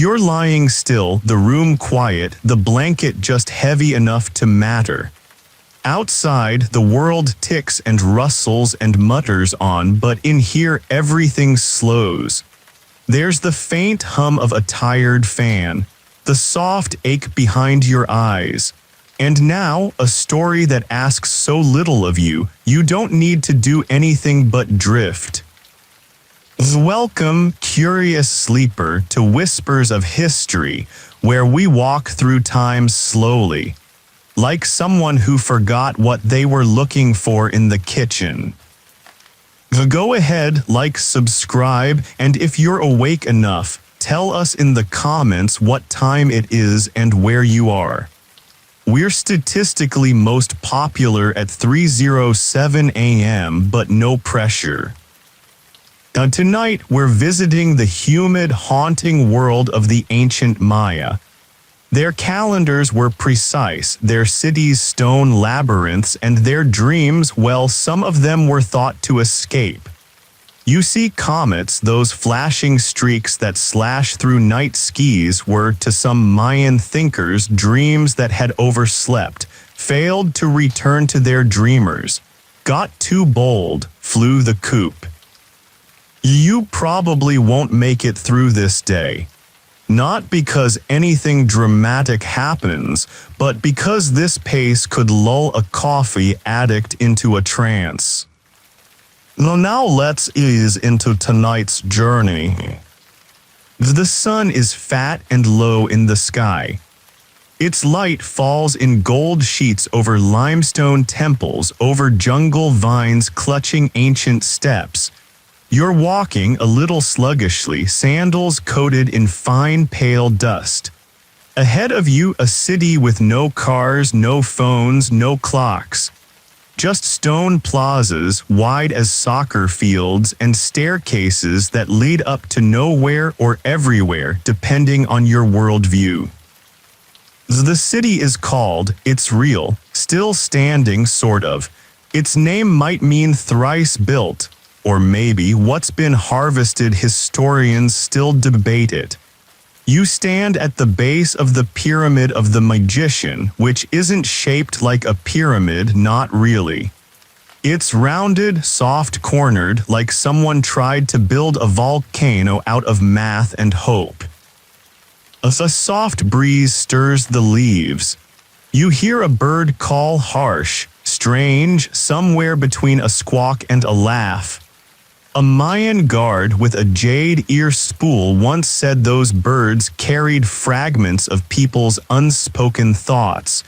You're lying still, the room quiet, the blanket just heavy enough to matter. Outside, the world ticks and rustles and mutters on, but in here everything slows. There's the faint hum of a tired fan, the soft ache behind your eyes. And now, a story that asks so little of you, you don't need to do anything but drift. Welcome, curious sleeper, to Whispers of History, where we walk through time slowly, like someone who forgot what they were looking for in the kitchen. Go ahead, like, subscribe, and if you're awake enough, tell us in the comments what time it is and where you are. We're statistically most popular at 3:07 a.m., but no pressure. Tonight, we're visiting the humid, haunting world of the ancient Maya. Their calendars were precise, their cities stone labyrinths, and their dreams, well, some of them were thought to escape. You see, comets, those flashing streaks that slash through night skies, were, to some Mayan thinkers, dreams that had overslept, failed to return to their dreamers, got too bold, flew the coop. You probably won't make it through this day. Not because anything dramatic happens, but because this pace could lull a coffee addict into a trance. Now let's ease into tonight's journey. The sun is fat and low in the sky. Its light falls in gold sheets over limestone temples, over jungle vines clutching ancient steps. You're walking a little sluggishly, sandals coated in fine pale dust. Ahead of you, a city with no cars, no phones, no clocks. Just stone plazas wide as soccer fields and staircases that lead up to nowhere or everywhere depending on your worldview. The city is called, it's real, still standing sort of. Its name might mean thrice built. Or maybe what's been harvested, historians still debate it. You stand at the base of the Pyramid of the Magician, which isn't shaped like a pyramid, not really. It's rounded, soft-cornered, like someone tried to build a volcano out of math and hope. A soft breeze stirs the leaves. You hear a bird call harsh, strange, somewhere between a squawk and a laugh. A Mayan guard with a jade ear spool once said those birds carried fragments of people's unspoken thoughts,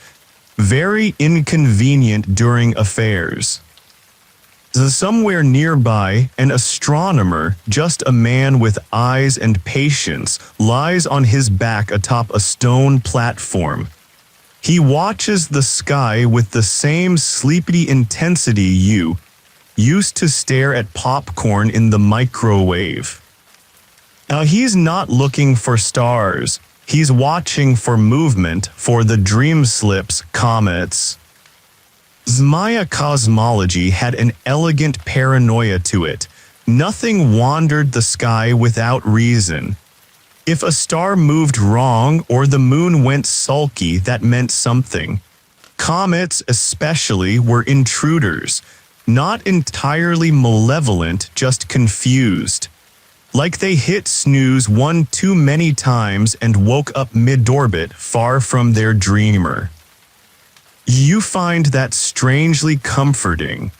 very inconvenient during affairs. Somewhere nearby, an astronomer, just a man with eyes and patience, lies on his back atop a stone platform. He watches the sky with the same sleepy intensity you used to stare at popcorn in the microwave. Now he's not looking for stars, he's watching for movement, for the dream slips, comets. Maya cosmology had an elegant paranoia to it. Nothing wandered the sky without reason. If a star moved wrong or the moon went sulky, that meant something. Comets especially were intruders. Not entirely malevolent, just confused. Like they hit snooze one too many times and woke up mid-orbit, far from their dreamer. You find that strangely comforting.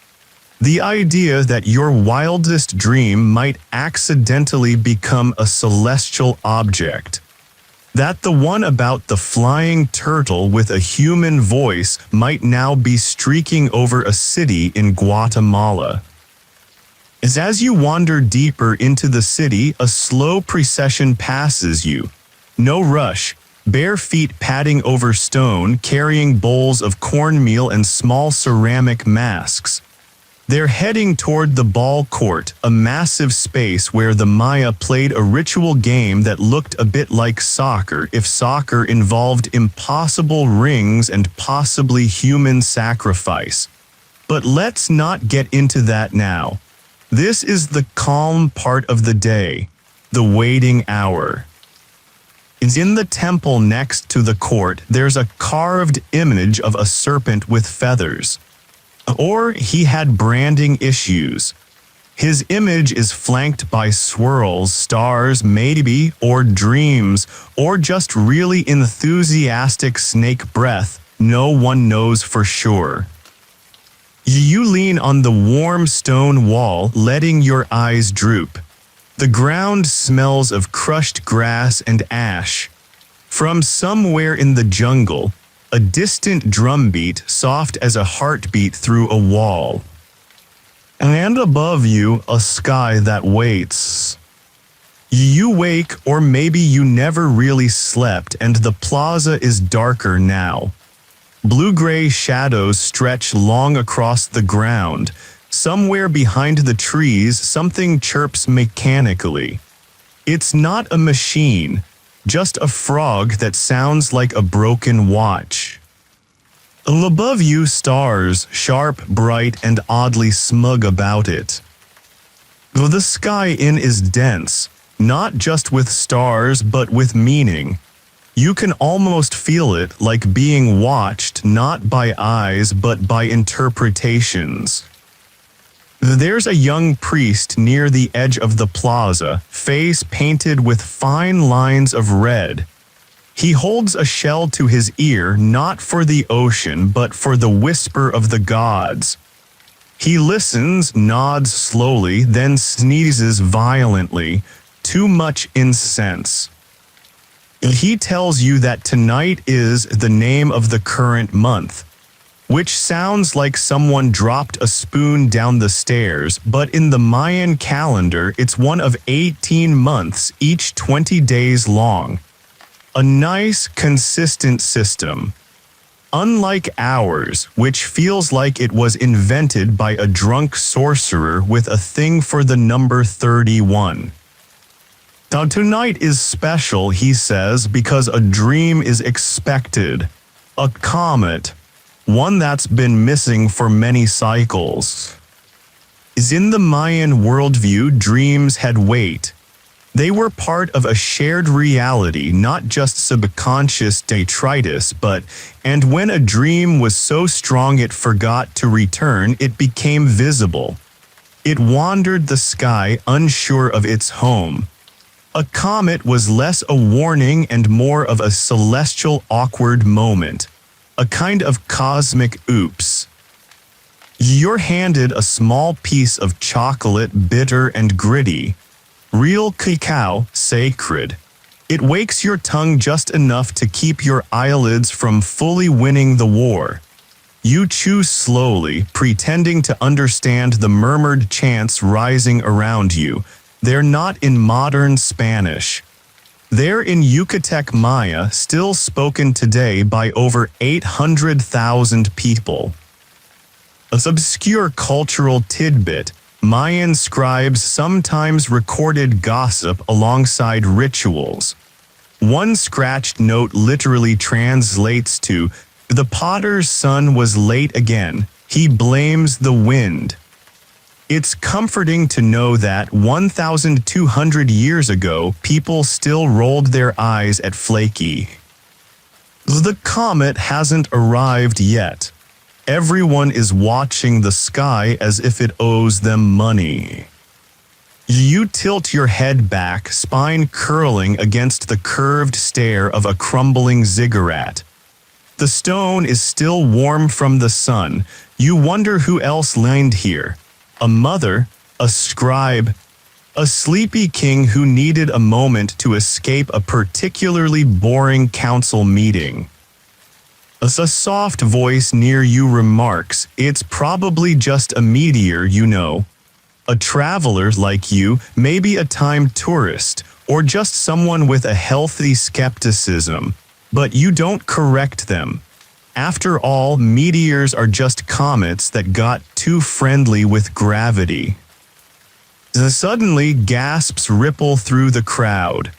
The idea that your wildest dream might accidentally become a celestial object. That the one about the flying turtle with a human voice might now be streaking over a city in Guatemala. As you wander deeper into the city, a slow procession passes you. No rush, bare feet padding over stone, carrying bowls of cornmeal and small ceramic masks. They're heading toward the ball court, a massive space where the Maya played a ritual game that looked a bit like soccer if soccer involved impossible rings and possibly human sacrifice. But let's not get into that now. This is the calm part of the day, the waiting hour. In the temple next to the court, there's a carved image of a serpent with feathers. Or he had branding issues. His image is flanked by swirls, stars maybe, or dreams, or just really enthusiastic snake breath. No one knows for sure. You lean on the warm stone wall, letting your eyes droop. The ground smells of crushed grass and ash. From somewhere in the jungle, a distant drumbeat, soft as a heartbeat through a wall. And above you, a sky that waits. You wake, or maybe you never really slept, and the plaza is darker now. Blue-gray shadows stretch long across the ground. Somewhere behind the trees, something chirps mechanically. It's not a machine, just a frog that sounds like a broken watch. Above you, stars, sharp, bright, and oddly smug about it. The sky is dense, not just with stars but with meaning. You can almost feel it, like being watched not by eyes but by interpretations. There's a young priest near the edge of the plaza, face painted with fine lines of red. He holds a shell to his ear, not for the ocean but for the whisper of the gods. He listens, nods slowly, then sneezes violently. Too much incense. He tells you that tonight is the name of the current month, which sounds like someone dropped a spoon down the stairs, but in the Mayan calendar it's one of 18 months, each 20 days long. A nice, consistent system. Unlike ours, which feels like it was invented by a drunk sorcerer with a thing for the number 31. Now tonight is special, he says, because a dream is expected. A comet. One that's been missing for many cycles. In the Mayan worldview, dreams had weight. They were part of a shared reality, not just subconscious detritus, and when a dream was so strong it forgot to return, it became visible. It wandered the sky, unsure of its home. A comet was less a warning and more of a celestial awkward moment. A kind of cosmic oops. You're handed a small piece of chocolate, bitter and gritty. Real cacao, sacred. It wakes your tongue just enough to keep your eyelids from fully winning the war. You chew slowly, pretending to understand the murmured chants rising around you. They're not in modern Spanish. They're in Yucatec Maya, still spoken today by over 800,000 people. As obscure cultural tidbit, Mayan scribes sometimes recorded gossip alongside rituals. One scratched note literally translates to, "The potter's son was late again. He blames the wind." It's comforting to know that 1,200 years ago, people still rolled their eyes at flaky. The comet hasn't arrived yet. Everyone is watching the sky as if it owes them money. You tilt your head back, spine curling against the curved stare of a crumbling ziggurat. The stone is still warm from the sun. You wonder who else lined here. A mother, a scribe, a sleepy king who needed a moment to escape a particularly boring council meeting. As a soft voice near you remarks, "It's probably just a meteor, you know. A traveler like you, maybe a time tourist, or just someone with a healthy skepticism. But you don't correct them. After all, meteors are just comets that got too friendly with gravity." Suddenly, gasps ripple through the crowd.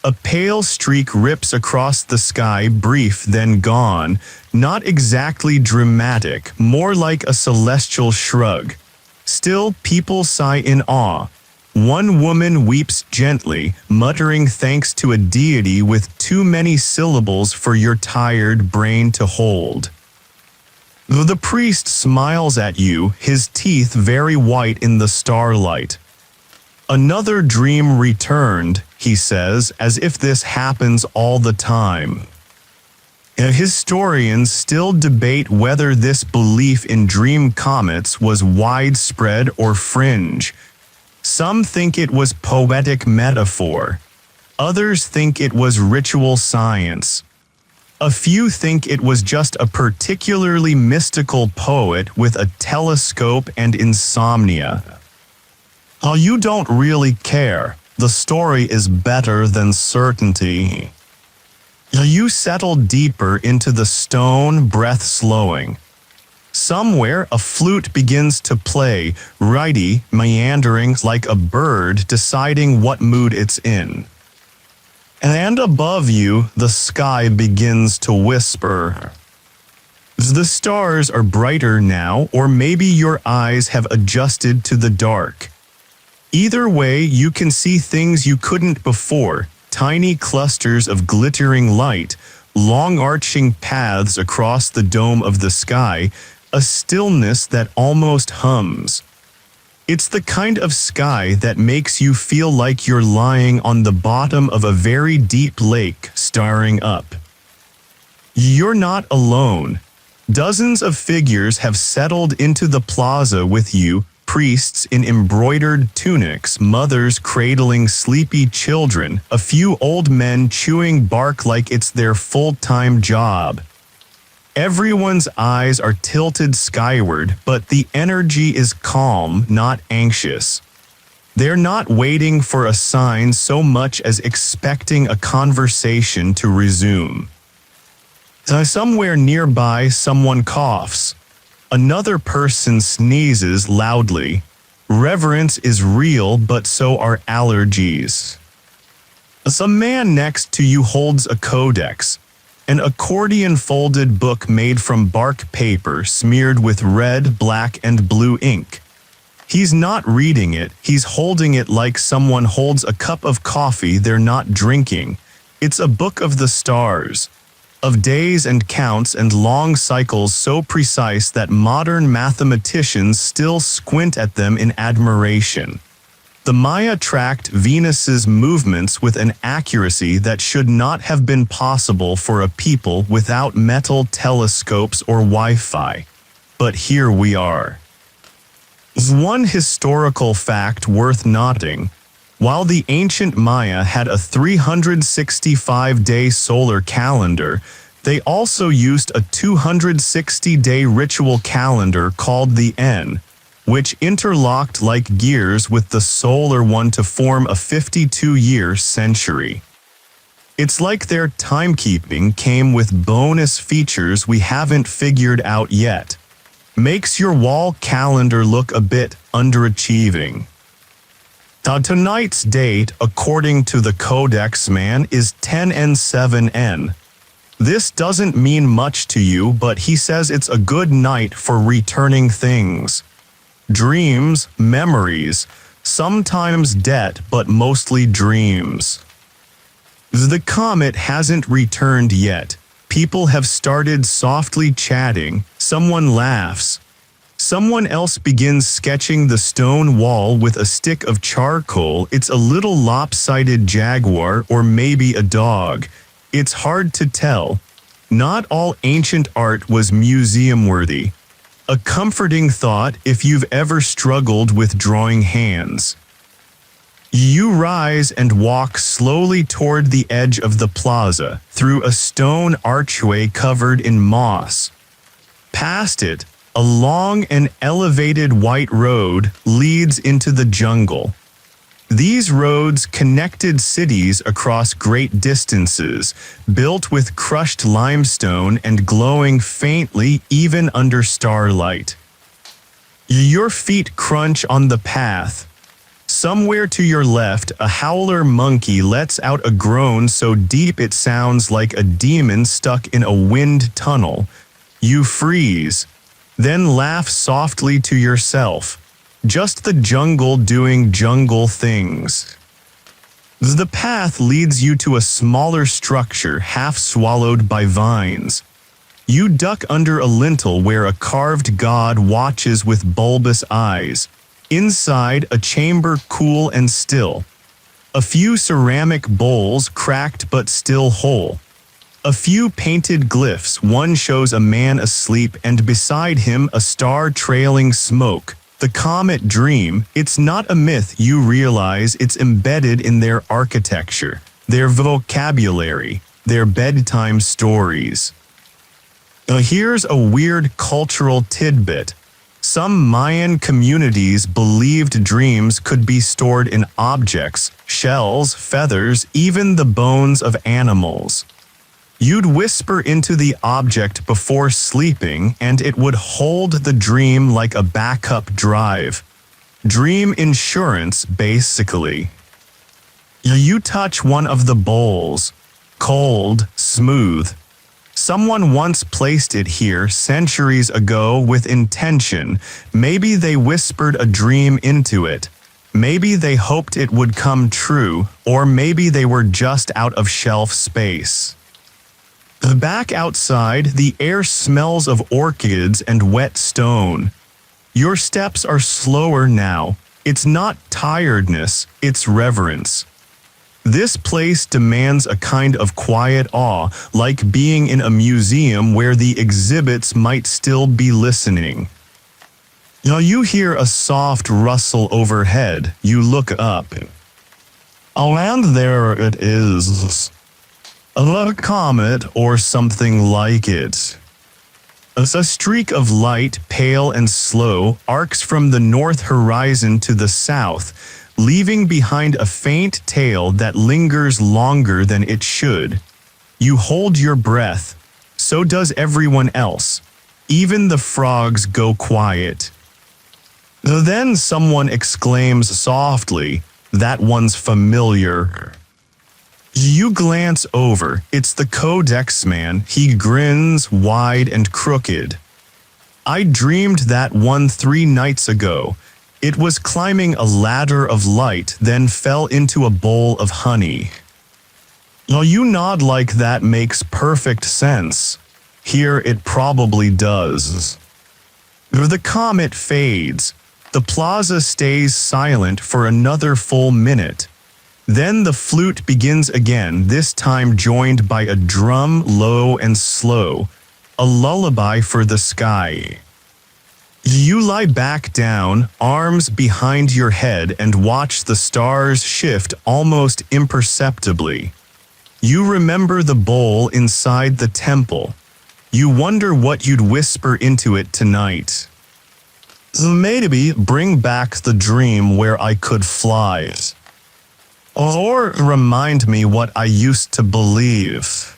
A pale streak rips across the sky, brief then gone, not exactly dramatic, more like a celestial shrug. Still, people sigh in awe. One woman weeps gently, muttering thanks to a deity with too many syllables for your tired brain to hold. The priest smiles at you, his teeth very white in the starlight. Another dream returned, he says, as if this happens all the time. Historians still debate whether this belief in dream comets was widespread or fringe. Some think it was poetic metaphor. Others think it was ritual science. A few think it was just a particularly mystical poet with a telescope and insomnia. You don't really care. The story is better than certainty. You settle deeper into the stone, breath slowing. Somewhere a flute begins to play, righty, meandering like a bird deciding what mood it's in. And above you, the sky begins to whisper. The stars are brighter now, or maybe your eyes have adjusted to the dark. Either way, you can see things you couldn't before, tiny clusters of glittering light, long arching paths across the dome of the sky, a stillness that almost hums. It's the kind of sky that makes you feel like you're lying on the bottom of a very deep lake staring up. You're not alone. Dozens of figures have settled into the plaza with you, priests in embroidered tunics, mothers cradling sleepy children, a few old men chewing bark like it's their full-time job. Everyone's eyes are tilted skyward, but the energy is calm, not anxious. They're not waiting for a sign so much as expecting a conversation to resume. Somewhere nearby, someone coughs. Another person sneezes loudly. Reverence is real, but so are allergies. Some man next to you holds a codex, an accordion-folded book made from bark paper smeared with red, black, and blue ink. He's not reading it, he's holding it like someone holds a cup of coffee they're not drinking. It's a book of the stars, of days and counts and long cycles so precise that modern mathematicians still squint at them in admiration. The Maya tracked Venus's movements with an accuracy that should not have been possible for a people without metal telescopes or Wi-Fi. But here we are. One historical fact worth noting: while the ancient Maya had a 365-day solar calendar, they also used a 260-day ritual calendar called the N, which interlocked like gears with the solar one to form a 52-year century. It's like their timekeeping came with bonus features we haven't figured out yet. Makes your wall calendar look a bit underachieving. Tonight's date, according to the Codex Man, is 10N7N. This doesn't mean much to you, but he says it's a good night for returning things. Dreams, memories, sometimes debt, but mostly dreams. The comet hasn't returned yet. People have started softly chatting. Someone laughs. Someone else begins sketching the stone wall with a stick of charcoal. It's a little lopsided jaguar or maybe a dog. It's hard to tell. Not all ancient art was museum-worthy. A comforting thought if you've ever struggled with drawing hands. You rise and walk slowly toward the edge of the plaza, through a stone archway covered in moss. Past it, a long and elevated white road leads into the jungle. These roads connected cities across great distances, built with crushed limestone and glowing faintly even under starlight. Your feet crunch on the path. Somewhere to your left, a howler monkey lets out a groan so deep it sounds like a demon stuck in a wind tunnel. You freeze, then laugh softly to yourself. just the jungle doing jungle things. The path leads you to a smaller structure half swallowed by vines. You duck under a lintel where a carved god watches with bulbous eyes. Inside, a chamber cool and still. A few ceramic bowls cracked but still whole. A few painted glyphs, one shows a man asleep and beside him a star trailing smoke. The comet dream, it's not a myth, you realize it's embedded in their architecture, their vocabulary, their bedtime stories. Now here's a weird cultural tidbit. Some Mayan communities believed dreams could be stored in objects, shells, feathers, even the bones of animals. You'd whisper into the object before sleeping and it would hold the dream like a backup drive. Dream insurance, basically. You touch one of the bowls. Cold, smooth. Someone once placed it here centuries ago with intention. Maybe they whispered a dream into it. Maybe they hoped it would come true, or maybe they were just out of shelf space. Back outside, the air smells of orchids and wet stone. Your steps are slower now. It's not tiredness, it's reverence. This place demands a kind of quiet awe, like being in a museum where the exhibits might still be listening. Now you hear a soft rustle overhead. You look up. Oh, and there it is. A comet or something like it. A streak of light, pale and slow, arcs from the north horizon to the south, leaving behind a faint tail that lingers longer than it should. You hold your breath. So does everyone else. Even the frogs go quiet. Then someone exclaims softly, "That one's familiar." You glance over. It's the Codex man. He grins, wide and crooked. I dreamed that one 3 nights ago. It was climbing a ladder of light, then fell into a bowl of honey. You nod like that makes perfect sense. Here it probably does. The comet fades. The plaza stays silent for another full minute. Then the flute begins again, this time joined by a drum, low and slow, a lullaby for the sky. You lie back down, arms behind your head, and watch the stars shift almost imperceptibly. You remember the bowl inside the temple. You wonder what you'd whisper into it tonight. Maybe bring back the dream where I could fly. Or remind me what I used to believe.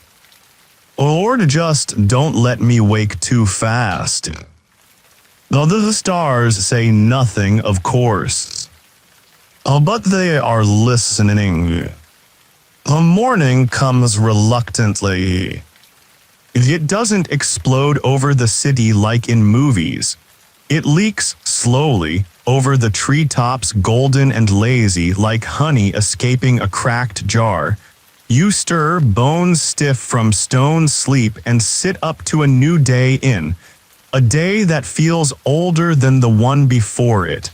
Or just don't let me wake too fast. The stars say nothing, of course. But they are listening. The morning comes reluctantly. It doesn't explode over the city like in movies. It leaks slowly over the treetops, golden and lazy like honey escaping a cracked jar. You stir, bones stiff from stone sleep, and sit up to a new day in. A day that feels older than the one before it.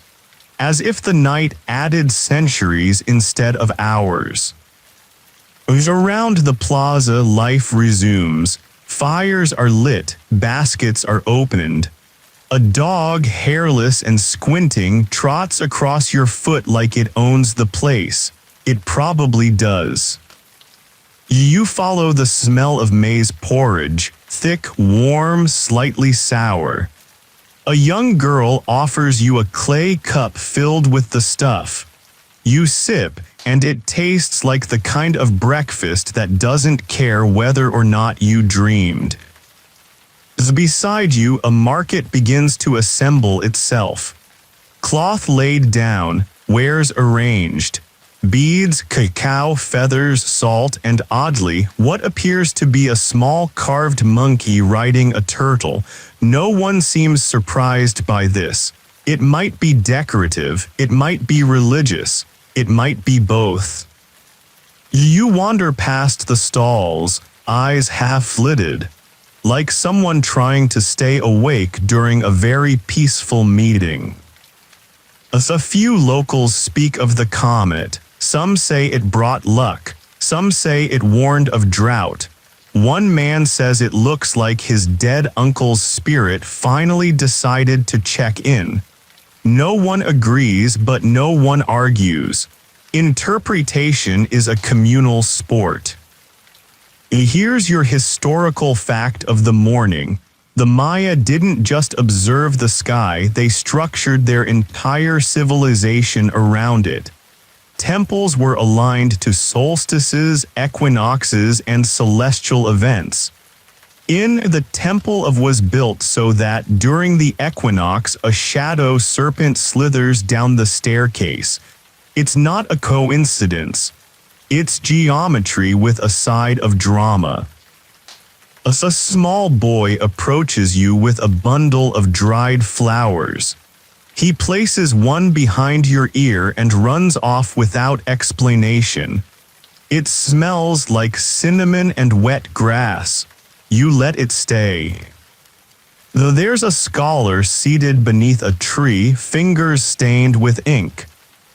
As if the night added centuries instead of hours. Around the plaza, life resumes. Fires are lit, baskets are opened. A dog, hairless and squinting, trots across your foot like it owns the place. It probably does. You follow the smell of maize porridge, thick, warm, slightly sour. A young girl offers you a clay cup filled with the stuff. You sip, and it tastes like the kind of breakfast that doesn't care whether or not you dreamed. Beside you, a market begins to assemble itself. Cloth laid down, wares arranged. Beads, cacao, feathers, salt, and oddly, what appears to be a small carved monkey riding a turtle. No one seems surprised by this. It might be decorative, it might be religious, it might be both. You wander past the stalls, eyes half-lidded, like someone trying to stay awake during a very peaceful meeting. As a few locals speak of the comet, some say it brought luck, some say it warned of drought. One man says it looks like his dead uncle's spirit finally decided to check in. No one agrees, but no one argues. Interpretation is a communal sport. Here's your historical fact of the morning. The Maya didn't just observe the sky, they structured their entire civilization around it. Temples were aligned to solstices, equinoxes, and celestial events. The temple was built so that during the equinox a shadow serpent slithers down the staircase. It's not a coincidence. It's geometry with a side of drama. A small boy approaches you with a bundle of dried flowers. He places one behind your ear and runs off without explanation. It smells like cinnamon and wet grass. You let it stay. Though there's a scholar seated beneath a tree, fingers stained with ink.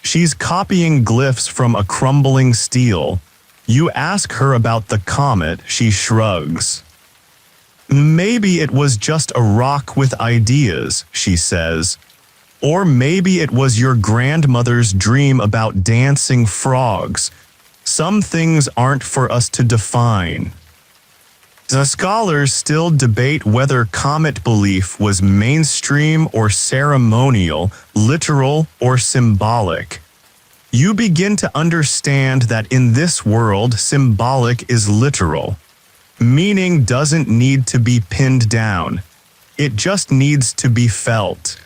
She's copying glyphs from a crumbling stele. You ask her about the comet, she shrugs. Maybe it was just a rock with ideas, she says. Or maybe it was your grandmother's dream about dancing frogs. Some things aren't for us to define. The scholars still debate whether comet belief was mainstream or ceremonial, literal or symbolic. You begin to understand that in this world, symbolic is literal. Meaning doesn't need to be pinned down. It just needs to be felt.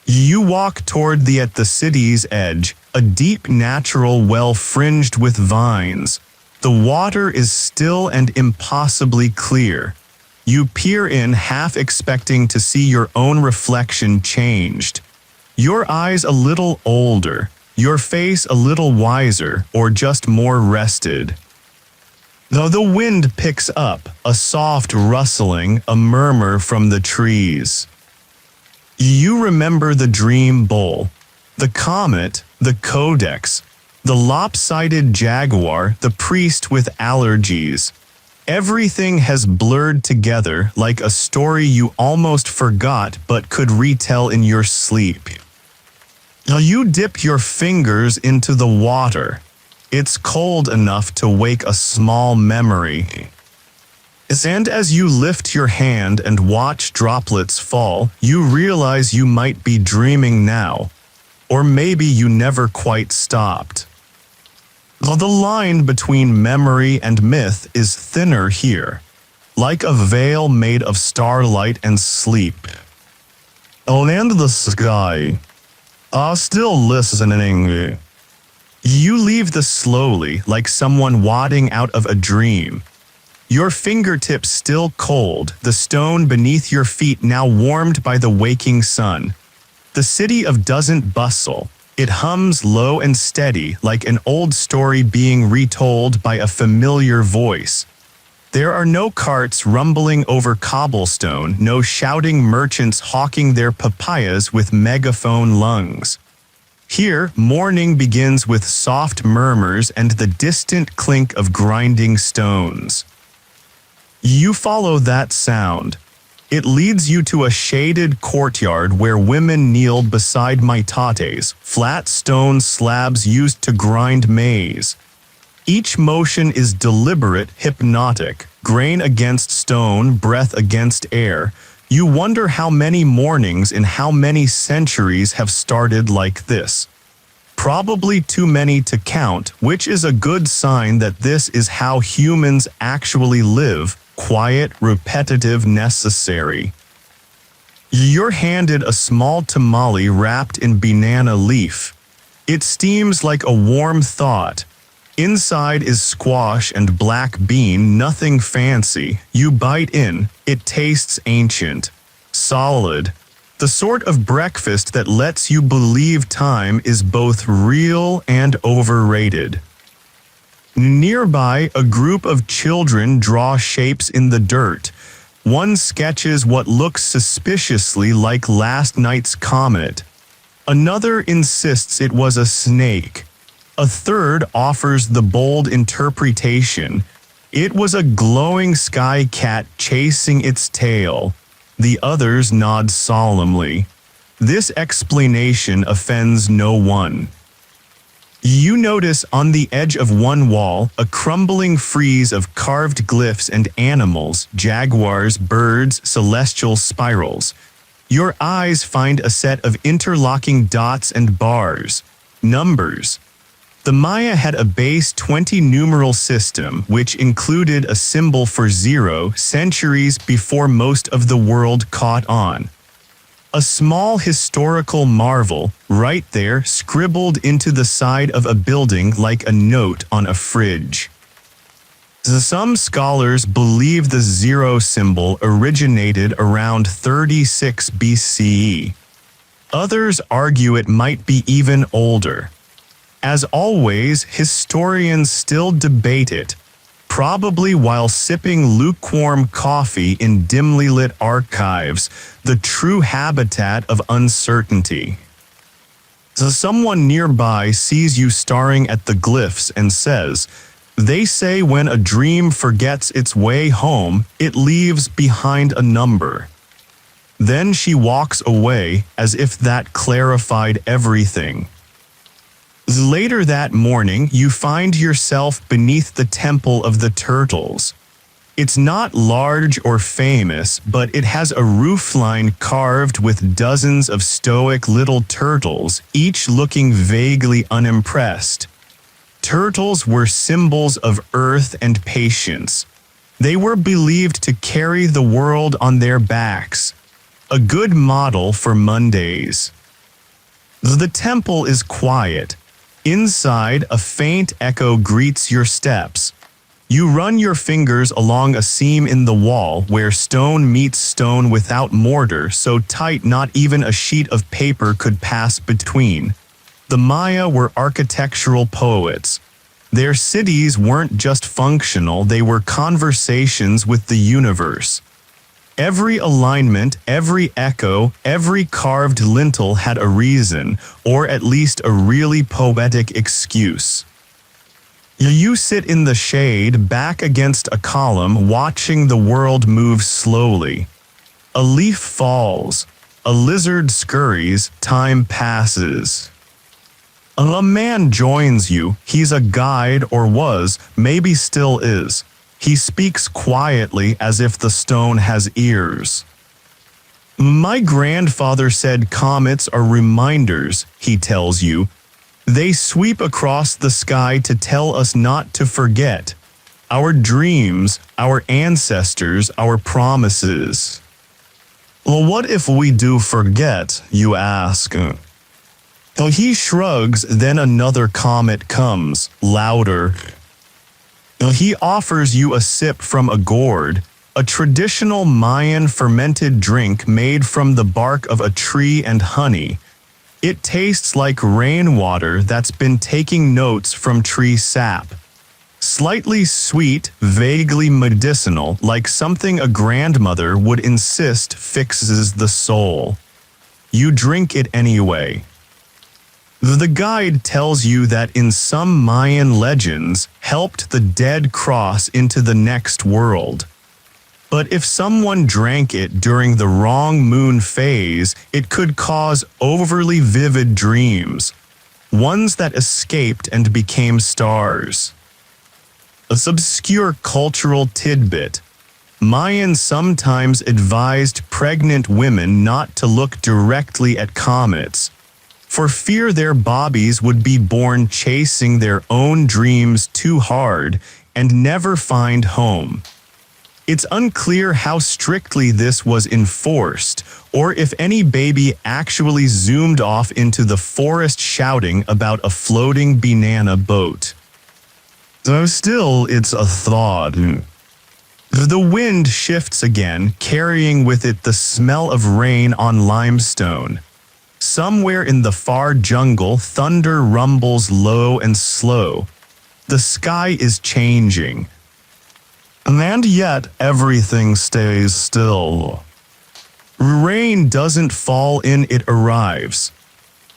You walk toward at the city's edge, a deep natural well fringed with vines. The water is still and impossibly clear. You peer in, half expecting to see your own reflection changed. Your eyes a little older, your face a little wiser, or just more rested. Though the wind picks up, a soft rustling, a murmur from the trees. You remember the dream bull, the comet, the codex, the lopsided jaguar, the priest with allergies. Everything has blurred together like a story you almost forgot but could retell in your sleep. Now you dip your fingers into the water. It's cold enough to wake a small memory. And as you lift your hand and watch droplets fall, you realize you might be dreaming now. Or maybe you never quite stopped. The line between memory and myth is thinner here, like a veil made of starlight and sleep. And the sky. Still listening. You leave slowly, like someone wadding out of a dream. Your fingertips still cold, the stone beneath your feet now warmed by the waking sun. The city doesn't bustle. It hums low and steady, like an old story being retold by a familiar voice. There are no carts rumbling over cobblestone, no shouting merchants hawking their papayas with megaphone lungs. Here, morning begins with soft murmurs and the distant clink of grinding stones. You follow that sound. It leads you to a shaded courtyard where women kneel beside maitates, flat stone slabs used to grind maize. Each motion is deliberate, hypnotic, grain against stone, breath against air. You wonder how many mornings in how many centuries have started like this. Probably too many to count, which is a good sign that this is how humans actually live. Quiet, repetitive, necessary. You're handed a small tamale wrapped in banana leaf. It steams like a warm thought. Inside is squash and black bean, nothing fancy. You bite in, it tastes ancient, solid. The sort of breakfast that lets you believe time is both real and overrated. Nearby, a group of children draw shapes in the dirt. One sketches what looks suspiciously like last night's comet. Another insists it was a snake. A third offers the bold interpretation. It was a glowing sky cat chasing its tail. The others nod solemnly. This explanation offends no one. You notice on the edge of one wall a crumbling frieze of carved glyphs and animals, jaguars, birds, celestial spirals. Your eyes find a set of interlocking dots and bars, numbers. The Maya had a base 20 numeral system which included a symbol for 0 centuries before most of the world caught on. A small historical marvel, right there scribbled into the side of a building like a note on a fridge. Some scholars believe the 0 symbol originated around 36 BCE. Others argue it might be even older. As always, historians still debate it, probably while sipping lukewarm coffee in dimly lit archives, the true habitat of uncertainty. So someone nearby sees you staring at the glyphs and says, "They say when a dream forgets its way home, it leaves behind a number." Then she walks away as if that clarified everything. Later that morning, you find yourself beneath the Temple of the Turtles. It's not large or famous, but it has a roofline carved with dozens of stoic little turtles, each looking vaguely unimpressed. Turtles were symbols of earth and patience. They were believed to carry the world on their backs, a good model for Mondays. The temple is quiet. Inside, a faint echo greets your steps. You run your fingers along a seam in the wall where stone meets stone without mortar, so tight not even a sheet of paper could pass between. The Maya were architectural poets. Their cities weren't just functional, they were conversations with the universe. Every alignment, every echo, every carved lintel had a reason, or at least a really poetic excuse. You sit in the shade, back against a column, watching the world move slowly. A leaf falls, a lizard scurries, time passes. A man joins you, he's a guide or was, maybe still is. He speaks quietly as if the stone has ears. "My grandfather said comets are reminders," he tells you. "They sweep across the sky to tell us not to forget. Our dreams, our ancestors, our promises." "Well, what if we do forget?" you ask. He shrugs, then another comet comes, louder. He offers you a sip from a gourd, a traditional Mayan fermented drink made from the bark of a tree and honey. It tastes like rainwater that's been taking notes from tree sap. Slightly sweet, vaguely medicinal, like something a grandmother would insist fixes the soul. You drink it anyway. The guide tells you that in some Mayan legends, helped the dead cross into the next world. But if someone drank it during the wrong moon phase, it could cause overly vivid dreams, ones that escaped and became stars. A obscure cultural tidbit. Mayans sometimes advised pregnant women not to look directly at comets, for fear their bobbies would be born chasing their own dreams too hard and never find home. It's unclear how strictly this was enforced, or if any baby actually zoomed off into the forest shouting about a floating banana boat. So still, it's a thought. The wind shifts again, carrying with it the smell of rain on limestone. Somewhere in the far jungle, thunder rumbles low and slow. The sky is changing. And yet everything stays still. Rain doesn't fall in, it arrives.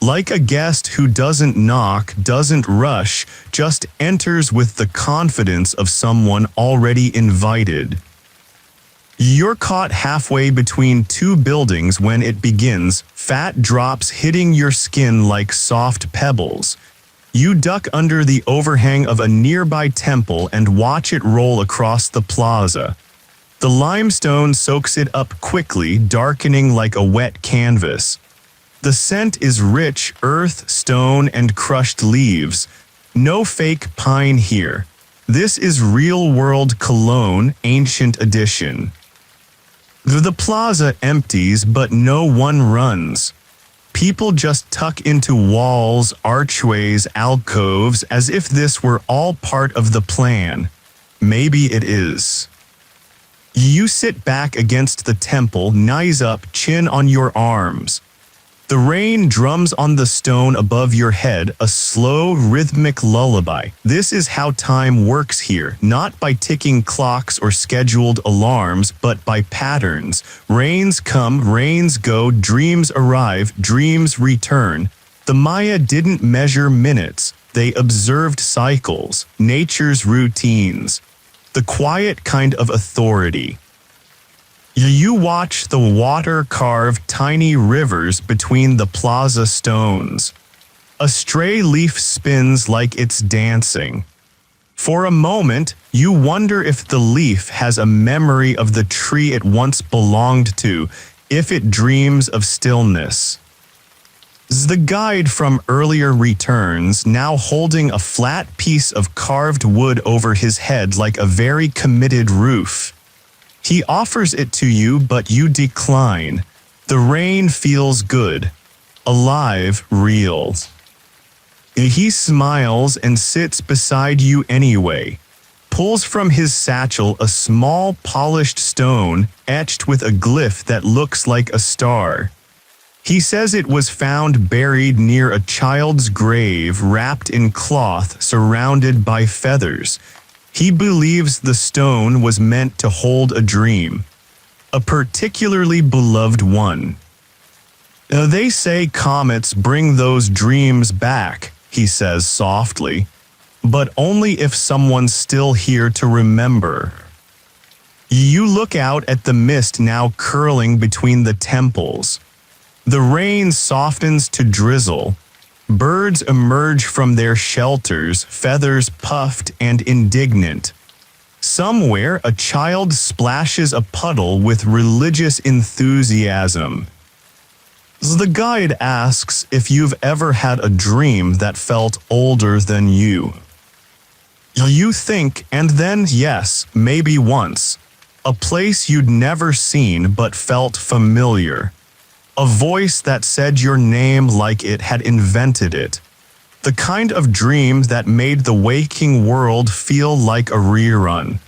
Like a guest who doesn't knock, doesn't rush, just enters with the confidence of someone already invited. You're caught halfway between two buildings when it begins, fat drops hitting your skin like soft pebbles. You duck under the overhang of a nearby temple and watch it roll across the plaza. The limestone soaks it up quickly, darkening like a wet canvas. The scent is rich, earth, stone, and crushed leaves. No fake pine here. This is real-world cologne, ancient edition. The plaza empties, but no one runs. People just tuck into walls, archways, alcoves, as if this were all part of the plan. Maybe it is. You sit back against the temple, knees up, chin on your arms. The rain drums on the stone above your head, a slow, rhythmic lullaby. This is how time works here, not by ticking clocks or scheduled alarms, but by patterns. Rains come, rains go, dreams arrive, dreams return. The Maya didn't measure minutes, they observed cycles, nature's routines. The quiet kind of authority. You watch the water carve tiny rivers between the plaza stones. A stray leaf spins like it's dancing. For a moment, you wonder if the leaf has a memory of the tree it once belonged to, if it dreams of stillness. The guide from earlier returns, now holding a flat piece of carved wood over his head like a very committed roof. He offers it to you, but you decline. The rain feels good, alive, real. He smiles and sits beside you anyway, pulls from his satchel a small polished stone etched with a glyph that looks like a star. He says it was found buried near a child's grave, wrapped in cloth, surrounded by feathers. He believes the stone was meant to hold a dream, a particularly beloved one. They say comets bring those dreams back, he says softly, but only if someone's still here to remember. You look out at the mist now curling between the temples. The rain softens to drizzle. Birds emerge from their shelters, feathers puffed and indignant. Somewhere, a child splashes a puddle with religious enthusiasm. The guide asks if you've ever had a dream that felt older than you. You think, and then yes, maybe once. A place you'd never seen but felt familiar. A voice that said your name like it had invented it. The kind of dream that made the waking world feel like a rerun.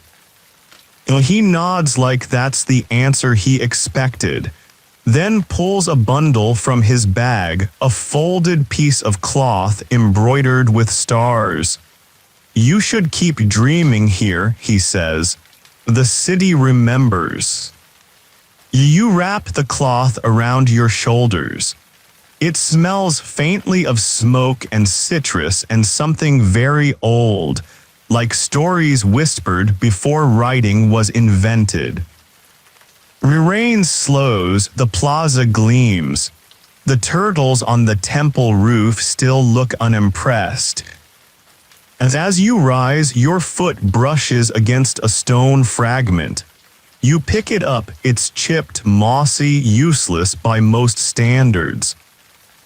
He nods like that's the answer he expected, then pulls a bundle from his bag, a folded piece of cloth embroidered with stars. You should keep dreaming here, he says. The city remembers. You wrap the cloth around your shoulders. It smells faintly of smoke and citrus and something very old, like stories whispered before writing was invented. Rain slows, the plaza gleams. The turtles on the temple roof still look unimpressed. As you rise, your foot brushes against a stone fragment. You pick it up, it's chipped, mossy, useless by most standards.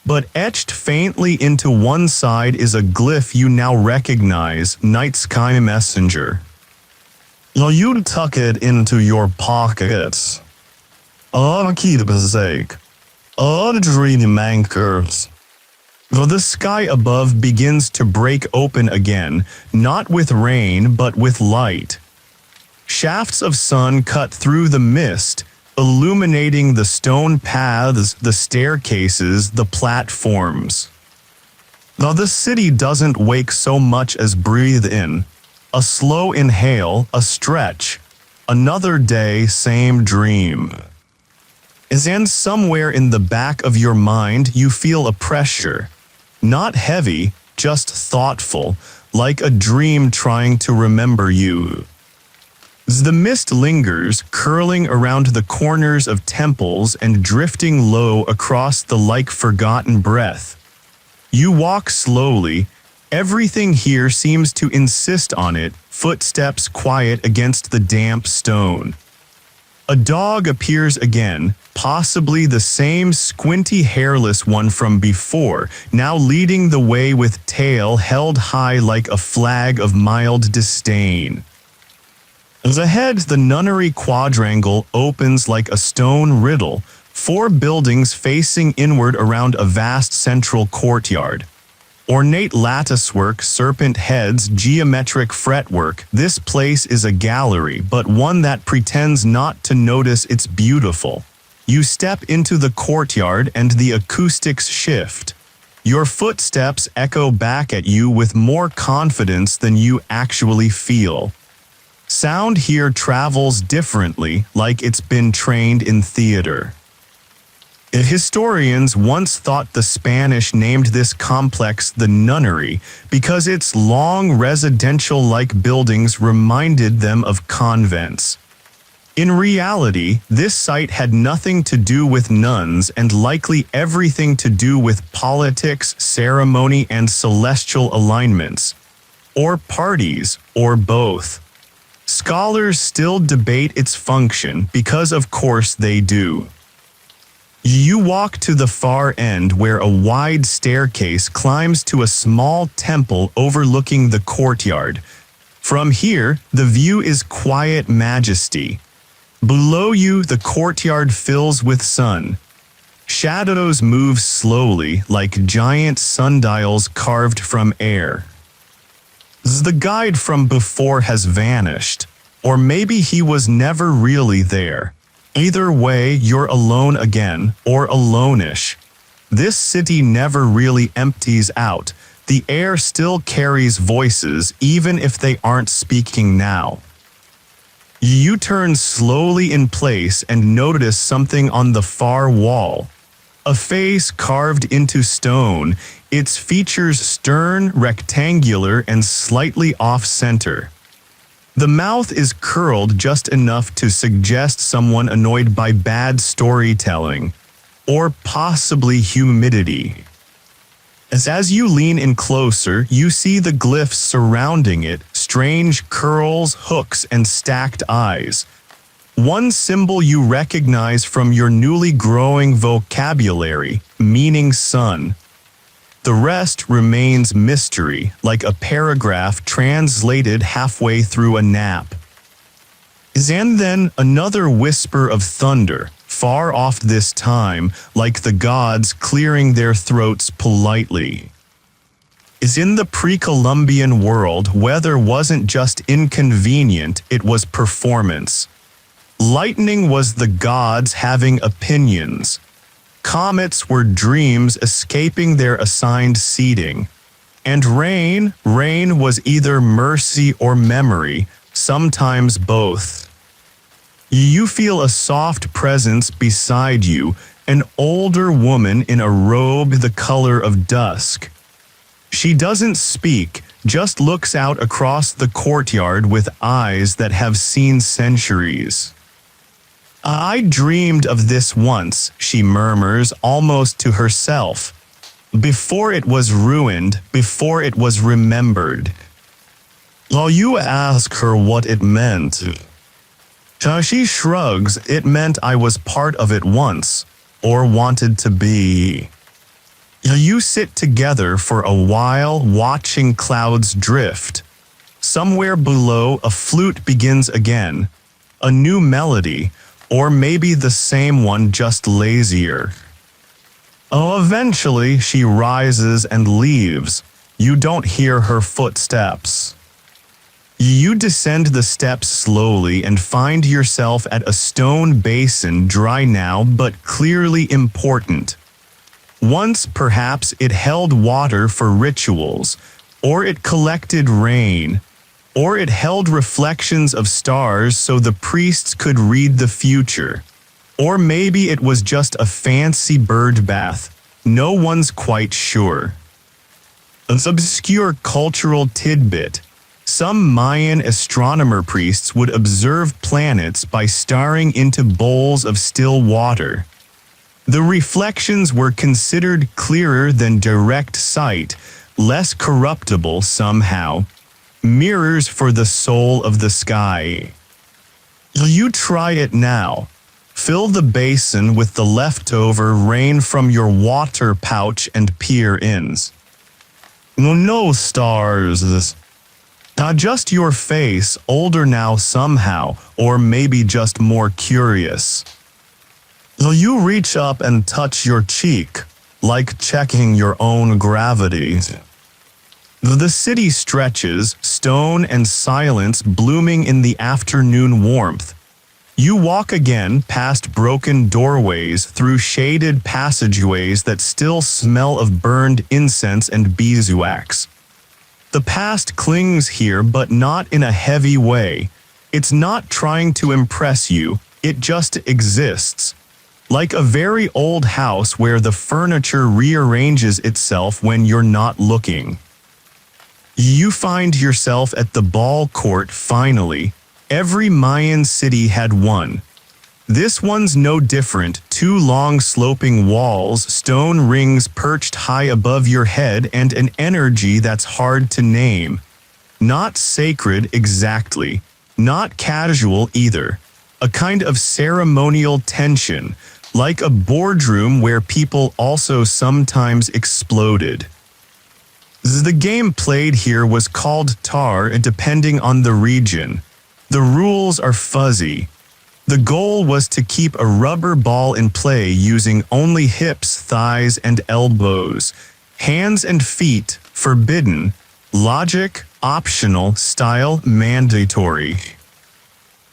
But etched faintly into one side is a glyph you now recognize, Night Sky Messenger. You tuck it into your pockets. Keep sake. Dream anchors. The sky above begins to break open again, not with rain but with light. Shafts of sun cut through the mist, illuminating the stone paths, the staircases, the platforms. Now the city doesn't wake so much as breathe in. A slow inhale, a stretch. Another day, same dream. And somewhere in the back of your mind you feel a pressure. Not heavy, just thoughtful, like a dream trying to remember you. The mist lingers, curling around the corners of temples and drifting low across the like forgotten breath. You walk slowly. Everything here seems to insist on it, footsteps quiet against the damp stone. A dog appears again, possibly the same squinty hairless one from before, now leading the way with tail held high like a flag of mild disdain. Ahead, the nunnery quadrangle opens like a stone riddle, 4 buildings facing inward around a vast central courtyard. Ornate latticework, serpent heads, geometric fretwork, this place is a gallery, but one that pretends not to notice it's beautiful. You step into the courtyard and the acoustics shift. Your footsteps echo back at you with more confidence than you actually feel. Sound here travels differently, like it's been trained in theater. Historians once thought the Spanish named this complex the nunnery because its long residential-like buildings reminded them of convents. In reality, this site had nothing to do with nuns and likely everything to do with politics, ceremony, and celestial alignments. Or parties, or both. Scholars still debate its function because of course they do. You walk to the far end where a wide staircase climbs to a small temple overlooking the courtyard. From here, the view is quiet majesty. Below you, the courtyard fills with sun. Shadows move slowly like giant sundials carved from air. The guide from before has vanished, or maybe he was never really there. Either way, you're alone again, or alone-ish. This city never really empties out. The air still carries voices, even if they aren't speaking now. You turn slowly in place and notice something on the far wall. A face carved into stone, its features stern, rectangular, and slightly off-center. The mouth is curled just enough to suggest someone annoyed by bad storytelling, or possibly humidity. As you lean in closer, you see the glyphs surrounding it, strange curls, hooks, and stacked eyes. One symbol you recognize from your newly growing vocabulary, meaning sun. The rest remains mystery, like a paragraph translated halfway through a nap. And then another whisper of thunder, far off this time, like the gods clearing their throats politely. In the pre-Columbian world, weather wasn't just inconvenient, it was performance. Lightning was the gods having opinions. Comets were dreams escaping their assigned seating. And rain was either mercy or memory, sometimes both. You feel a soft presence beside you, an older woman in a robe the color of dusk. She doesn't speak, just looks out across the courtyard with eyes that have seen centuries. I dreamed of this once, she murmurs almost to herself. Before it was ruined, before it was remembered. You ask her what it meant. She shrugs, it meant I was part of it once, or wanted to be. You sit together for a while watching clouds drift. Somewhere below, a flute begins again. A new melody, or maybe the same one just lazier. Eventually she rises and leaves. You don't hear her footsteps. You descend the steps slowly and find yourself at a stone basin, dry now but clearly important. Once perhaps it held water for rituals, or it collected rain, or it held reflections of stars so the priests could read the future. Or maybe it was just a fancy bird bath. No one's quite sure. An obscure cultural tidbit. Some Mayan astronomer priests would observe planets by staring into bowls of still water. The reflections were considered clearer than direct sight, less corruptible somehow. Mirrors for the soul of the sky. You try it now. Fill the basin with the leftover rain from your water pouch and peer in. No stars. Not just your face, older now somehow, or maybe just more curious. You reach up and touch your cheek, like checking your own gravity. The city stretches, stone and silence blooming in the afternoon warmth. You walk again past broken doorways through shaded passageways that still smell of burned incense and beeswax. The past clings here, but not in a heavy way. It's not trying to impress you, it just exists. Like a very old house where the furniture rearranges itself when you're not looking. You find yourself at the ball court finally. Every Mayan city had one. This one's no different. 2 long sloping walls, stone rings perched high above your head, and an energy that's hard to name. Not sacred exactly, not casual either. A kind of ceremonial tension, like a boardroom where people also sometimes exploded. The game played here was called tar depending on the region. The rules are fuzzy. The goal was to keep a rubber ball in play using only hips, thighs, and elbows. Hands and feet, forbidden. Logic, optional. Style, mandatory.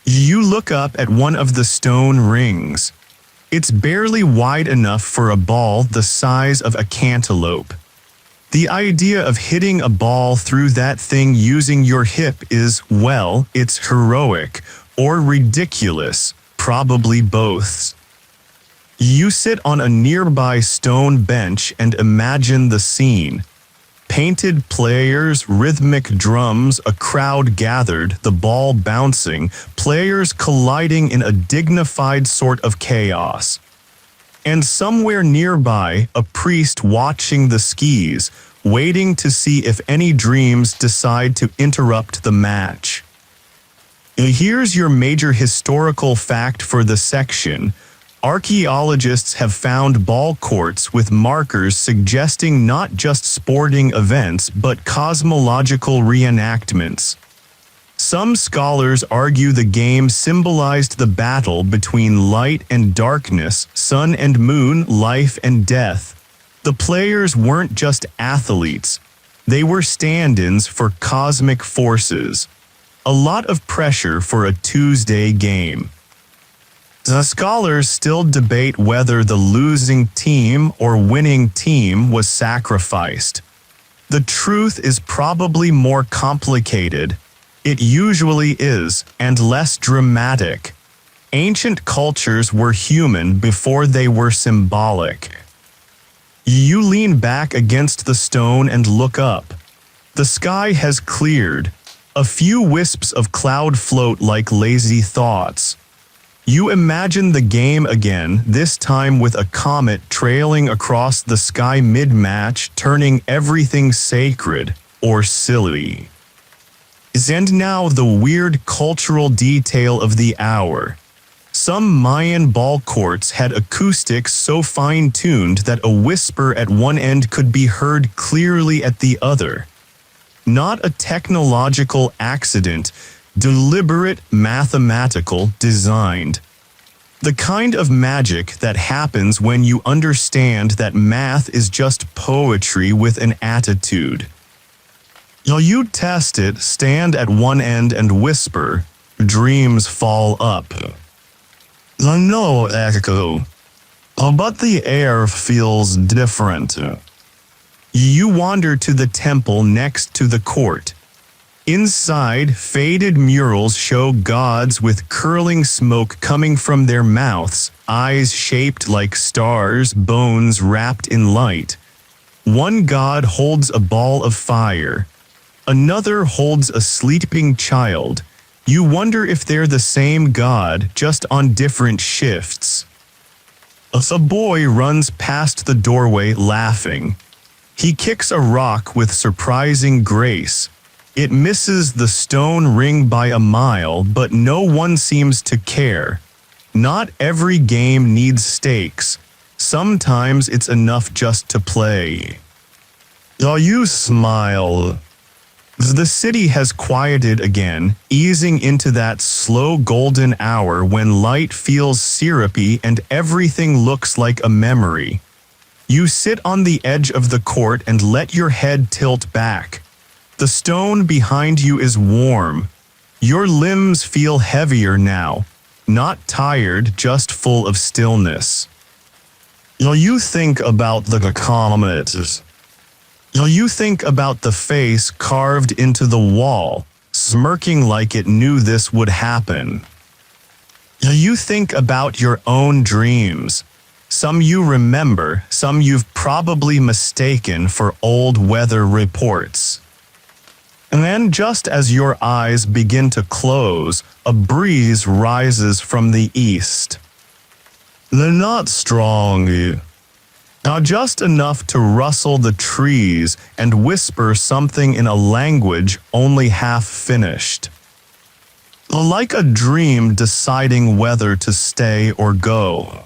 You look up at one of the stone rings. It's barely wide enough for a ball the size of a cantaloupe. The idea of hitting a ball through that thing using your hip is, well, it's heroic. Or ridiculous, probably both. You sit on a nearby stone bench and imagine the scene. Painted players, rhythmic drums, a crowd gathered, the ball bouncing, players colliding in a dignified sort of chaos. And somewhere nearby, a priest watching the skis, waiting to see if any dreams decide to interrupt the match. Here's your major historical fact for the section. Archaeologists have found ball courts with markers suggesting not just sporting events but cosmological reenactments. Some scholars argue the game symbolized the battle between light and darkness, sun and moon, life and death. The players weren't just athletes. They were stand-ins for cosmic forces. A lot of pressure for a Tuesday game. The scholars still debate whether the losing team or winning team was sacrificed. The truth is probably more complicated. It usually is, and less dramatic. Ancient cultures were human before they were symbolic. You lean back against the stone and look up. The sky has cleared. A few wisps of cloud float like lazy thoughts. You imagine the game again, this time with a comet trailing across the sky mid-match, turning everything sacred or silly. And now the weird cultural detail of the hour. Some Mayan ball courts had acoustics so fine-tuned that a whisper at one end could be heard clearly at the other. Not a technological accident, deliberate, mathematical, designed. The kind of magic that happens when you understand that math is just poetry with an attitude. You test it, stand at one end and whisper, dreams fall up. No echo. But the air feels different. You wander to the temple next to the court. Inside, faded murals show gods with curling smoke coming from their mouths, eyes shaped like stars, bones wrapped in light. One god holds a ball of fire. Another holds a sleeping child. You wonder if they're the same god, just on different shifts. A boy runs past the doorway laughing. He kicks a rock with surprising grace. It misses the stone ring by a mile, but no one seems to care. Not every game needs stakes. Sometimes it's enough just to play. You smile. The city has quieted again, easing into that slow golden hour when light feels syrupy and everything looks like a memory. You sit on the edge of the court and let your head tilt back. The stone behind you is warm. Your limbs feel heavier now, not tired, just full of stillness. You think about the comets. You think about the face carved into the wall, smirking like it knew this would happen. You think about your own dreams. Some you remember, some you've probably mistaken for old weather reports. And then just as your eyes begin to close, a breeze rises from the east. They're not strong. Now just enough to rustle the trees and whisper something in a language only half finished. Like a dream deciding whether to stay or go.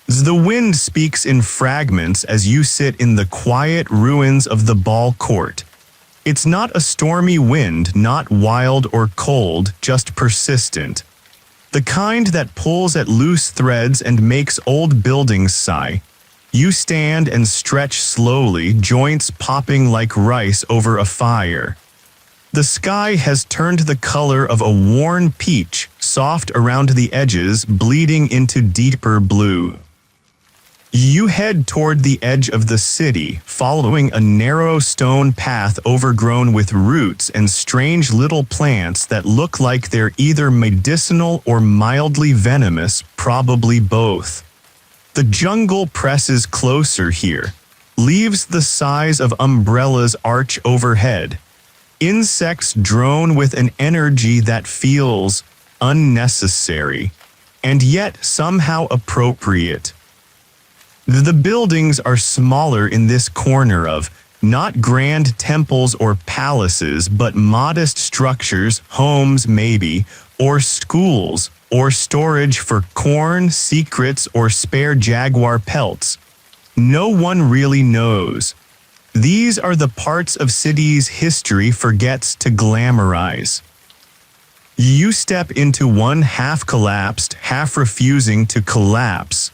The wind speaks in fragments as you sit in the quiet ruins of the ball court. It's not a stormy wind, not wild or cold, just persistent. The kind that pulls at loose threads and makes old buildings sigh. You stand and stretch slowly, joints popping like rice over a fire. The sky has turned the color of a worn peach, soft around the edges, bleeding into deeper blue. You head toward the edge of the city, following a narrow stone path overgrown with roots and strange little plants that look like they're either medicinal or mildly venomous, probably both. The jungle presses closer here. Leaves the size of umbrellas arch overhead. Insects drone with an energy that feels unnecessary, and yet somehow appropriate. The buildings are smaller in this corner of, not grand temples or palaces, but modest structures, homes maybe, or schools, or storage for corn, secrets, or spare jaguar pelts. No one really knows. These are the parts of cities history forgets to glamorize. You step into one half collapsed, half refusing to collapse.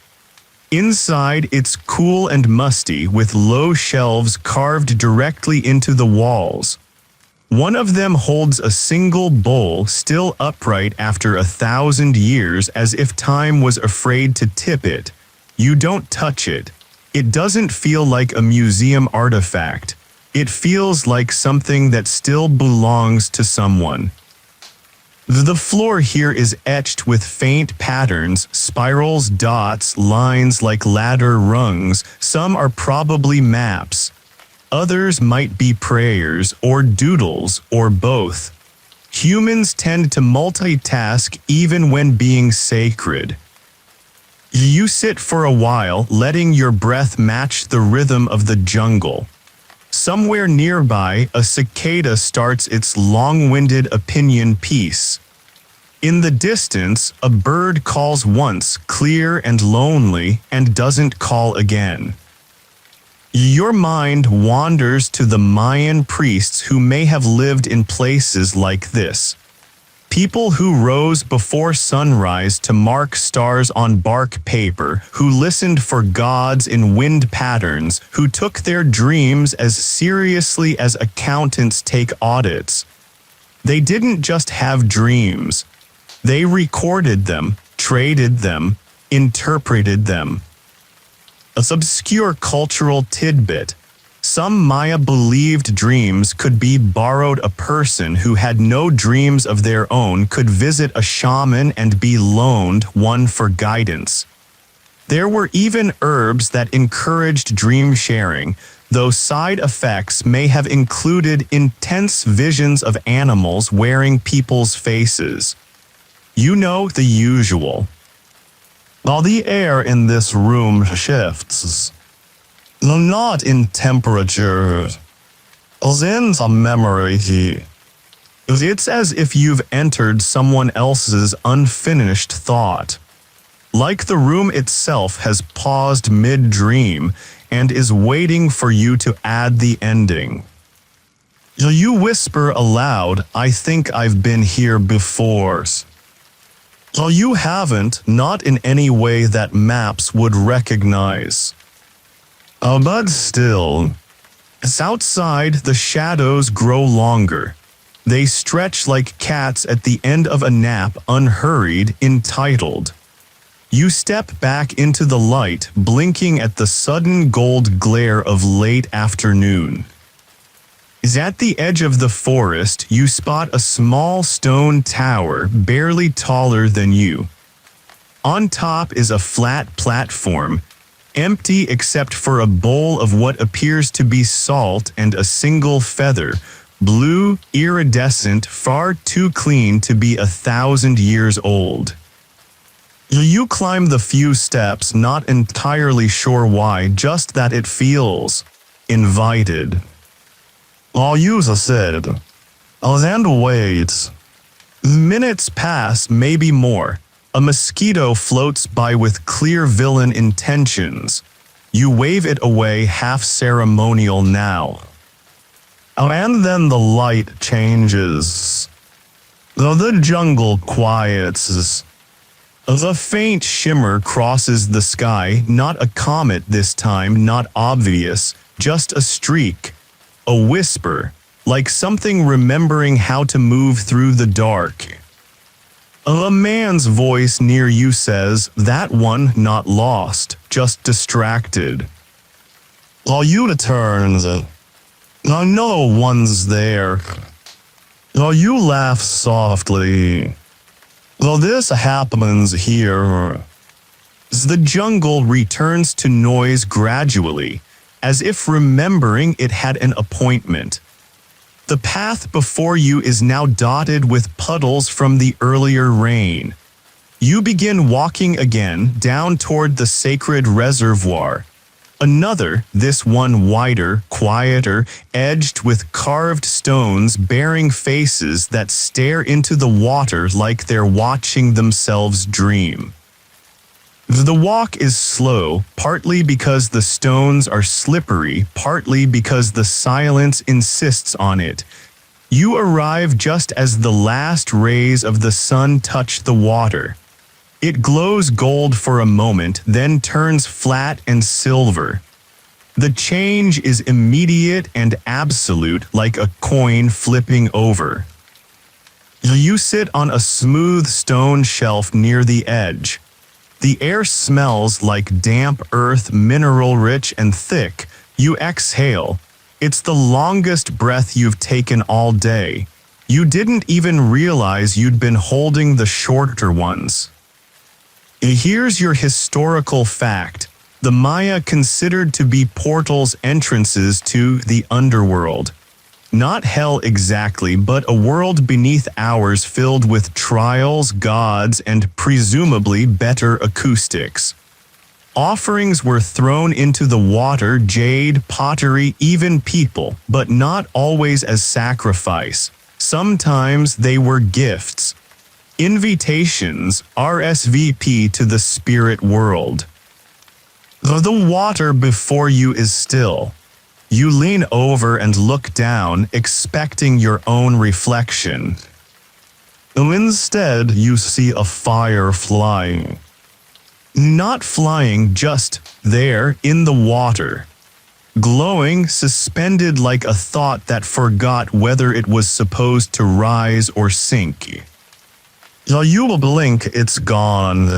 Inside, it's cool and musty with low shelves carved directly into the walls. One of them holds a single bowl still upright after 1,000 years, as if time was afraid to tip it. You don't touch it. It doesn't feel like a museum artifact. It feels like something that still belongs to someone. The floor here is etched with faint patterns, spirals, dots, lines like ladder rungs. Some are probably maps. Others might be prayers or doodles or both. Humans tend to multitask even when being sacred. You sit for a while, letting your breath match the rhythm of the jungle. Somewhere nearby, a cicada starts its long-winded opinion piece. In the distance, a bird calls once, clear and lonely, and doesn't call again. Your mind wanders to the Mayan priests who may have lived in places like this. People who rose before sunrise to mark stars on bark paper, who listened for gods in wind patterns, who took their dreams as seriously as accountants take audits. They didn't just have dreams. They recorded them, traded them, interpreted them. An obscure cultural tidbit. Some Maya believed dreams could be borrowed. A person who had no dreams of their own could visit a shaman and be loaned one for guidance. There were even herbs that encouraged dream sharing, though side effects may have included intense visions of animals wearing people's faces. You know the usual. While the air in this room shifts, not in temperature, as in the memory. It's as if you've entered someone else's unfinished thought. Like the room itself has paused mid-dream and is waiting for you to add the ending. You whisper aloud, "I think I've been here before." You haven't, not in any way that maps would recognize. But still, as outside the shadows grow longer. They stretch like cats at the end of a nap, unhurried, entitled. You step back into the light, blinking at the sudden gold glare of late afternoon. At the edge of the forest, you spot a small stone tower barely taller than you. On top is a flat platform, empty except for a bowl of what appears to be salt and a single feather, blue, iridescent, far too clean to be 1,000 years old. You climb the few steps, not entirely sure why, just that it feels invited. All you said, and wait. Minutes pass, maybe more. A mosquito floats by with clear villain intentions. You wave it away, half ceremonial now. And then the light changes. The jungle quiets. The faint shimmer crosses the sky, not a comet this time, not obvious, just a streak. A whisper, like something remembering how to move through the dark. A man's voice near you says, "That one not lost, just distracted." All you turns, no one's there. You laugh softly. This happens here. The jungle returns to noise gradually, as if remembering it had an appointment. The path before you is now dotted with puddles from the earlier rain. You begin walking again down toward the sacred reservoir. Another, this one wider, quieter, edged with carved stones bearing faces that stare into the water like they're watching themselves dream. The walk is slow, partly because the stones are slippery, partly because the silence insists on it. You arrive just as the last rays of the sun touch the water. It glows gold for a moment, then turns flat and silver. The change is immediate and absolute, like a coin flipping over. You sit on a smooth stone shelf near the edge. The air smells like damp earth, mineral-rich and thick. You exhale. It's the longest breath you've taken all day. You didn't even realize you'd been holding the shorter ones. Here's your historical fact. The Maya considered to be portals, entrances to the underworld. Not hell exactly, but a world beneath ours filled with trials, gods, and presumably better acoustics. Offerings were thrown into the water, jade, pottery, even people, but not always as sacrifice. Sometimes they were gifts. Invitations, RSVP to the spirit world. The water before you is still. You lean over and look down, expecting your own reflection. Instead, you see a fire flying. Not flying, just there in the water. Glowing, suspended like a thought that forgot whether it was supposed to rise or sink. You will blink, it's gone.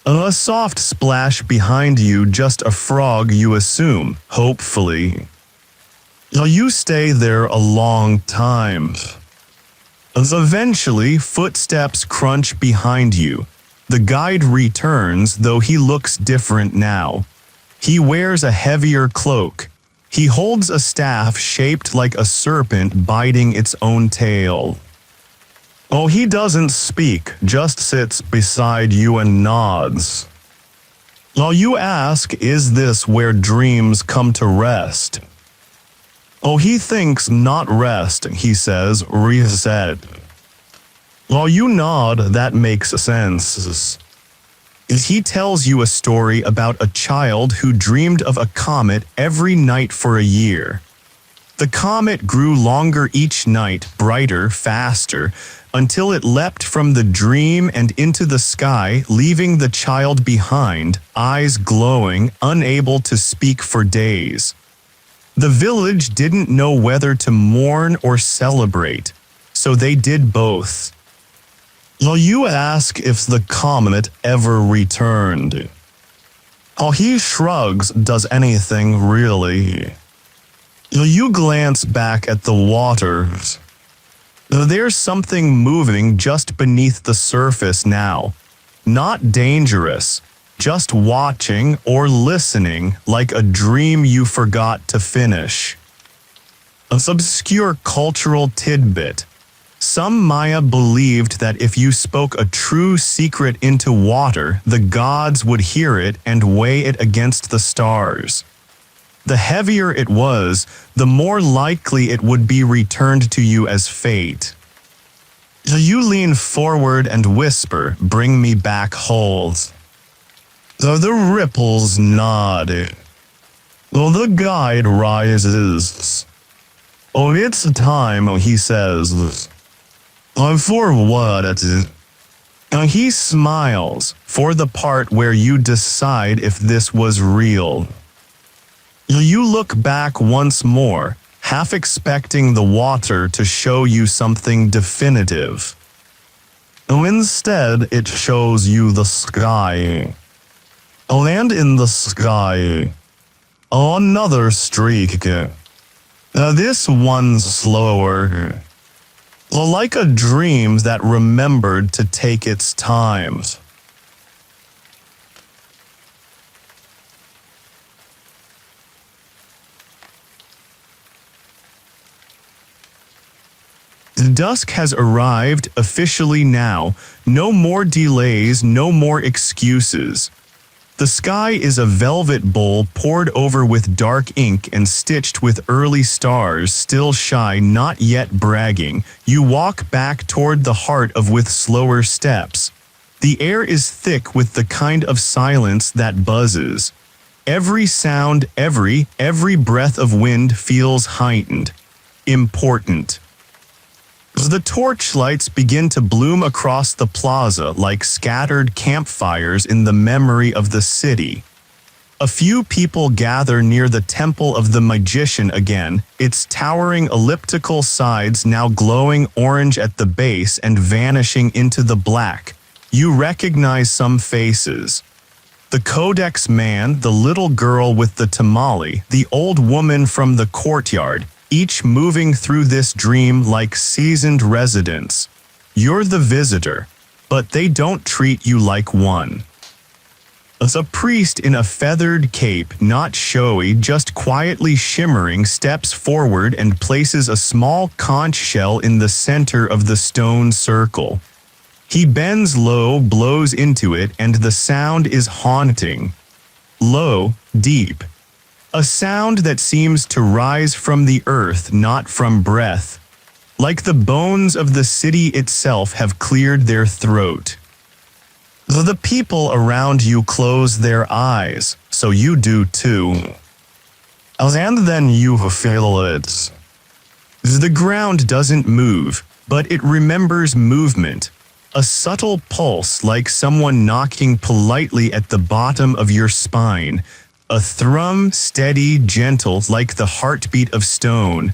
A soft splash behind you, just a frog you assume, hopefully. You stay there a long time. Eventually, footsteps crunch behind you. The guide returns, though he looks different now. He wears a heavier cloak. He holds a staff shaped like a serpent biting its own tail. He doesn't speak, just sits beside you and nods. You ask, is this where dreams come to rest? He thinks not rest, he says, reset. You nod, that makes sense. He tells you a story about a child who dreamed of a comet every night for a year. The comet grew longer each night, brighter, faster, until it leapt from the dream and into the sky, leaving the child behind, eyes glowing, unable to speak for days. The village didn't know whether to mourn or celebrate, so they did both. You ask if the comet ever returned. He shrugs, does anything really? You glance back at the waters. There's something moving just beneath the surface now. Not dangerous, just watching or listening like a dream you forgot to finish. An obscure cultural tidbit. Some Maya believed that if you spoke a true secret into water, the gods would hear it and weigh it against the stars. The heavier it was, the more likely it would be returned to you as fate. You lean forward and whisper, bring me back holes. The ripples nod. The guide rises. It's time, he says. For what? He smiles, for the part where you decide if this was real. You look back once more, half expecting the water to show you something definitive. Instead, it shows you the sky. And in the sky, another streak. This one's slower. Like a dream that remembered to take its time. Dusk has arrived officially now. No more delays, no more excuses. The sky is a velvet bowl poured over with dark ink and stitched with early stars, still shy, not yet bragging. You walk back toward the heart of with slower steps. The air is thick with the kind of silence that buzzes. Every sound, every breath of wind feels heightened, important. The torchlights begin to bloom across the plaza like scattered campfires in the memory of the city. A few people gather near the temple of the magician again, its towering elliptical sides now glowing orange at the base and vanishing into the black. You recognize some faces. The codex man, the little girl with the tamale, the old woman from the courtyard, each moving through this dream like seasoned residents. You're the visitor, but they don't treat you like one. As a priest in a feathered cape, not showy, just quietly shimmering, steps forward and places a small conch shell in the center of the stone circle. He bends low, blows into it, and the sound is haunting. Low, deep. A sound that seems to rise from the earth, not from breath. Like the bones of the city itself have cleared their throat. The people around you close their eyes, so you do too. And then you feel it. The ground doesn't move. but it remembers movement, a subtle pulse like someone knocking politely at the bottom of your spine, a thrum steady, gentle like the heartbeat of stone.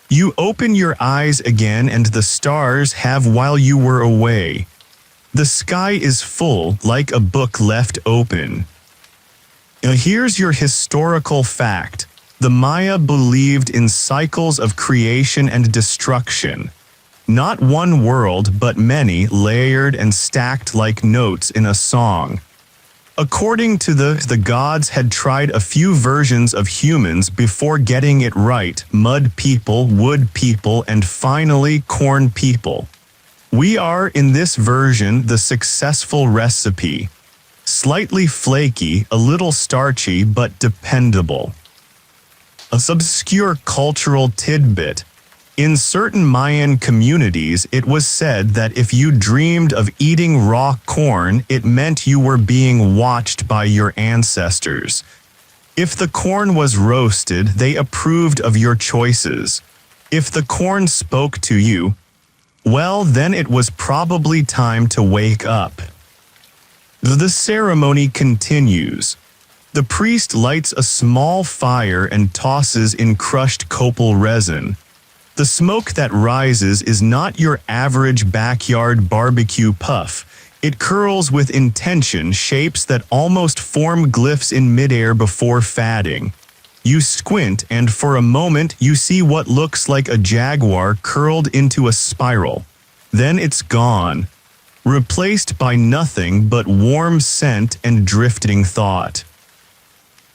You open your eyes again and the stars have while you were away. The sky is full like a book left open. Now here's your historical fact. The Maya believed in cycles of creation and destruction. Not one world, but many, layered and stacked like notes in a song. According to the gods had tried a few versions of humans before getting it right: mud people, wood people, and finally corn people. We are, in this version, the successful recipe. Slightly flaky, a little starchy, but dependable. A obscure cultural tidbit. In certain Mayan communities, it was said that if you dreamed of eating raw corn, it meant you were being watched by your ancestors. If the corn was roasted, they approved of your choices. If the corn spoke to you, well, then it was probably time to wake up. The ceremony continues. The priest lights a small fire and tosses in crushed copal resin. The smoke that rises is not your average backyard barbecue puff. It curls with intention, shapes that almost form glyphs in midair before fatting. You squint and for a moment you see what looks like a jaguar curled into a spiral. Then it's gone, replaced by nothing but warm scent and drifting thought.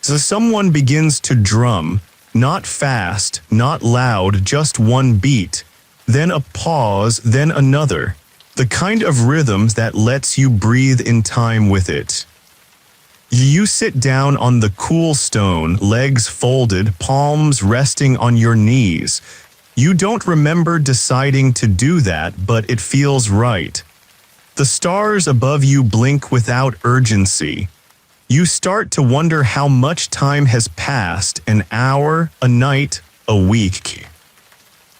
So someone begins to drum. Not fast, not loud, just one beat. Then a pause, then another. The kind of rhythms that lets you breathe in time with it. You sit down on the cool stone, legs folded, palms resting on your knees. You don't remember deciding to do that, but it feels right. The stars above you blink without urgency. You start to wonder how much time has passed, an hour, a night, a week.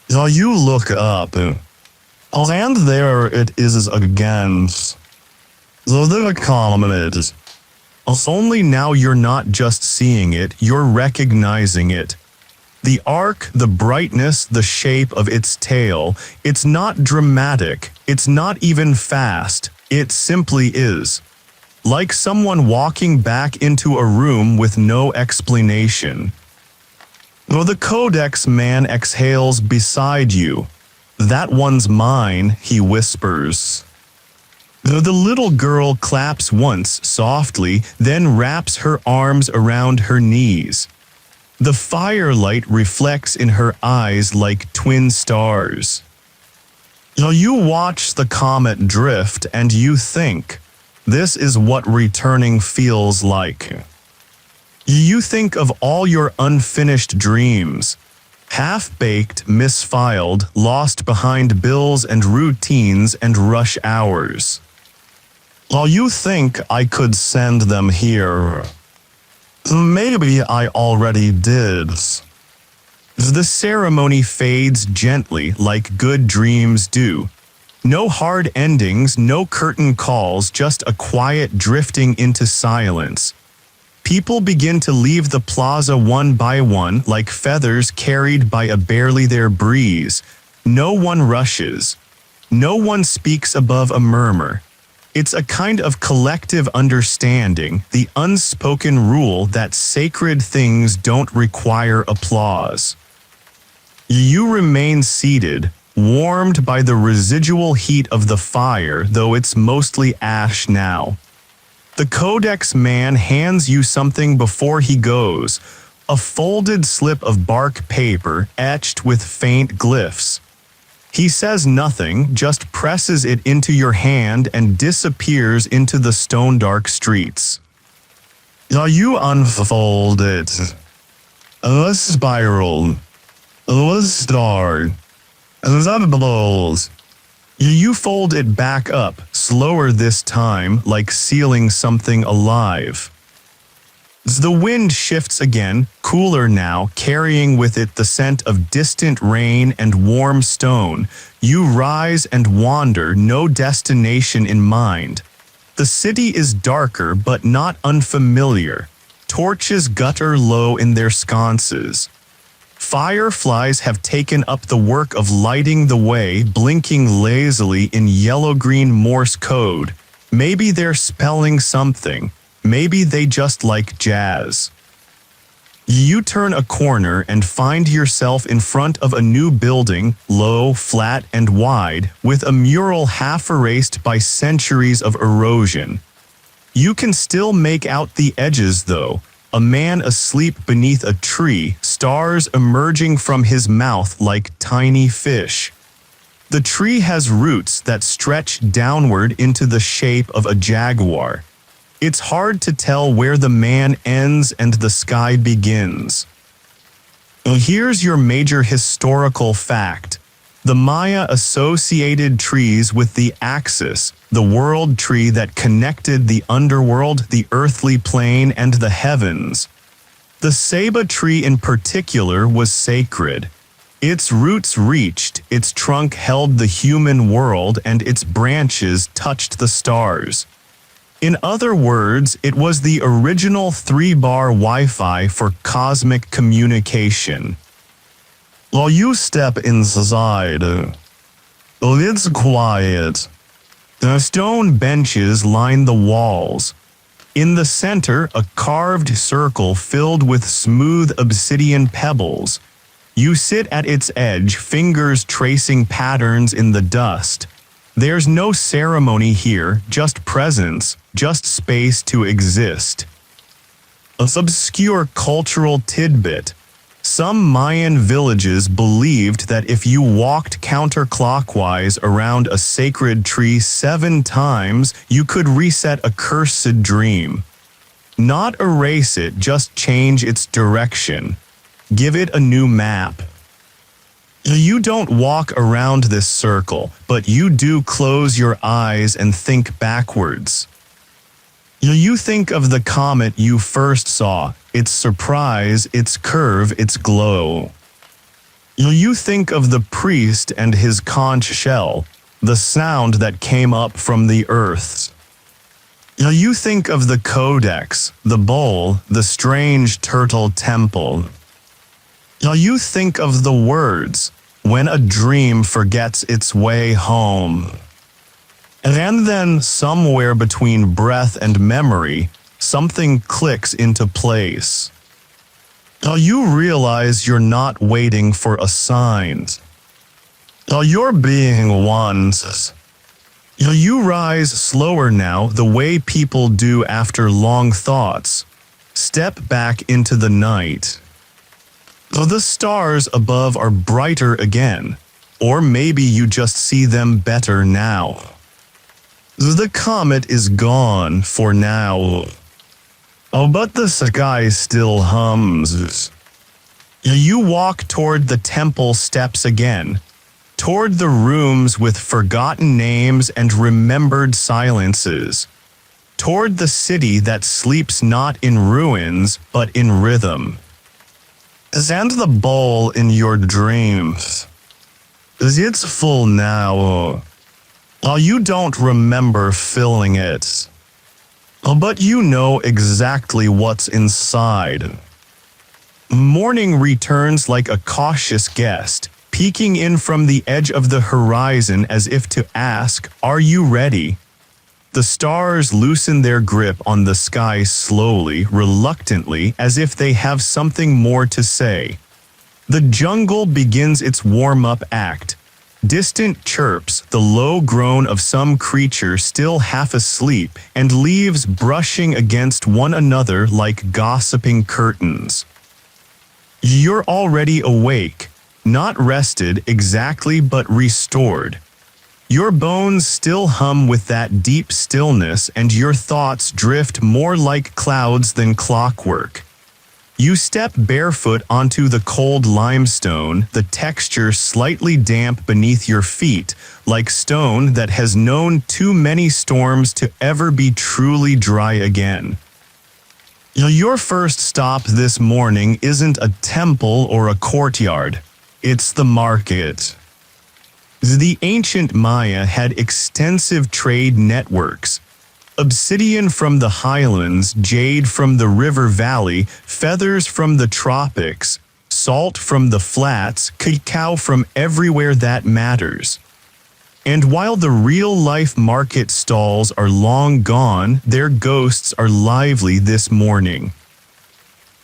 So you look up, and there it is again. So the comet. Only now you're not just seeing it, you're recognizing it. The arc, the brightness, the shape of its tail, it's not dramatic, it's not even fast, it simply is. Like someone walking back into a room with no explanation. Though the Codex man exhales beside you. That one's mine, he whispers. Though the little girl claps once softly, then wraps her arms around her knees. The firelight reflects in her eyes like twin stars. You watch the comet drift and you think, this is what returning feels like. You think of all your unfinished dreams, half-baked, misfiled, lost behind bills and routines and rush hours. You think I could send them here. Maybe I already did. The ceremony fades gently like good dreams do. No hard endings, no curtain calls, just a quiet drifting into silence. People begin to leave the plaza one by one like feathers carried by a barely there breeze. No one rushes. No one speaks above a murmur. It's a kind of collective understanding, the unspoken rule that sacred things don't require applause. You remain seated, warmed by the residual heat of the fire, though it's mostly ash now. The Codex man hands you something before he goes, a folded slip of bark paper etched with faint glyphs. He says nothing, just presses it into your hand and disappears into the stone-dark streets. You unfold it. A spiral. A star. That blows. You fold it back up, slower this time, like sealing something alive. The wind shifts again, cooler now, carrying with it the scent of distant rain and warm stone. You rise and wander, no destination in mind. The city is darker but not unfamiliar. Torches gutter low in their sconces. Fireflies have taken up the work of lighting the way, blinking lazily in yellow-green Morse code. Maybe they're spelling something. Maybe they just like jazz. You turn a corner and find yourself in front of a new building, low, flat, and wide, with a mural half erased by centuries of erosion. You can still make out the edges, though. A man asleep beneath a tree, stars emerging from his mouth like tiny fish. The tree has roots that stretch downward into the shape of a jaguar. It's hard to tell where the man ends and the sky begins. Here's your major historical fact. The Maya associated trees with the axis, the world tree that connected the underworld, the earthly plane, and the heavens. The ceiba tree in particular was sacred. Its roots reached, its trunk held the human world, and its branches touched the stars. In other words, it was the original 3-bar Wi-Fi for cosmic communication. While you step inside, it's quiet. The stone benches line the walls. In the center, a carved circle filled with smooth obsidian pebbles. You sit at its edge, fingers tracing patterns in the dust. There's no ceremony here, just presence, just space to exist. An obscure cultural tidbit. Some Mayan villages believed that if you walked counterclockwise around a sacred tree 7 times, you could reset a cursed dream. Not erase it, just change its direction. Give it a new map. You don't walk around this circle, but you do close your eyes and think backwards. You think of the comet you first saw, its surprise, its curve, its glow. You think of the priest and his conch shell, the sound that came up from the earth. You think of the codex, the bowl, the strange turtle temple. You think of the words, when a dream forgets its way home. And then, somewhere between breath and memory, something clicks into place. You realize you're not waiting for a sign. You're being once. You rise slower now, the way people do after long thoughts. Step back into the night. The stars above are brighter again, or maybe you just see them better now. The comet is gone for now. But the sky still hums. You walk toward the temple steps again, toward the rooms with forgotten names and remembered silences, toward the city that sleeps not in ruins but in rhythm. And the bowl in your dreams. It's full now. You don't remember filling it. But you know exactly what's inside. Morning returns like a cautious guest, peeking in from the edge of the horizon as if to ask, "Are you ready?" The stars loosen their grip on the sky slowly, reluctantly, as if they have something more to say. The jungle begins its warm-up act. Distant chirps, the low groan of some creature still half asleep, and leaves brushing against one another like gossiping curtains. You're already awake, not rested exactly but restored. Your bones still hum with that deep stillness, and your thoughts drift more like clouds than clockwork. You step barefoot onto the cold limestone, the texture slightly damp beneath your feet, like stone that has known too many storms to ever be truly dry again. Your first stop this morning isn't a temple or a courtyard. It's the market. The ancient Maya had extensive trade networks. Obsidian from the highlands, jade from the river valley, feathers from the tropics, salt from the flats, cacao from everywhere that matters. And while the real-life market stalls are long gone, their ghosts are lively this morning.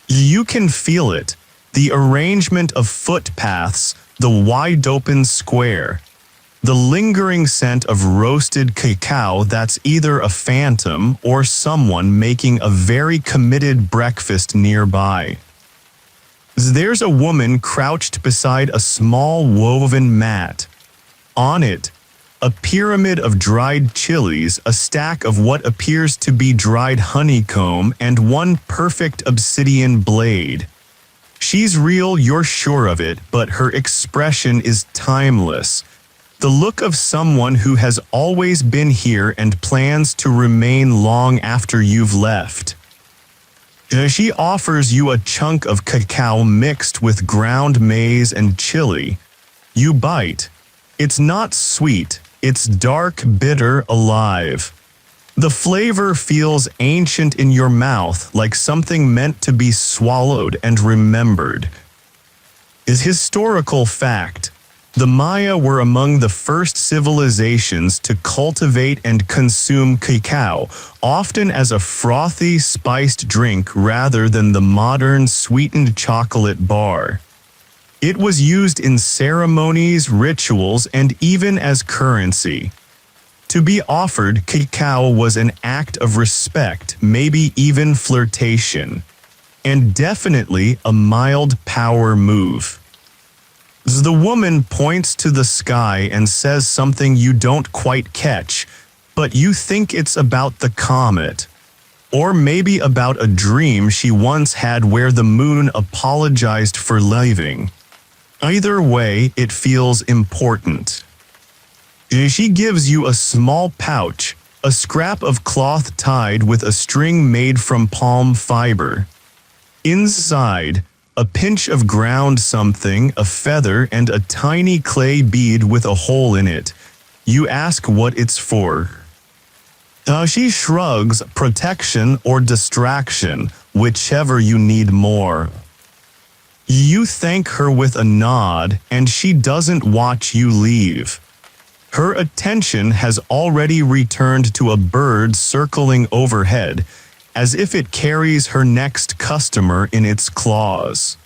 You can feel it, the arrangement of footpaths, the wide-open square, the lingering scent of roasted cacao that's either a phantom or someone making a very committed breakfast nearby. There's a woman crouched beside a small woven mat. On it, a pyramid of dried chilies, a stack of what appears to be dried honeycomb, and one perfect obsidian blade. She's real, you're sure of it, but her expression is timeless. The look of someone who has always been here and plans to remain long after you've left. She offers you a chunk of cacao mixed with ground maize and chili. You bite. It's not sweet, it's dark, bitter, alive. The flavor feels ancient in your mouth, like something meant to be swallowed and remembered. Is historical fact. The Maya were among the first civilizations to cultivate and consume cacao, often as a frothy, spiced drink rather than the modern sweetened chocolate bar. It was used in ceremonies, rituals, and even as currency. To be offered cacao was an act of respect, maybe even flirtation, and definitely a mild power move. The woman points to the sky and says something you don't quite catch, but you think it's about the comet. Or maybe about a dream she once had where the moon apologized for leaving. Either way, it feels important. She gives you a small pouch, a scrap of cloth tied with a string made from palm fiber. Inside, a pinch of ground something, a feather, and a tiny clay bead with a hole in it. You ask what it's for. She shrugs, protection or distraction, whichever you need more. You thank her with a nod, and she doesn't watch you leave. Her attention has already returned to a bird circling overhead, as if it carries her next customer in its claws.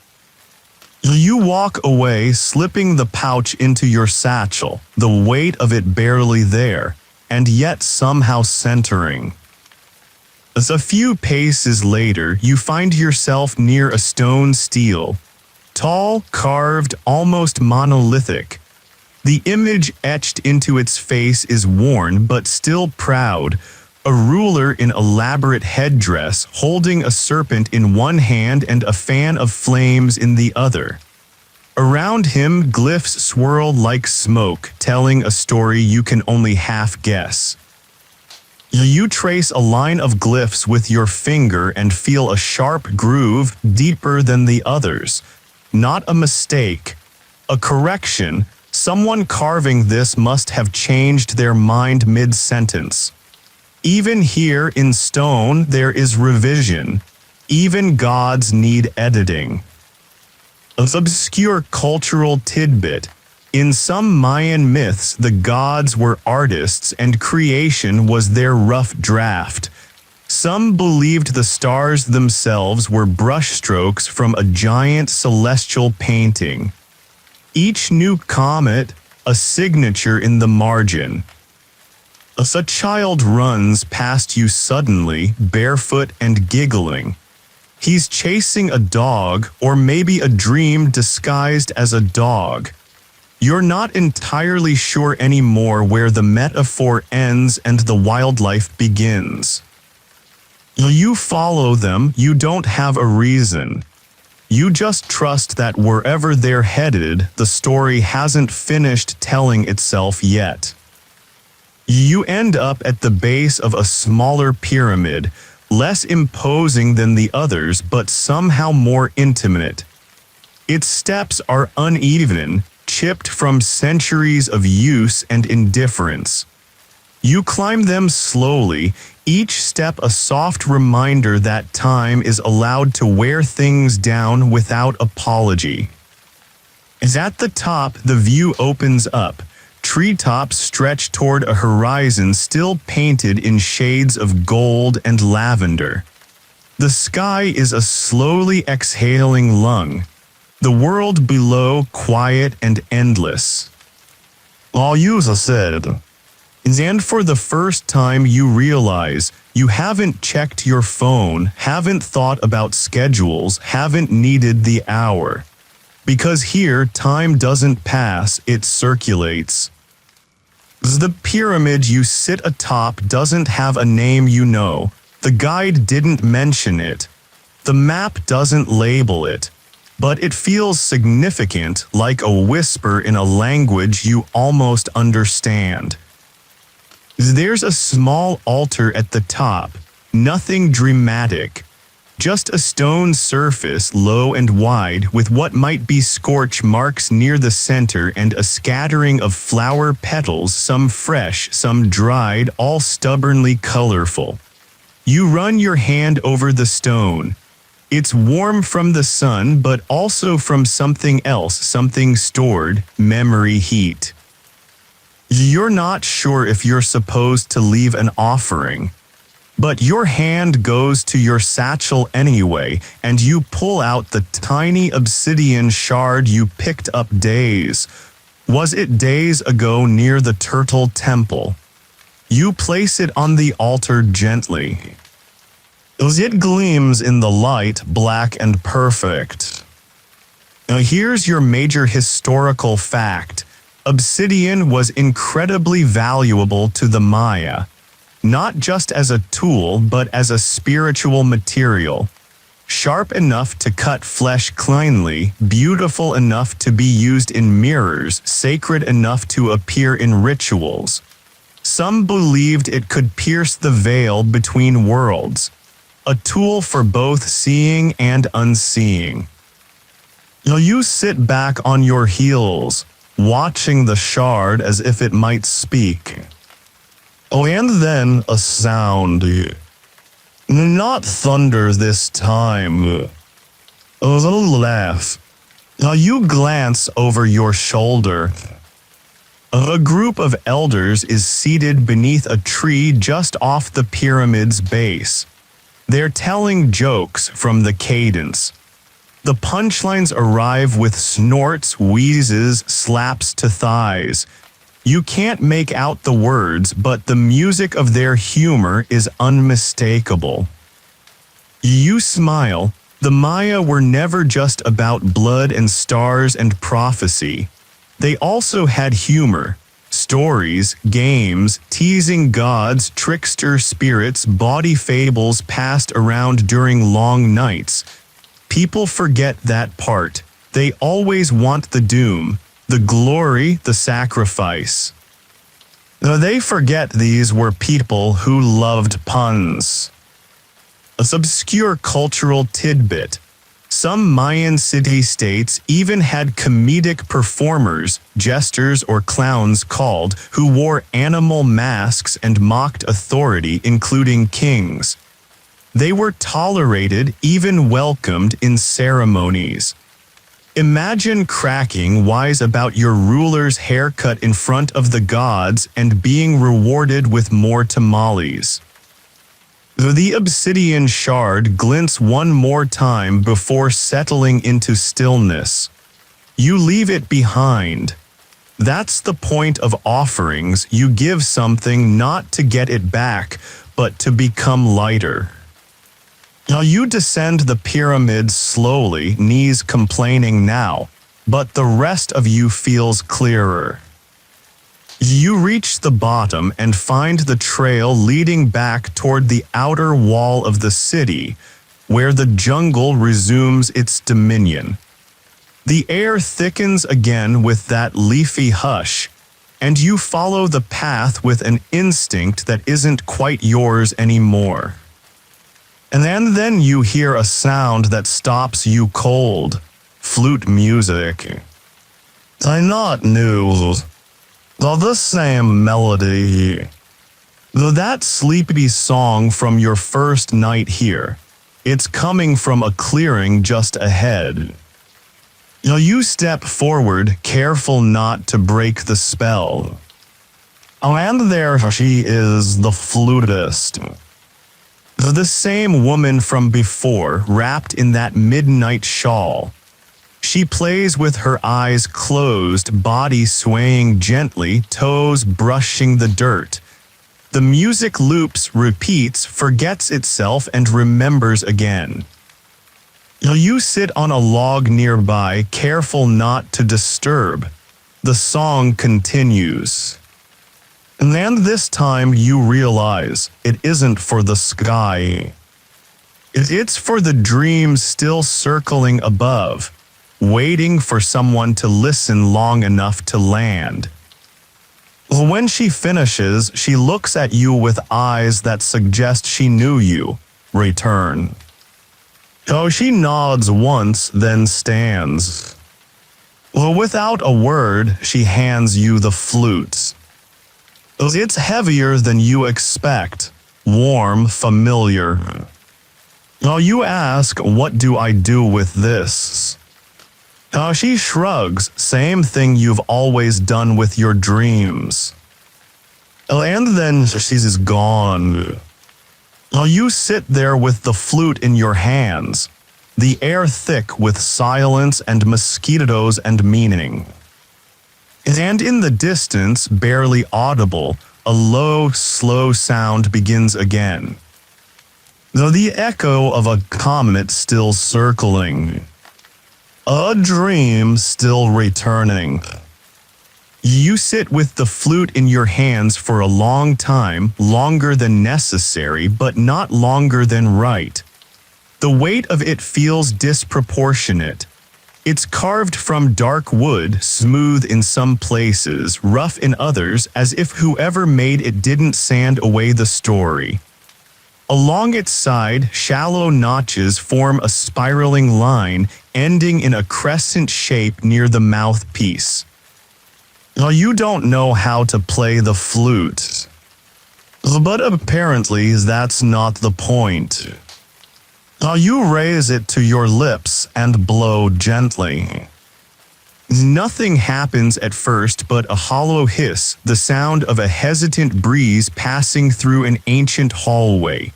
You walk away, slipping the pouch into your satchel, the weight of it barely there, and yet somehow centering. As a few paces later, you find yourself near a stone stele, tall, carved, almost monolithic. The image etched into its face is worn but still proud, a ruler in elaborate headdress holding a serpent in one hand and a fan of flames in the other. Around him, glyphs swirl like smoke, telling a story you can only half guess. You trace a line of glyphs with your finger and feel a sharp groove deeper than the others. Not a mistake, a correction. Someone carving this must have changed their mind mid-sentence. Even here in stone there is revision. Even gods need editing. An obscure cultural tidbit. In some Mayan myths, the gods were artists and creation was their rough draft. Some believed the stars themselves were brushstrokes from a giant celestial painting. Each new comet, a signature in the margin. As a child runs past you suddenly, barefoot and giggling. He's chasing a dog, or maybe a dream disguised as a dog. You're not entirely sure anymore where the metaphor ends and the wildlife begins. You follow them, you don't have a reason. You just trust that wherever they're headed, the story hasn't finished telling itself yet. You end up at the base of a smaller pyramid, less imposing than the others but somehow more intimate. Its steps are uneven, chipped from centuries of use and indifference. You climb them slowly, each step a soft reminder that time is allowed to wear things down without apology. As at the top, the view opens up. Treetops stretch toward a horizon still painted in shades of gold and lavender. The sky is a slowly exhaling lung. The world below quiet and endless. All Yusa said. And for the first time you realize you haven't checked your phone, haven't thought about schedules, haven't needed the hour. Because here time doesn't pass, it circulates. The pyramid you sit atop doesn't have a name you know. The guide didn't mention it. The map doesn't label it. But it feels significant, like a whisper in a language you almost understand. There's a small altar at the top, nothing dramatic. Just a stone surface, low and wide, with what might be scorch marks near the center and a scattering of flower petals, some fresh, some dried, all stubbornly colorful. You run your hand over the stone. It's warm from the sun, but also from something else, something stored, memory heat. You're not sure if you're supposed to leave an offering. But your hand goes to your satchel anyway, and you pull out the tiny obsidian shard you picked up was it days ago near the turtle temple? You place it on the altar gently. As it gleams in the light, black and perfect. Now here's your major historical fact. Obsidian was incredibly valuable to the Maya. Not just as a tool, but as a spiritual material. Sharp enough to cut flesh cleanly, beautiful enough to be used in mirrors, sacred enough to appear in rituals. Some believed it could pierce the veil between worlds. A tool for both seeing and unseeing. You sit back on your heels, watching the shard as if it might speak. And then a sound. Not thunder this time. A little laugh. You glance over your shoulder. A group of elders is seated beneath a tree just off the pyramid's base. They're telling jokes from the cadence. The punchlines arrive with snorts, wheezes, slaps to thighs. You can't make out the words, but the music of their humor is unmistakable. You smile. The Maya were never just about blood and stars and prophecy. They also had humor, stories, games, teasing gods, trickster spirits, bawdy fables passed around during long nights. People forget that part. They always want the doom. The glory, the sacrifice. They forget these were people who loved puns. A obscure cultural tidbit. Some Mayan city-states even had comedic performers, jesters or clowns called, who wore animal masks and mocked authority, including kings. They were tolerated, even welcomed in ceremonies. Imagine cracking wise about your ruler's haircut in front of the gods and being rewarded with more tamales. The obsidian shard glints one more time before settling into stillness. You leave it behind. That's the point of offerings. You give something not to get it back, but to become lighter. You descend the pyramid slowly, knees complaining now, but the rest of you feels clearer. You reach the bottom and find the trail leading back toward the outer wall of the city, where the jungle resumes its dominion. The air thickens again with that leafy hush, and you follow the path with an instinct that isn't quite yours anymore. And then you hear a sound that stops you cold. Flute music. I not knew. The same melody. That sleepy song from your first night here. It's coming from a clearing just ahead. You step forward, careful not to break the spell. And there she is, the flutist. The same woman from before, wrapped in that midnight shawl. She plays with her eyes closed, body swaying gently, toes brushing the dirt. The music loops, repeats, forgets itself, and remembers again. You sit on a log nearby, careful not to disturb. The song continues. And then this time you realize it isn't for the sky. It's for the dreams still circling above, waiting for someone to listen long enough to land. When she finishes, she looks at you with eyes that suggest she knew you. Return. She nods once, then stands. Without a word, she hands you the flutes. It's heavier than you expect, warm, familiar. You ask, what do I do with this? She shrugs, same thing you've always done with your dreams. And then she's gone. You sit there with the flute in your hands, the air thick with silence and mosquitoes and meaning. And in the distance, barely audible, a low, slow sound begins again. The echo of a comet still circling. A dream still returning. You sit with the flute in your hands for a long time, longer than necessary, but not longer than right. The weight of it feels disproportionate. It's carved from dark wood, smooth in some places, rough in others, as if whoever made it didn't sand away the story. Along its side, shallow notches form a spiraling line, ending in a crescent shape near the mouthpiece. You don't know how to play the flute. But apparently that's not the point. You raise it to your lips and blow gently. Nothing happens at first but a hollow hiss, the sound of a hesitant breeze passing through an ancient hallway.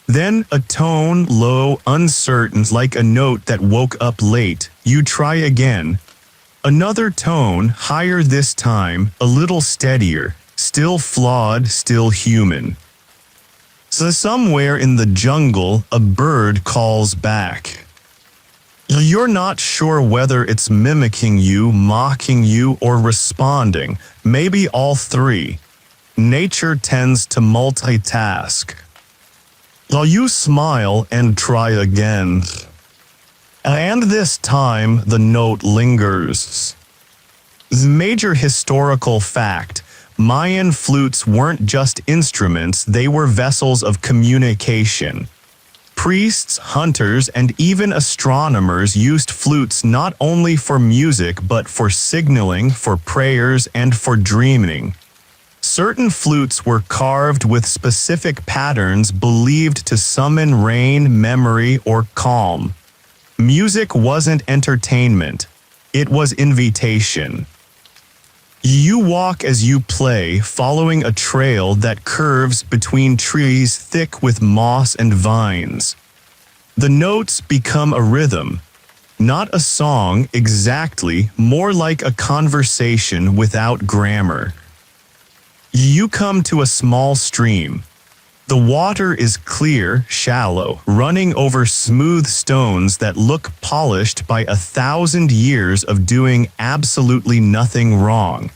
Then a tone, low, uncertain, like a note that woke up late. You try again. Another tone, higher this time, a little steadier, still flawed, still human. So somewhere in the jungle, a bird calls back. You're not sure whether it's mimicking you, mocking you, or responding. Maybe all three. Nature tends to multitask. You smile and try again. And this time, the note lingers. Major historical fact. Mayan flutes weren't just instruments, they were vessels of communication. Priests, hunters, and even astronomers used flutes not only for music but for signaling, for prayers, and for dreaming. Certain flutes were carved with specific patterns believed to summon rain, memory, or calm. Music wasn't entertainment, it was invitation. You walk as you play, following a trail that curves between trees thick with moss and vines. The notes become a rhythm, not a song exactly, more like a conversation without grammar. You come to a small stream. The water is clear, shallow, running over smooth stones that look polished by 1,000 years of doing absolutely nothing wrong.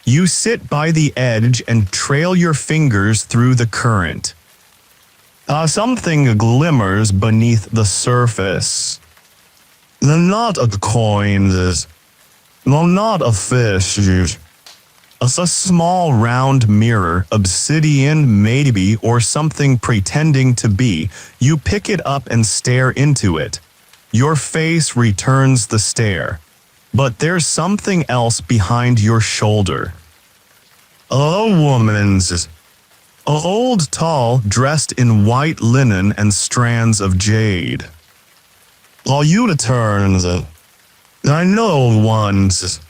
You sit by the edge and trail your fingers through the current. Something glimmers beneath the surface. Not a coin, not a fish. As a small round mirror, obsidian maybe, or something pretending to be, you pick it up and stare into it. Your face returns the stare. But there's something else behind your shoulder. A woman's. Old, tall, dressed in white linen and strands of jade. All you turns. I know one's.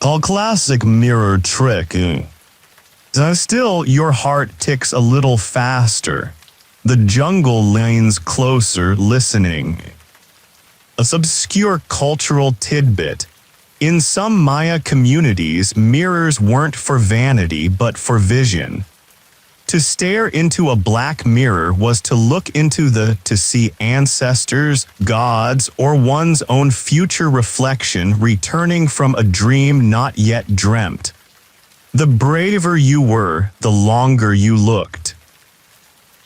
A classic mirror trick. Still, your heart ticks a little faster. The jungle leans closer, listening. A obscure cultural tidbit. In some Maya communities, mirrors weren't for vanity but for vision. To stare into a black mirror was to look to see ancestors, gods, or one's own future reflection returning from a dream not yet dreamt. The braver you were, the longer you looked.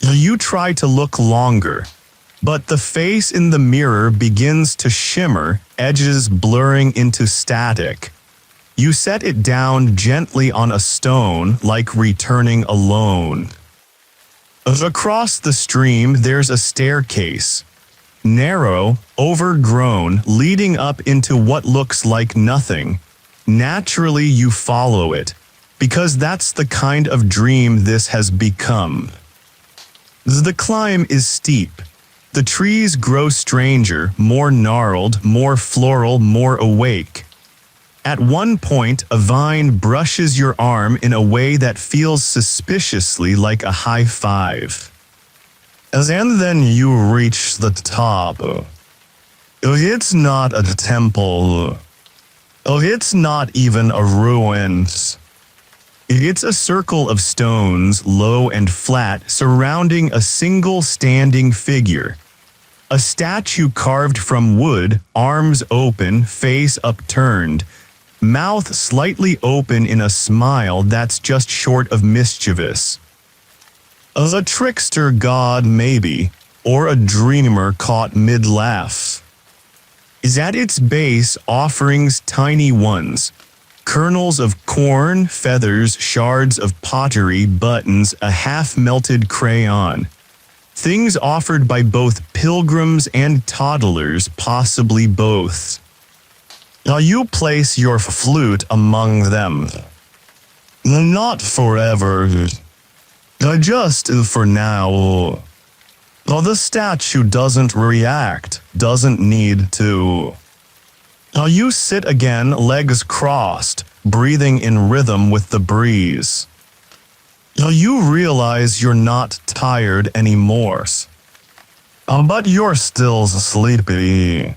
You try to look longer, but the face in the mirror begins to shimmer, edges blurring into static. You set it down gently on a stone, like returning alone. Across the stream there's a staircase. Narrow, overgrown, leading up into what looks like nothing. Naturally you follow it, because that's the kind of dream this has become. The climb is steep. The trees grow stranger, more gnarled, more floral, more awake. At one point, a vine brushes your arm in a way that feels suspiciously like a high five. And then you reach the top. It's not a temple. It's not even a ruin. It's a circle of stones, low and flat, surrounding a single standing figure. A statue carved from wood, arms open, face upturned, mouth slightly open in a smile that's just short of mischievous. A trickster god maybe, or a dreamer caught mid-laugh. At its base, offerings tiny ones. Kernels of corn, feathers, shards of pottery, buttons, a half-melted crayon. Things offered by both pilgrims and toddlers, possibly both. You place your flute among them. Not forever. Just for now. The statue doesn't react, doesn't need to. You sit again, legs crossed, breathing in rhythm with the breeze. You realize you're not tired anymore. But you're still sleepy.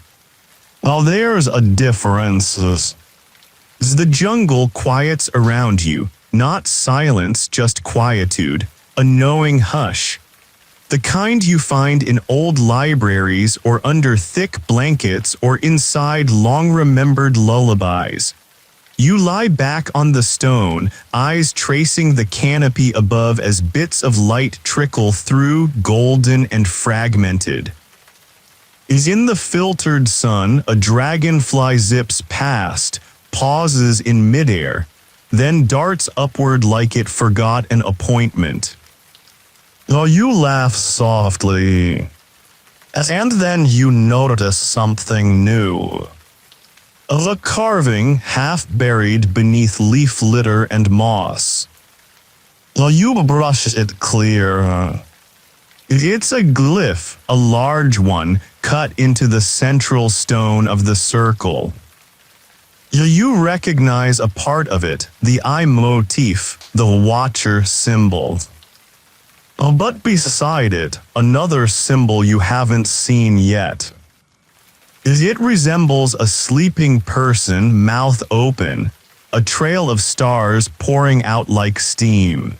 There's a difference. The jungle quiets around you, not silence, just quietude, a knowing hush. The kind you find in old libraries or under thick blankets or inside long-remembered lullabies. You lie back on the stone, eyes tracing the canopy above as bits of light trickle through, golden and fragmented. In the filtered sun, a dragonfly zips past, pauses in midair, then darts upward like it forgot an appointment. You laugh softly, and then you notice something new. A carving half buried beneath leaf litter and moss. You brush it clear. It's a glyph, a large one, cut into the central stone of the circle. You recognize a part of it, the eye motif, the watcher symbol. But beside it, another symbol you haven't seen yet. It resembles a sleeping person, mouth open, a trail of stars pouring out like steam.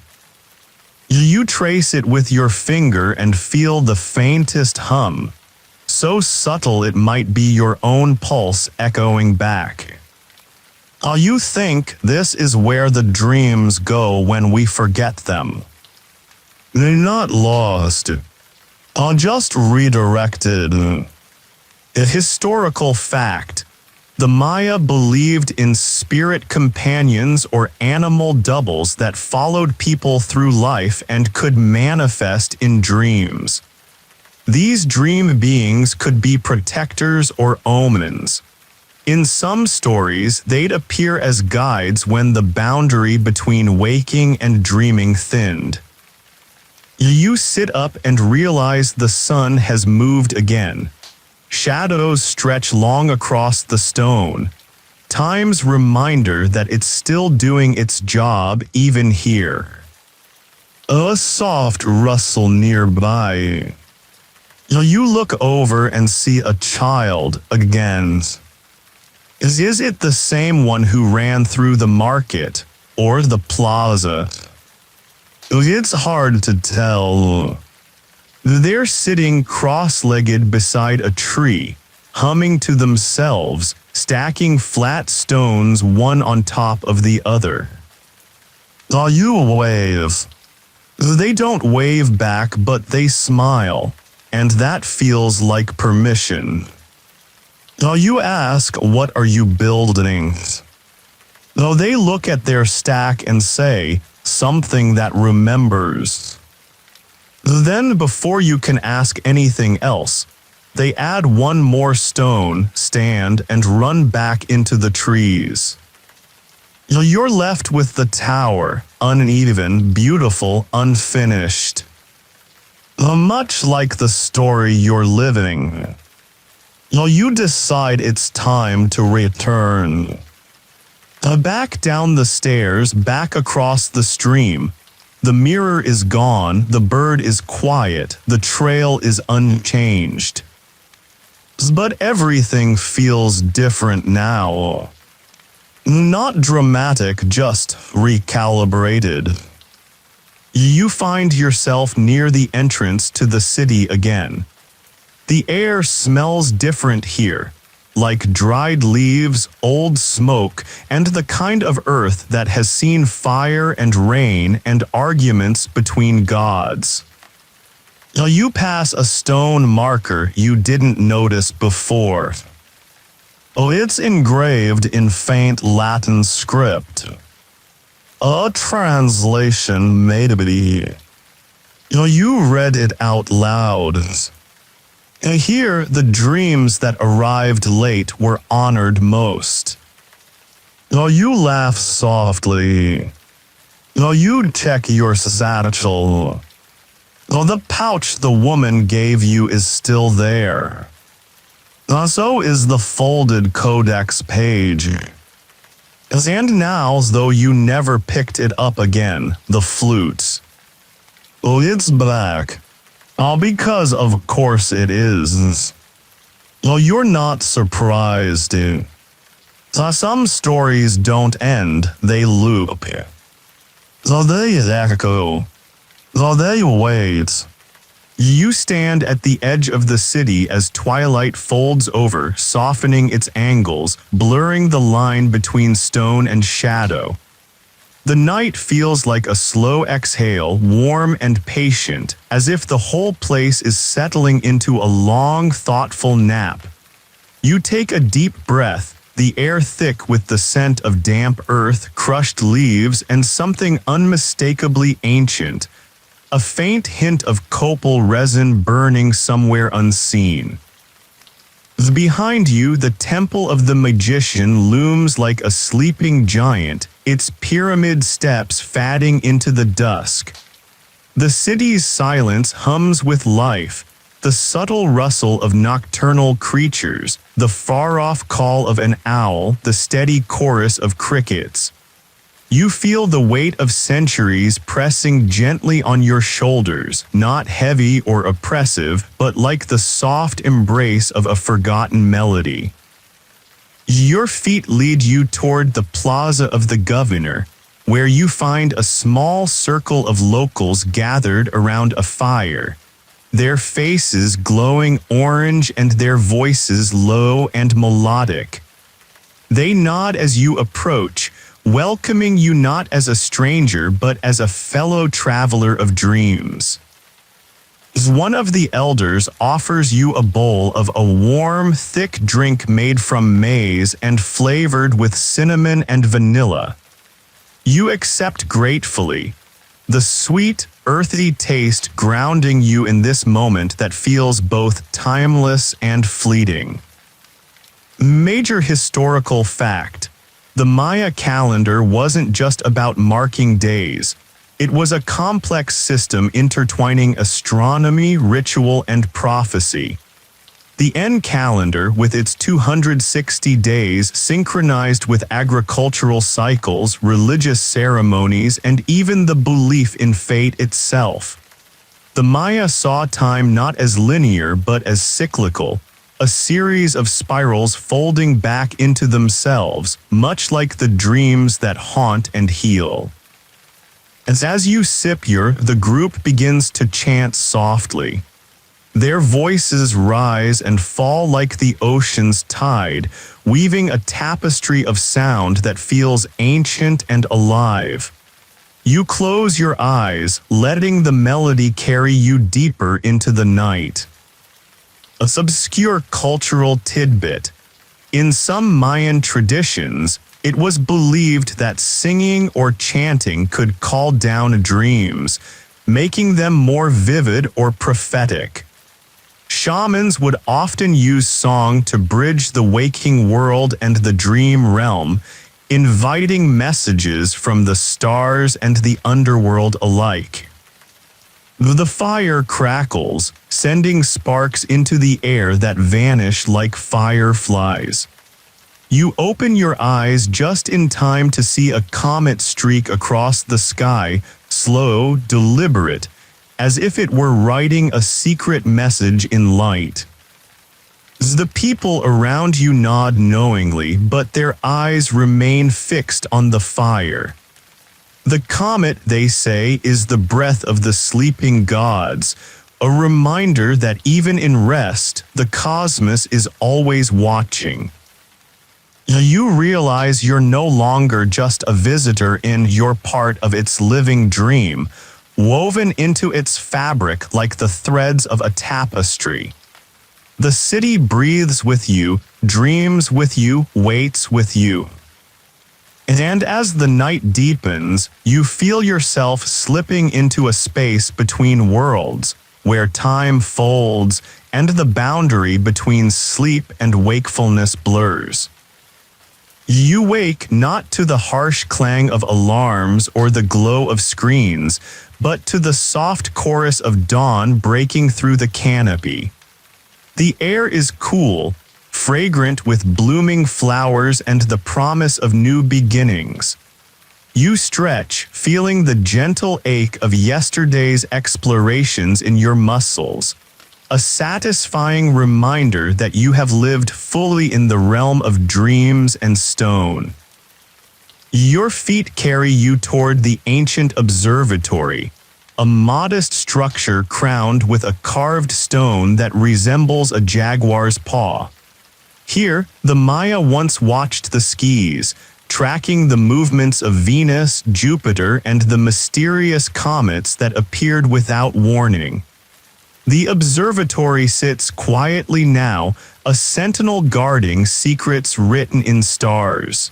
You trace it with your finger and feel the faintest hum, so subtle it might be your own pulse echoing back. You think this is where the dreams go when we forget them. They're not lost, just redirected. A historical fact. The Maya believed in spirit companions or animal doubles that followed people through life and could manifest in dreams. These dream beings could be protectors or omens. In some stories, they'd appear as guides when the boundary between waking and dreaming thinned. You sit up and realize the sun has moved again. Shadows stretch long across the stone. Time's reminder that it's still doing its job even here. A soft rustle nearby. You look over and see a child again. Is it the same one who ran through the market or the plaza? It's hard to tell. They're sitting cross-legged beside a tree, humming to themselves, stacking flat stones one on top of the other. You wave. They don't wave back, but they smile, and that feels like permission. You ask, what are you building? They look at their stack and say, something that remembers. Then, before you can ask anything else, they add one more stone, stand, and run back into the trees. You're left with the tower, uneven, beautiful, unfinished. Much like the story you're living. You decide it's time to return. Back down the stairs, back across the stream. The mirror is gone, the bird is quiet, the trail is unchanged. But everything feels different now. Not dramatic, just recalibrated. You find yourself near the entrance to the city again. The air smells different here, like dried leaves, old smoke, and the kind of earth that has seen fire and rain and arguments between gods. You pass a stone marker you didn't notice before. It's engraved in faint Latin script. A translation maybe. You read it out loud. Here, the dreams that arrived late were honored most. You laugh softly. You check your satchel. The pouch the woman gave you is still there. So is the folded codex page. And now, though you never picked it up again, the flute. It's back. Because of course it is. You're not surprised. Some stories don't end, they loop. They echo. They wait. You stand at the edge of the city as twilight folds over, softening its angles, blurring the line between stone and shadow. The night feels like a slow exhale, warm and patient, as if the whole place is settling into a long, thoughtful nap. You take a deep breath, the air thick with the scent of damp earth, crushed leaves, and something unmistakably ancient, a faint hint of copal resin burning somewhere unseen. Behind you, the temple of the magician looms like a sleeping giant, its pyramid steps fading into the dusk. The city's silence hums with life, the subtle rustle of nocturnal creatures, the far-off call of an owl, the steady chorus of crickets. You feel the weight of centuries pressing gently on your shoulders, not heavy or oppressive, but like the soft embrace of a forgotten melody. Your feet lead you toward the Plaza of the Governor, where you find a small circle of locals gathered around a fire, their faces glowing orange and their voices low and melodic. They nod as you approach, welcoming you not as a stranger but as a fellow traveler of dreams. One of the elders offers you a bowl of a warm, thick drink made from maize and flavored with cinnamon and vanilla. You accept gratefully, the sweet, earthy taste grounding you in this moment that feels both timeless and fleeting. Major historical fact: the Maya calendar wasn't just about marking days. It was a complex system intertwining astronomy, ritual, and prophecy. The N calendar, with its 260 days synchronized with agricultural cycles, religious ceremonies, and even the belief in fate itself. The Maya saw time not as linear but as cyclical, a series of spirals folding back into themselves, much like the dreams that haunt and heal. As you sip the group begins to chant softly. Their voices rise and fall like the ocean's tide, weaving a tapestry of sound that feels ancient and alive. You close your eyes, letting the melody carry you deeper into the night. An obscure cultural tidbit. In some Mayan traditions, it was believed that singing or chanting could call down dreams, making them more vivid or prophetic. Shamans would often use song to bridge the waking world and the dream realm, inviting messages from the stars and the underworld alike. The fire crackles, sending sparks into the air that vanish like fireflies. You open your eyes just in time to see a comet streak across the sky, slow, deliberate, as if it were writing a secret message in light. The people around you nod knowingly, but their eyes remain fixed on the fire. The comet, they say, is the breath of the sleeping gods, a reminder that even in rest, the cosmos is always watching. You realize you're no longer just a visitor you're part of its living dream, woven into its fabric like the threads of a tapestry. The city breathes with you, dreams with you, waits with you. And as the night deepens, you feel yourself slipping into a space between worlds, where time folds and the boundary between sleep and wakefulness blurs. You wake not to the harsh clang of alarms or the glow of screens, but to the soft chorus of dawn breaking through the canopy. The air is cool, fragrant with blooming flowers and the promise of new beginnings. You stretch, feeling the gentle ache of yesterday's explorations in your muscles, a satisfying reminder that you have lived fully in the realm of dreams and stone. Your feet carry you toward the ancient observatory, a modest structure crowned with a carved stone that resembles a jaguar's paw. Here, the Maya once watched the skies, tracking the movements of Venus, Jupiter, and the mysterious comets that appeared without warning. The observatory sits quietly now, a sentinel guarding secrets written in stars.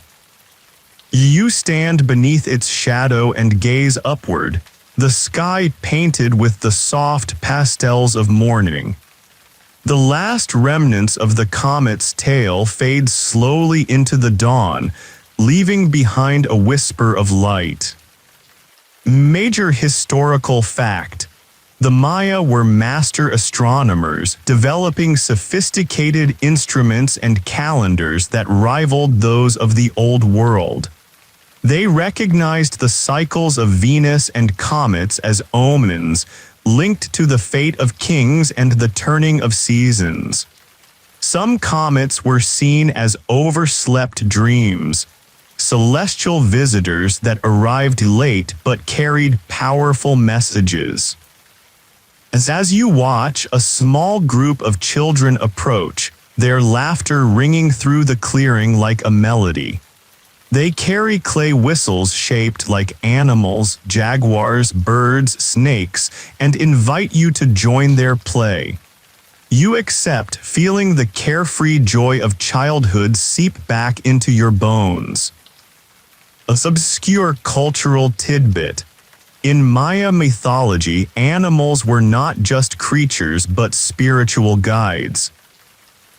You stand beneath its shadow and gaze upward, the sky painted with the soft pastels of morning. The last remnants of the comet's tail fade slowly into the dawn, leaving behind a whisper of light. Major historical fact: the Maya were master astronomers, developing sophisticated instruments and calendars that rivaled those of the Old World. They recognized the cycles of Venus and comets as omens, linked to the fate of kings and the turning of seasons. Some comets were seen as overslept dreams, celestial visitors that arrived late but carried powerful messages. As you watch, a small group of children approach, their laughter ringing through the clearing like a melody. They carry clay whistles shaped like animals, jaguars, birds, snakes, and invite you to join their play. You accept, feeling the carefree joy of childhood seep back into your bones. A obscure cultural tidbit. In Maya mythology, animals were not just creatures but spiritual guides.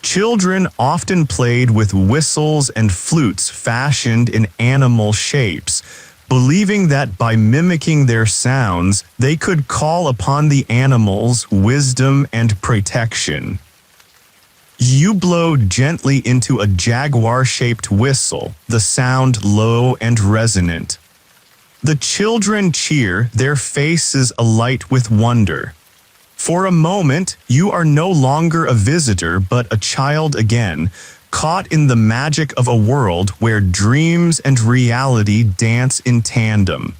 Children often played with whistles and flutes fashioned in animal shapes, believing that by mimicking their sounds, they could call upon the animals' wisdom and protection. You blow gently into a jaguar-shaped whistle, the sound low and resonant. The children cheer, their faces alight with wonder. For a moment, you are no longer a visitor but a child again, caught in the magic of a world where dreams and reality dance in tandem.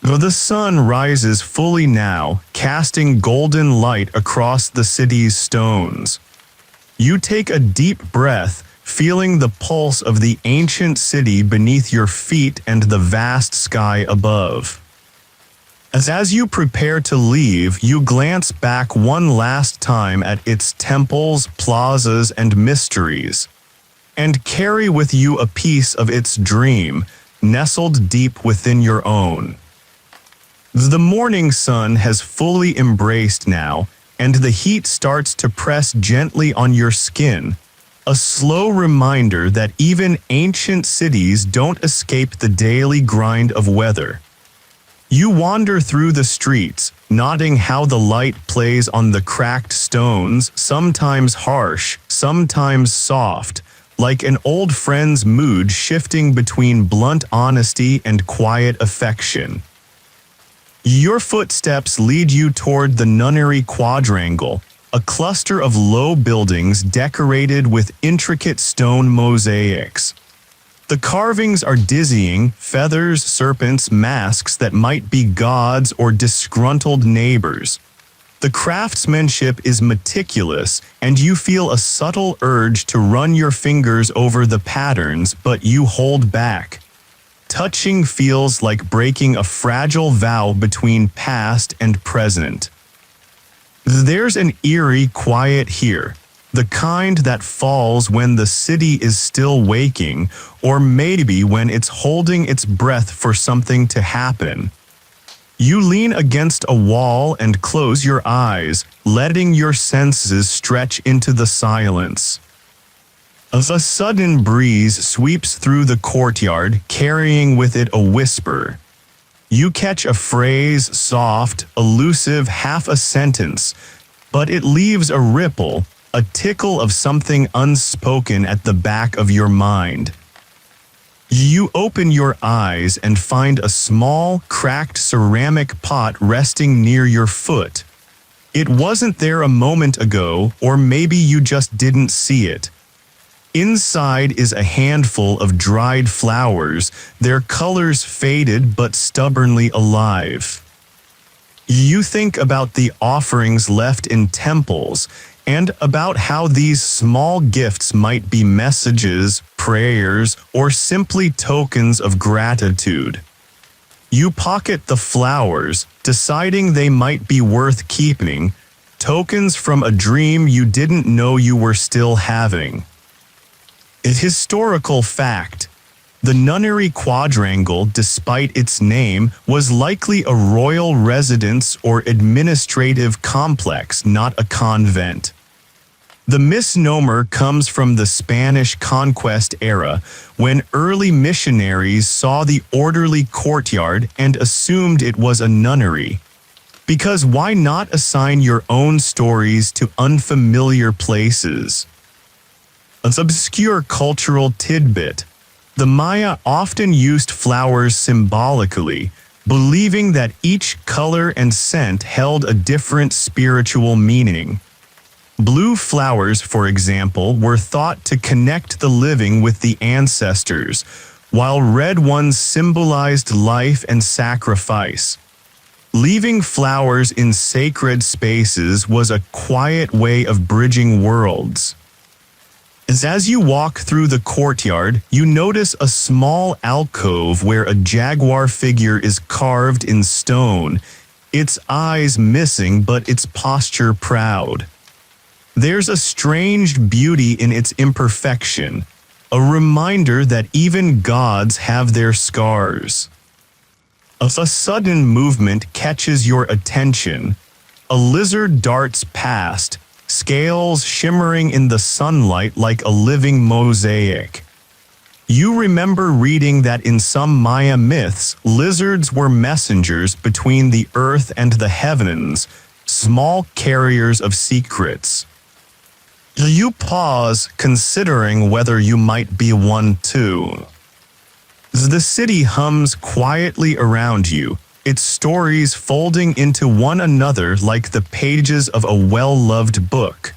The sun rises fully now, casting golden light across the city's stones. You take a deep breath, feeling the pulse of the ancient city beneath your feet and the vast sky above. As you prepare to leave, you glance back one last time at its temples, plazas, and mysteries, and carry with you a piece of its dream, nestled deep within your own. The morning sun has fully embraced now, and the heat starts to press gently on your skin, a slow reminder that even ancient cities don't escape the daily grind of weather. You wander through the streets, noting how the light plays on the cracked stones, sometimes harsh, sometimes soft, like an old friend's mood shifting between blunt honesty and quiet affection. Your footsteps lead you toward the nunnery quadrangle, a cluster of low buildings decorated with intricate stone mosaics. The carvings are dizzying, feathers, serpents, masks that might be gods or disgruntled neighbors. The craftsmanship is meticulous, and you feel a subtle urge to run your fingers over the patterns, but you hold back. Touching feels like breaking a fragile vow between past and present. There's an eerie quiet here, the kind that falls when the city is still waking, or maybe when it's holding its breath for something to happen. You lean against a wall and close your eyes, letting your senses stretch into the silence. A sudden breeze sweeps through the courtyard, carrying with it a whisper. You catch a phrase, soft, elusive, half a sentence, but it leaves a ripple, a tickle of something unspoken at the back of your mind. You open your eyes and find a small, cracked ceramic pot resting near your foot. It wasn't there a moment ago, or maybe you just didn't see it. Inside is a handful of dried flowers, their colors faded but stubbornly alive. You think about the offerings left in temples, and about how these small gifts might be messages, prayers, or simply tokens of gratitude. You pocket the flowers, deciding they might be worth keeping, tokens from a dream you didn't know you were still having. A historical fact. The nunnery quadrangle, despite its name, was likely a royal residence or administrative complex, not a convent. The misnomer comes from the Spanish conquest era, when early missionaries saw the orderly courtyard and assumed it was a nunnery. Because why not assign your own stories to unfamiliar places? An obscure cultural tidbit. The Maya often used flowers symbolically, believing that each color and scent held a different spiritual meaning. Blue flowers, for example, were thought to connect the living with the ancestors, while red ones symbolized life and sacrifice. Leaving flowers in sacred spaces was a quiet way of bridging worlds. As you walk through the courtyard, you notice a small alcove where a jaguar figure is carved in stone, its eyes missing but its posture proud. There's a strange beauty in its imperfection, a reminder that even gods have their scars. A sudden movement catches your attention. A lizard darts past, scales shimmering in the sunlight like a living mosaic. You remember reading that in some Maya myths, lizards were messengers between the earth and the heavens, small carriers of secrets. You pause, considering whether you might be one too. The city hums quietly around you, its stories folding into one another like the pages of a well-loved book.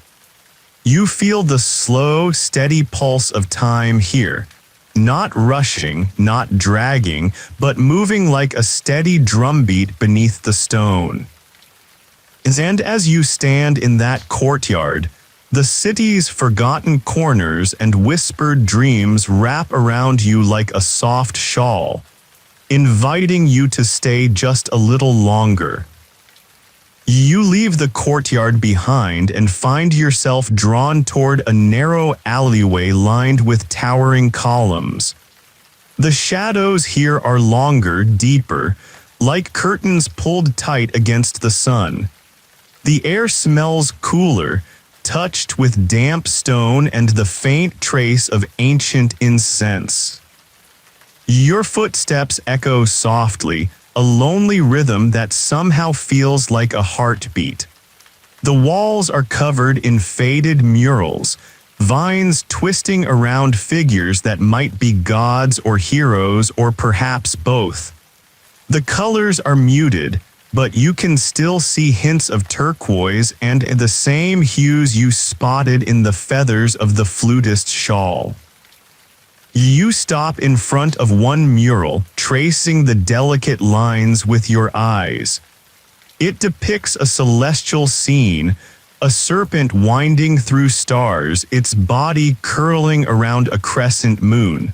You feel the slow, steady pulse of time here, not rushing, not dragging, but moving like a steady drumbeat beneath the stone. And as you stand in that courtyard, the city's forgotten corners and whispered dreams wrap around you like a soft shawl, inviting you to stay just a little longer. You leave the courtyard behind and find yourself drawn toward a narrow alleyway lined with towering columns. The shadows here are longer, deeper, like curtains pulled tight against the sun. The air smells cooler, touched with damp stone and the faint trace of ancient incense. Your footsteps echo softly, a lonely rhythm that somehow feels like a heartbeat. The walls are covered in faded murals, vines twisting around figures that might be gods or heroes or perhaps both. The colors are muted, but you can still see hints of turquoise and the same hues you spotted in the feathers of the flutist's shawl. You stop in front of one mural, tracing the delicate lines with your eyes. It depicts a celestial scene, a serpent winding through stars, its body curling around a crescent moon.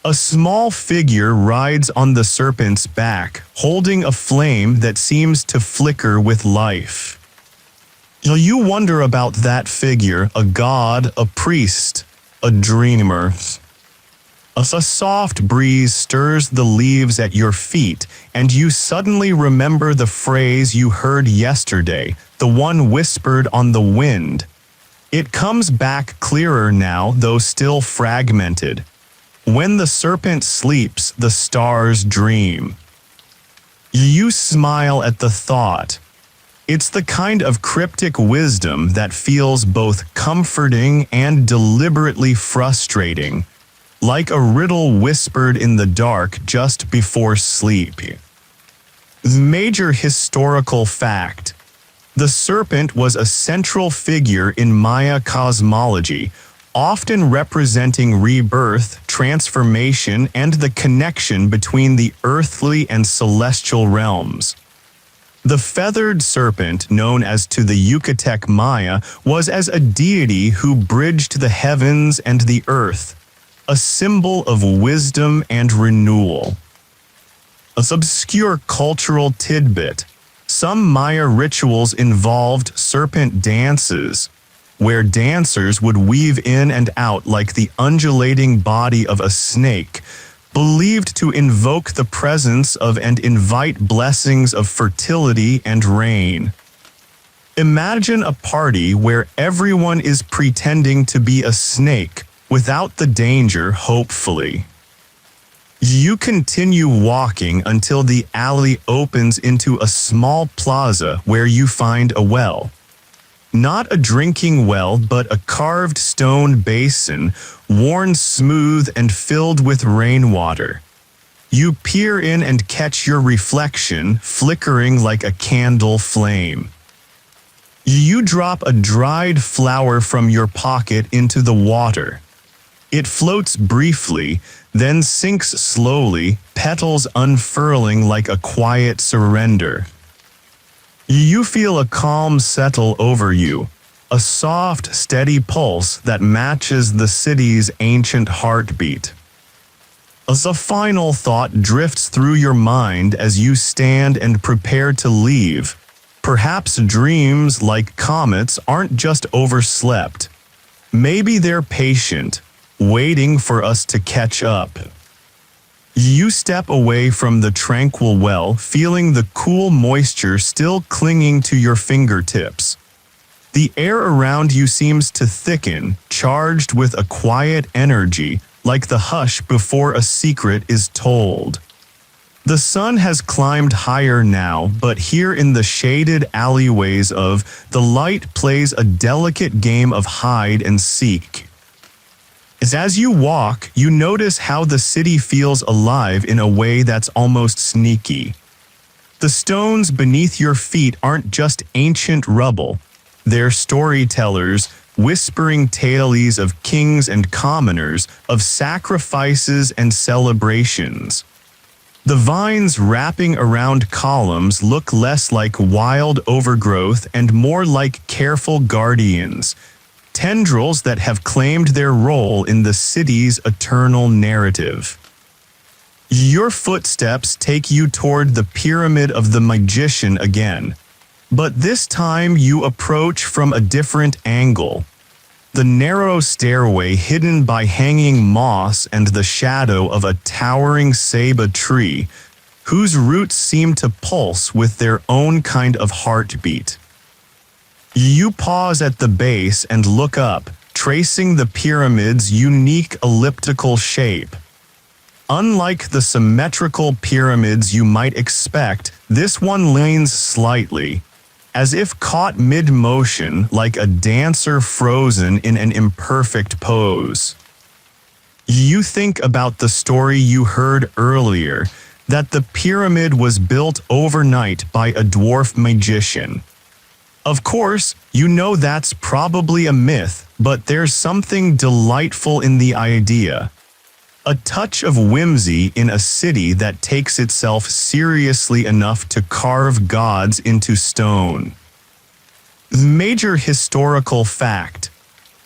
A small figure rides on the serpent's back, holding a flame that seems to flicker with life. You wonder about that figure, a god, a priest, a dreamer. A soft breeze stirs the leaves at your feet, and you suddenly remember the phrase you heard yesterday, the one whispered on the wind. It comes back clearer now, though still fragmented. When the serpent sleeps, the stars dream. You smile at the thought. It's the kind of cryptic wisdom that feels both comforting and deliberately frustrating, like a riddle whispered in the dark just before sleep. Major historical fact: the serpent was a central figure in Maya cosmology, often representing rebirth, transformation, and the connection between the earthly and celestial realms. The feathered serpent, known as to the Yucatec Maya, was as a deity who bridged the heavens and the earth, a symbol of wisdom and renewal. An obscure cultural tidbit: some Maya rituals involved serpent dances, where dancers would weave in and out like the undulating body of a snake, believed to invoke the presence of and invite blessings of fertility and rain. Imagine a party where everyone is pretending to be a snake, without the danger, hopefully. You continue walking until the alley opens into a small plaza where you find a well. Not a drinking well, but a carved stone basin, worn smooth and filled with rainwater. You peer in and catch your reflection, flickering like a candle flame. You drop a dried flower from your pocket into the water. It floats briefly, then sinks slowly, petals unfurling like a quiet surrender. You feel a calm settle over you, a soft, steady pulse that matches the city's ancient heartbeat. As a final thought drifts through your mind as you stand and prepare to leave, perhaps dreams like comets aren't just overslept. Maybe they're patient, waiting for us to catch up. You step away from the tranquil well, feeling the cool moisture still clinging to your fingertips. The air around you seems to thicken, charged with a quiet energy, like the hush before a secret is told. The sun has climbed higher now, but here in the shaded alleyways the light plays a delicate game of hide and seek. As you walk, you notice how the city feels alive in a way that's almost sneaky. The stones beneath your feet aren't just ancient rubble. They're storytellers, whispering tales of kings and commoners, of sacrifices and celebrations. The vines wrapping around columns look less like wild overgrowth and more like careful guardians, tendrils that have claimed their role in the city's eternal narrative. Your footsteps take you toward the Pyramid of the Magician again, but this time you approach from a different angle. The narrow stairway hidden by hanging moss and the shadow of a towering ceiba tree, whose roots seem to pulse with their own kind of heartbeat. You pause at the base and look up, tracing the pyramid's unique elliptical shape. Unlike the symmetrical pyramids you might expect, this one leans slightly, as if caught mid-motion like a dancer frozen in an imperfect pose. You think about the story you heard earlier, that the pyramid was built overnight by a dwarf magician. Of course, you know that's probably a myth, but there's something delightful in the idea. A touch of whimsy in a city that takes itself seriously enough to carve gods into stone. Major historical fact: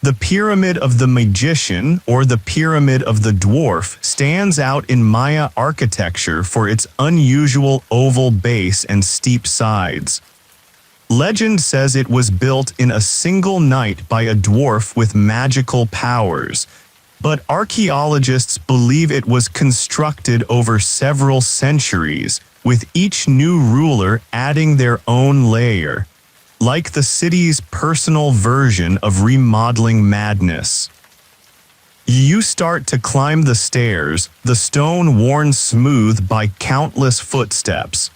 the Pyramid of the Magician, or the Pyramid of the Dwarf, stands out in Maya architecture for its unusual oval base and steep sides. Legend says it was built in a single night by a dwarf with magical powers, but archaeologists believe it was constructed over several centuries, with each new ruler adding their own layer, like the city's personal version of remodeling madness. You start to climb the stairs, the stone worn smooth by countless footsteps.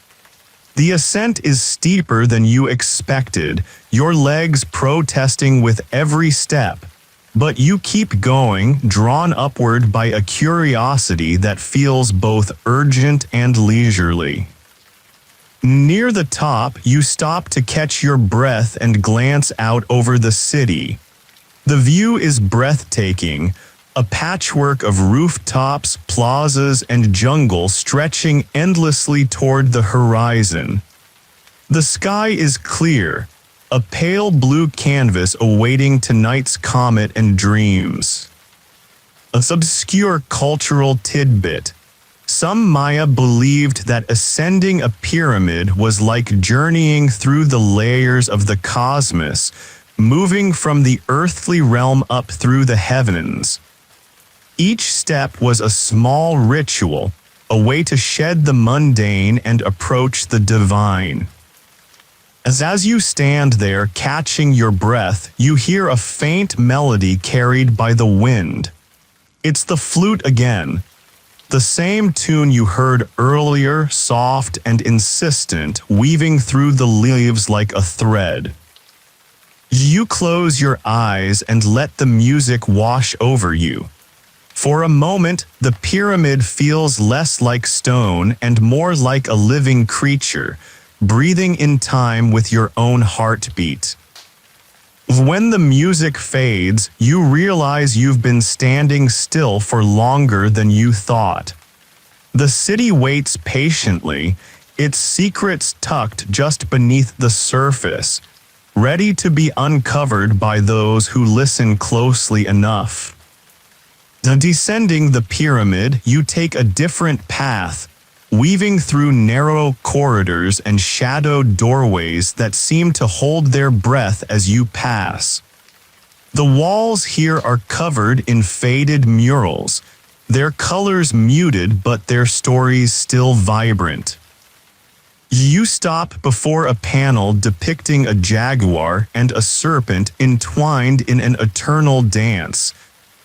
The ascent is steeper than you expected, your legs protesting with every step, but you keep going, drawn upward by a curiosity that feels both urgent and leisurely. Near the top, you stop to catch your breath and glance out over the city. The view is breathtaking, a patchwork of rooftops, plazas, and jungle stretching endlessly toward the horizon. The sky is clear, a pale blue canvas awaiting tonight's comet and dreams. An obscure cultural tidbit: some Maya believed that ascending a pyramid was like journeying through the layers of the cosmos, moving from the earthly realm up through the heavens. Each step was a small ritual, a way to shed the mundane and approach the divine. As you stand there catching your breath, you hear a faint melody carried by the wind. It's the flute again. The same tune you heard earlier, soft and insistent, weaving through the leaves like a thread. You close your eyes and let the music wash over you. For a moment, the pyramid feels less like stone and more like a living creature, breathing in time with your own heartbeat. When the music fades, you realize you've been standing still for longer than you thought. The city waits patiently, its secrets tucked just beneath the surface, ready to be uncovered by those who listen closely enough. Descending the pyramid, you take a different path, weaving through narrow corridors and shadowed doorways that seem to hold their breath as you pass. The walls here are covered in faded murals, their colors muted but their stories still vibrant. You stop before a panel depicting a jaguar and a serpent entwined in an eternal dance,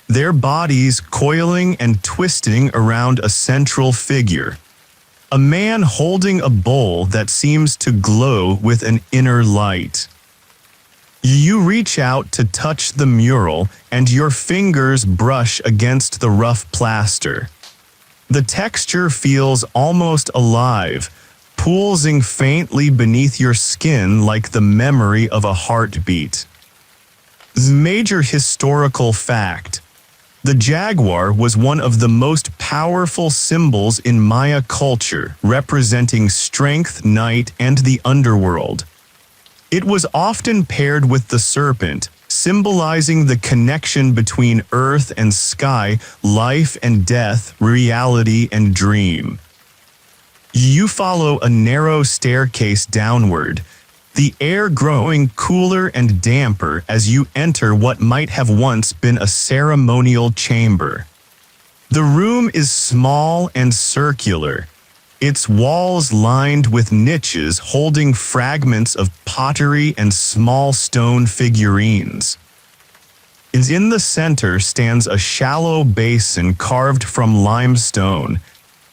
their bodies coiling and twisting around a central figure. A man holding a bowl that seems to glow with an inner light. You reach out to touch the mural, and your fingers brush against the rough plaster. The texture feels almost alive, pulsing faintly beneath your skin like the memory of a heartbeat. Major historical fact: the jaguar was one of the most powerful symbols in Maya culture, representing strength, night, and the underworld. It was often paired with the serpent, symbolizing the connection between earth and sky, life and death, reality and dream. You follow a narrow staircase downward, the air growing cooler and damper as you enter what might have once been a ceremonial chamber. The room is small and circular, its walls lined with niches holding fragments of pottery and small stone figurines. In the center stands a shallow basin carved from limestone,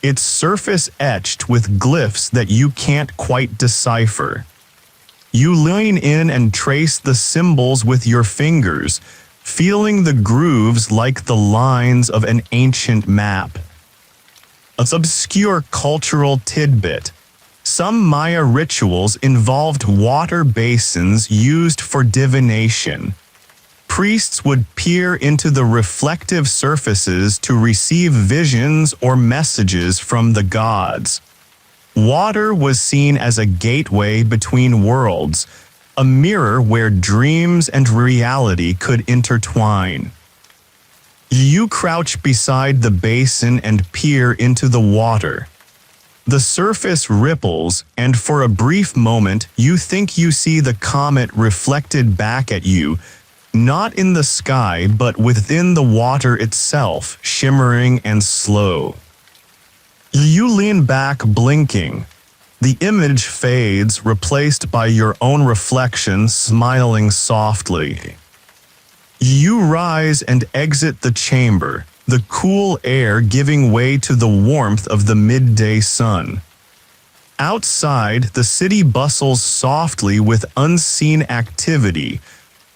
its surface etched with glyphs that you can't quite decipher. You lean in and trace the symbols with your fingers, feeling the grooves like the lines of an ancient map. An obscure cultural tidbit: some Maya rituals involved water basins used for divination. Priests would peer into the reflective surfaces to receive visions or messages from the gods. Water was seen as a gateway between worlds, a mirror where dreams and reality could intertwine. You crouch beside the basin and peer into the water. The surface ripples, and for a brief moment you think you see the comet reflected back at you, not in the sky but within the water itself, shimmering and slow. You lean back, blinking. The image fades, replaced by your own reflection smiling softly. You rise and exit the chamber, the cool air giving way to the warmth of the midday sun. Outside, the city bustles softly with unseen activity,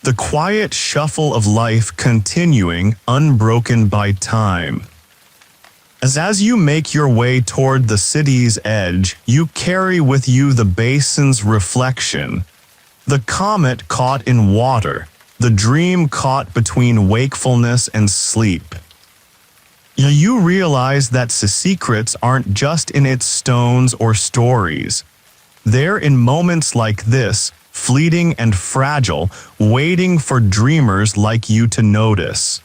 the quiet shuffle of life continuing, unbroken by time. As you make your way toward the city's edge, you carry with you the basin's reflection, the comet caught in water, the dream caught between wakefulness and sleep. You realize that the secrets aren't just in its stones or stories. They're in moments like this, fleeting and fragile, waiting for dreamers like you to notice.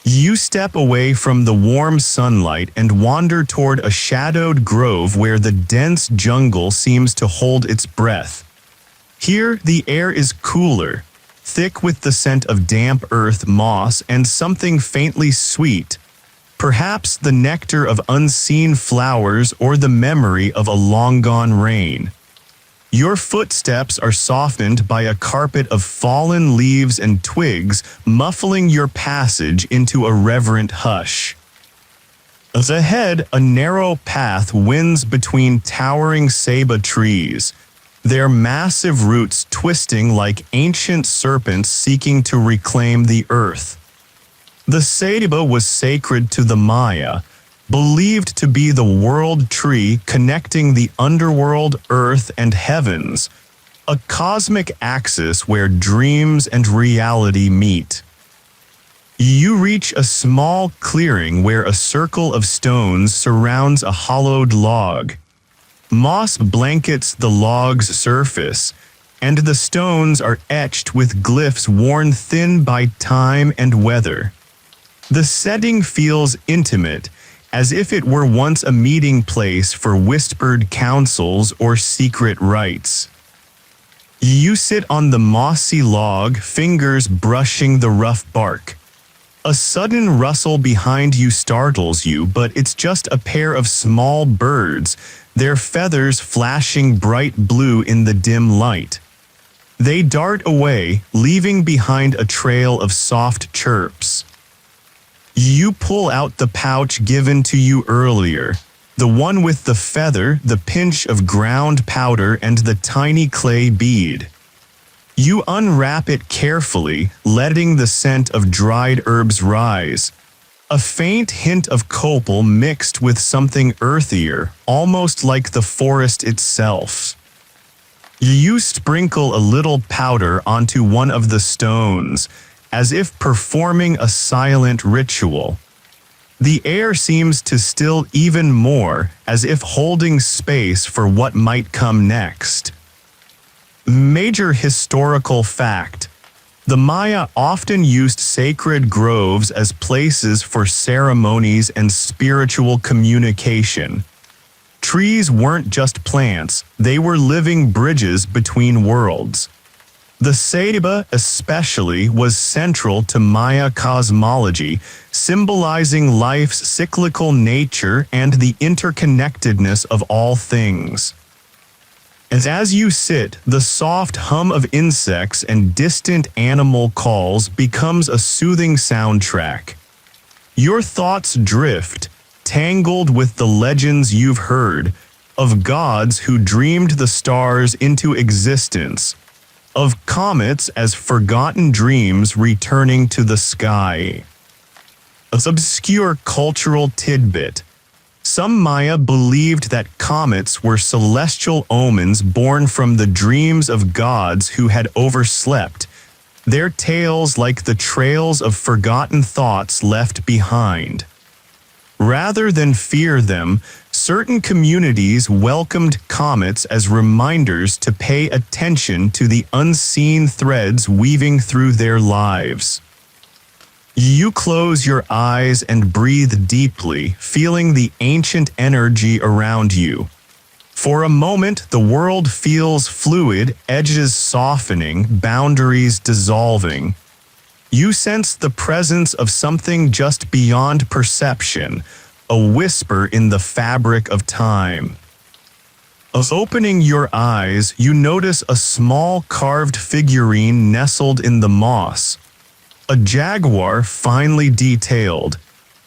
You step away from the warm sunlight and wander toward a shadowed grove where the dense jungle seems to hold its breath. Here, the air is cooler, thick with the scent of damp earth, moss, and something faintly sweet, perhaps the nectar of unseen flowers or the memory of a long-gone rain. Your footsteps are softened by a carpet of fallen leaves and twigs, muffling your passage into a reverent hush. Ahead, a narrow path winds between towering ceiba trees, their massive roots twisting like ancient serpents seeking to reclaim the earth. The ceiba was sacred to the Maya, believed to be the world tree connecting the underworld, earth, and heavens, a cosmic axis where dreams and reality meet. You reach a small clearing where a circle of stones surrounds a hollowed log. Moss blankets the log's surface, and the stones are etched with glyphs worn thin by time and weather. The setting feels intimate, as if it were once a meeting place for whispered counsels or secret rites. You sit on the mossy log, fingers brushing the rough bark. A sudden rustle behind you startles you, but it's just a pair of small birds, their feathers flashing bright blue in the dim light. They dart away, leaving behind a trail of soft chirps. You pull out the pouch given to you earlier, the one with the feather, the pinch of ground powder, and the tiny clay bead. You unwrap it carefully, letting the scent of dried herbs rise. A faint hint of copal mixed with something earthier, almost like the forest itself. You sprinkle a little powder onto one of the stones, as if performing a silent ritual. The air seems to still even more, as if holding space for what might come next. Major historical fact: the Maya often used sacred groves as places for ceremonies and spiritual communication. Trees weren't just plants, they were living bridges between worlds. The ceiba especially was central to Maya cosmology, symbolizing life's cyclical nature and the interconnectedness of all things. As you sit, the soft hum of insects and distant animal calls becomes a soothing soundtrack. Your thoughts drift, tangled with the legends you've heard, of gods who dreamed the stars into existence, of comets as forgotten dreams returning to the sky. An obscure cultural tidbit: some Maya believed that comets were celestial omens born from the dreams of gods who had overslept, their tales like the trails of forgotten thoughts left behind. Rather than fear them, certain communities welcomed comets as reminders to pay attention to the unseen threads weaving through their lives. You close your eyes and breathe deeply, feeling the ancient energy around you. For a moment, the world feels fluid, edges softening, boundaries dissolving. You sense the presence of something just beyond perception, a whisper in the fabric of time. Opening your eyes, you notice a small carved figurine nestled in the moss. A jaguar finely detailed,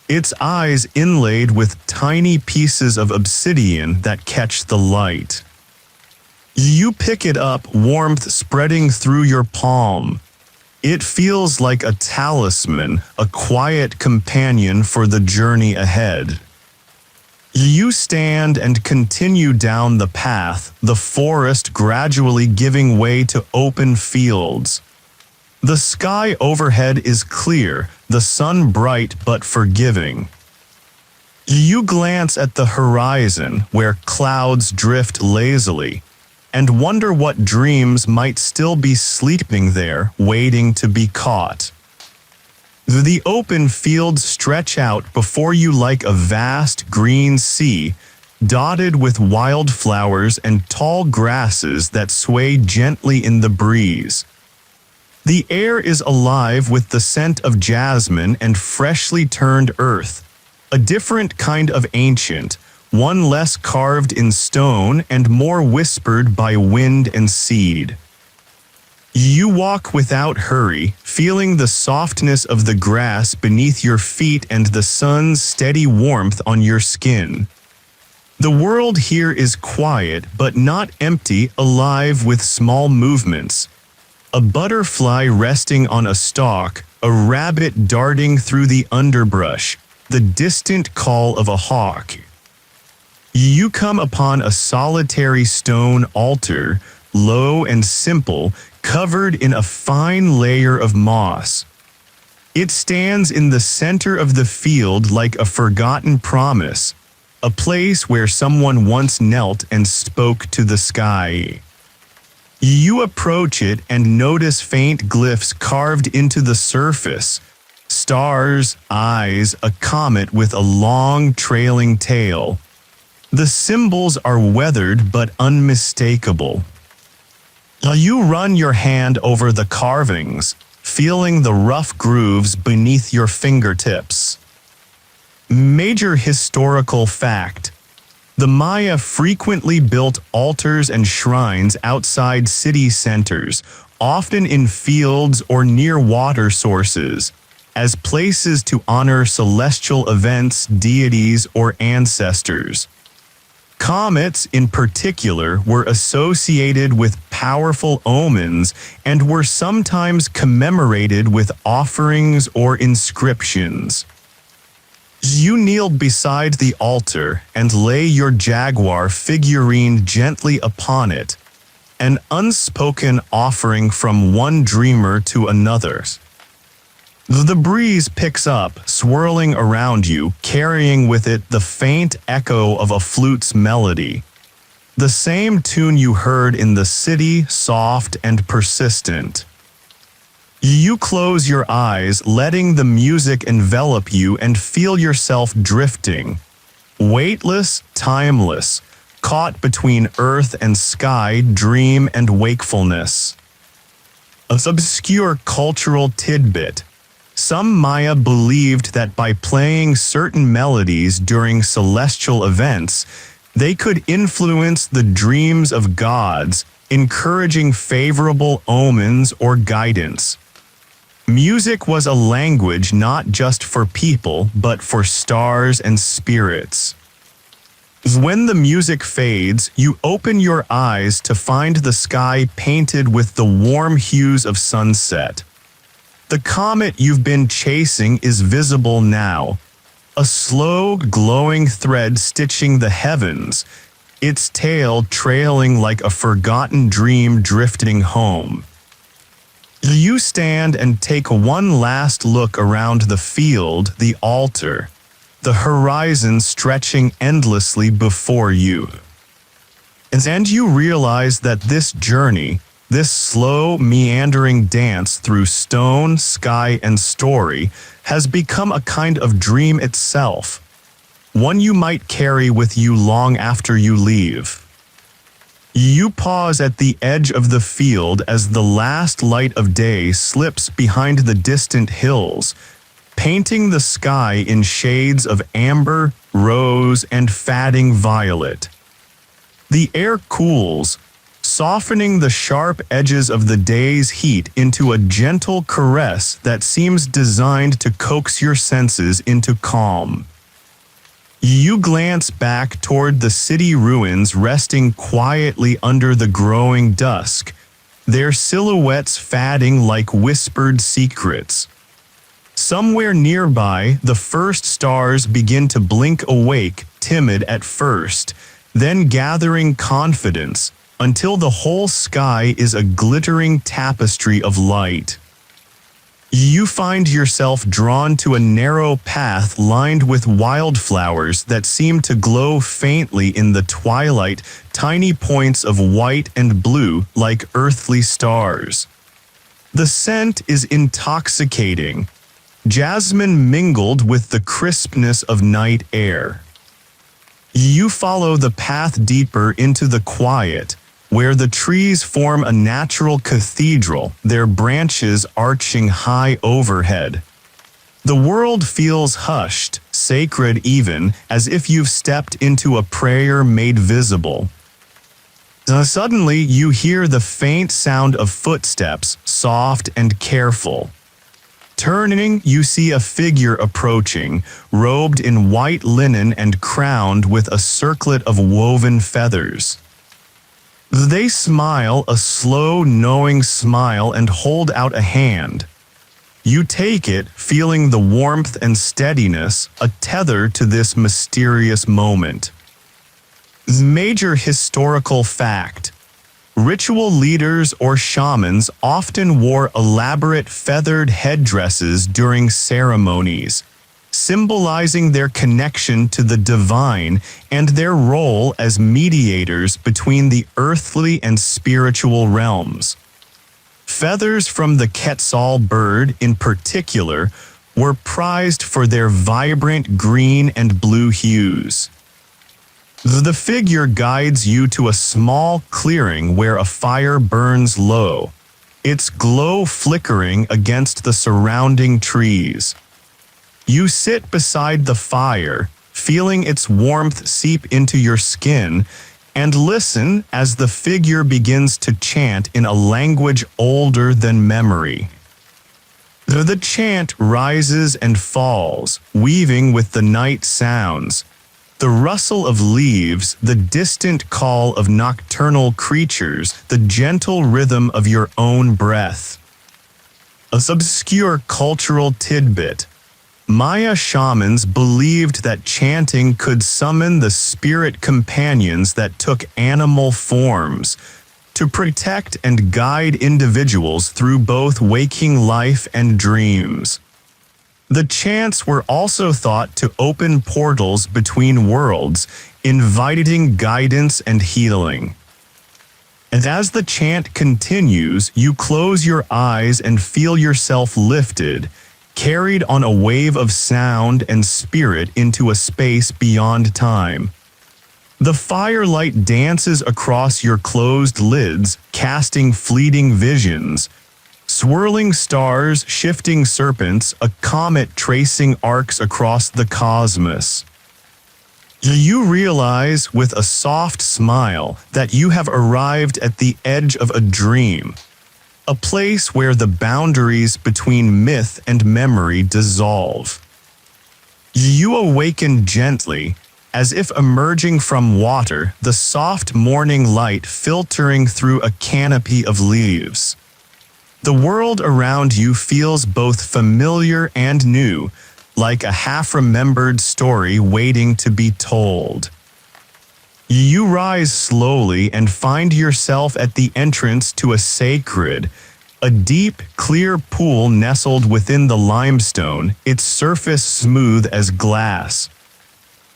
its eyes inlaid with tiny pieces of obsidian that catch the light. You pick it up, warmth spreading through your palm. It feels like a talisman, a quiet companion for the journey ahead. You stand and continue down the path, the forest gradually giving way to open fields. The sky overhead is clear, the sun bright but forgiving. You glance at the horizon, where clouds drift lazily, and wonder what dreams might still be sleeping there, waiting to be caught. The open fields stretch out before you like a vast green sea, dotted with wildflowers and tall grasses that sway gently in the breeze. The air is alive with the scent of jasmine and freshly turned earth, a different kind of ancient, one less carved in stone and more whispered by wind and seed. You walk without hurry, feeling the softness of the grass beneath your feet and the sun's steady warmth on your skin. The world here is quiet but not empty, alive with small movements. A butterfly resting on a stalk, a rabbit darting through the underbrush, the distant call of a hawk. You come upon a solitary stone altar, low and simple, covered in a fine layer of moss. It stands in the center of the field like a forgotten promise, a place where someone once knelt and spoke to the sky. You approach it and notice faint glyphs carved into the surface. Stars, eyes, a comet with a long trailing tail. The symbols are weathered but unmistakable. You run your hand over the carvings, feeling the rough grooves beneath your fingertips. Major historical fact: the Maya frequently built altars and shrines outside city centers, often in fields or near water sources, as places to honor celestial events, deities, or ancestors. Comets, in particular, were associated with powerful omens and were sometimes commemorated with offerings or inscriptions. You kneel beside the altar and lay your jaguar figurine gently upon it, an unspoken offering from one dreamer to another. The breeze picks up, swirling around you, carrying with it the faint echo of a flute's melody. The same tune you heard in the city, soft and persistent. You close your eyes, letting the music envelop you and feel yourself drifting. Weightless, timeless, caught between earth and sky, dream and wakefulness. An obscure cultural tidbit. Some Maya believed that by playing certain melodies during celestial events, they could influence the dreams of gods, encouraging favorable omens or guidance. Music was a language not just for people, but for stars and spirits. When the music fades, you open your eyes to find the sky painted with the warm hues of sunset. The comet you've been chasing is visible now, a slow, glowing thread stitching the heavens, its tail trailing like a forgotten dream drifting home. You stand and take one last look around the field, the altar, the horizon stretching endlessly before you. And you realize that this journey, this slow, meandering dance through stone, sky, and story, has become a kind of dream itself, one you might carry with you long after you leave. You pause at the edge of the field as the last light of day slips behind the distant hills, painting the sky in shades of amber, rose, and fading violet. The air cools, softening the sharp edges of the day's heat into a gentle caress that seems designed to coax your senses into calm. You glance back toward the city ruins resting quietly under the growing dusk, their silhouettes fading like whispered secrets. Somewhere nearby, the first stars begin to blink awake, timid at first, then gathering confidence, until the whole sky is a glittering tapestry of light. You find yourself drawn to a narrow path lined with wildflowers that seem to glow faintly in the twilight, tiny points of white and blue like earthly stars. The scent is intoxicating, jasmine mingled with the crispness of night air. You follow the path deeper into the quiet, where the trees form a natural cathedral, their branches arching high overhead. The world feels hushed, sacred even, as if you've stepped into a prayer made visible. Suddenly, you hear the faint sound of footsteps, soft and careful. Turning, you see a figure approaching, robed in white linen and crowned with a circlet of woven feathers. They smile a slow, knowing smile and hold out a hand. You take it, feeling the warmth and steadiness, a tether to this mysterious moment. Major historical fact: ritual leaders or shamans often wore elaborate feathered headdresses during ceremonies, symbolizing their connection to the divine and their role as mediators between the earthly and spiritual realms. Feathers from the Quetzal bird in particular were prized for their vibrant green and blue hues. The figure guides you to a small clearing where a fire burns low, its glow flickering against the surrounding trees. You sit beside the fire, feeling its warmth seep into your skin, and listen as the figure begins to chant in a language older than memory. The chant rises and falls, weaving with the night sounds, the rustle of leaves, the distant call of nocturnal creatures, the gentle rhythm of your own breath. An obscure cultural tidbit. Maya shamans believed that chanting could summon the spirit companions that took animal forms, to protect and guide individuals through both waking life and dreams. The chants were also thought to open portals between worlds, inviting guidance and healing. And as the chant continues, you close your eyes and feel yourself lifted, carried on a wave of sound and spirit into a space beyond time. The firelight dances across your closed lids, casting fleeting visions. Swirling stars, shifting serpents, a comet tracing arcs across the cosmos. You realize with a soft smile that you have arrived at the edge of a dream, a place where the boundaries between myth and memory dissolve. You awaken gently, as if emerging from water, the soft morning light filtering through a canopy of leaves. The world around you feels both familiar and new, like a half-remembered story waiting to be told. You rise slowly and find yourself at the entrance to a deep, clear pool nestled within the limestone, its surface smooth as glass.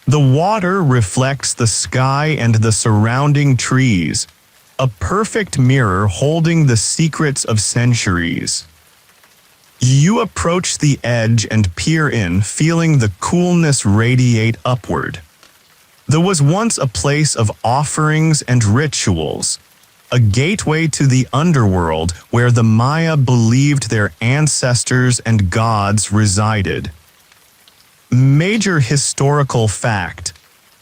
The water reflects the sky and the surrounding trees, a perfect mirror holding the secrets of centuries. You approach the edge and peer in, feeling the coolness radiate upward. There was once a place of offerings and rituals, a gateway to the underworld where the Maya believed their ancestors and gods resided. Major historical fact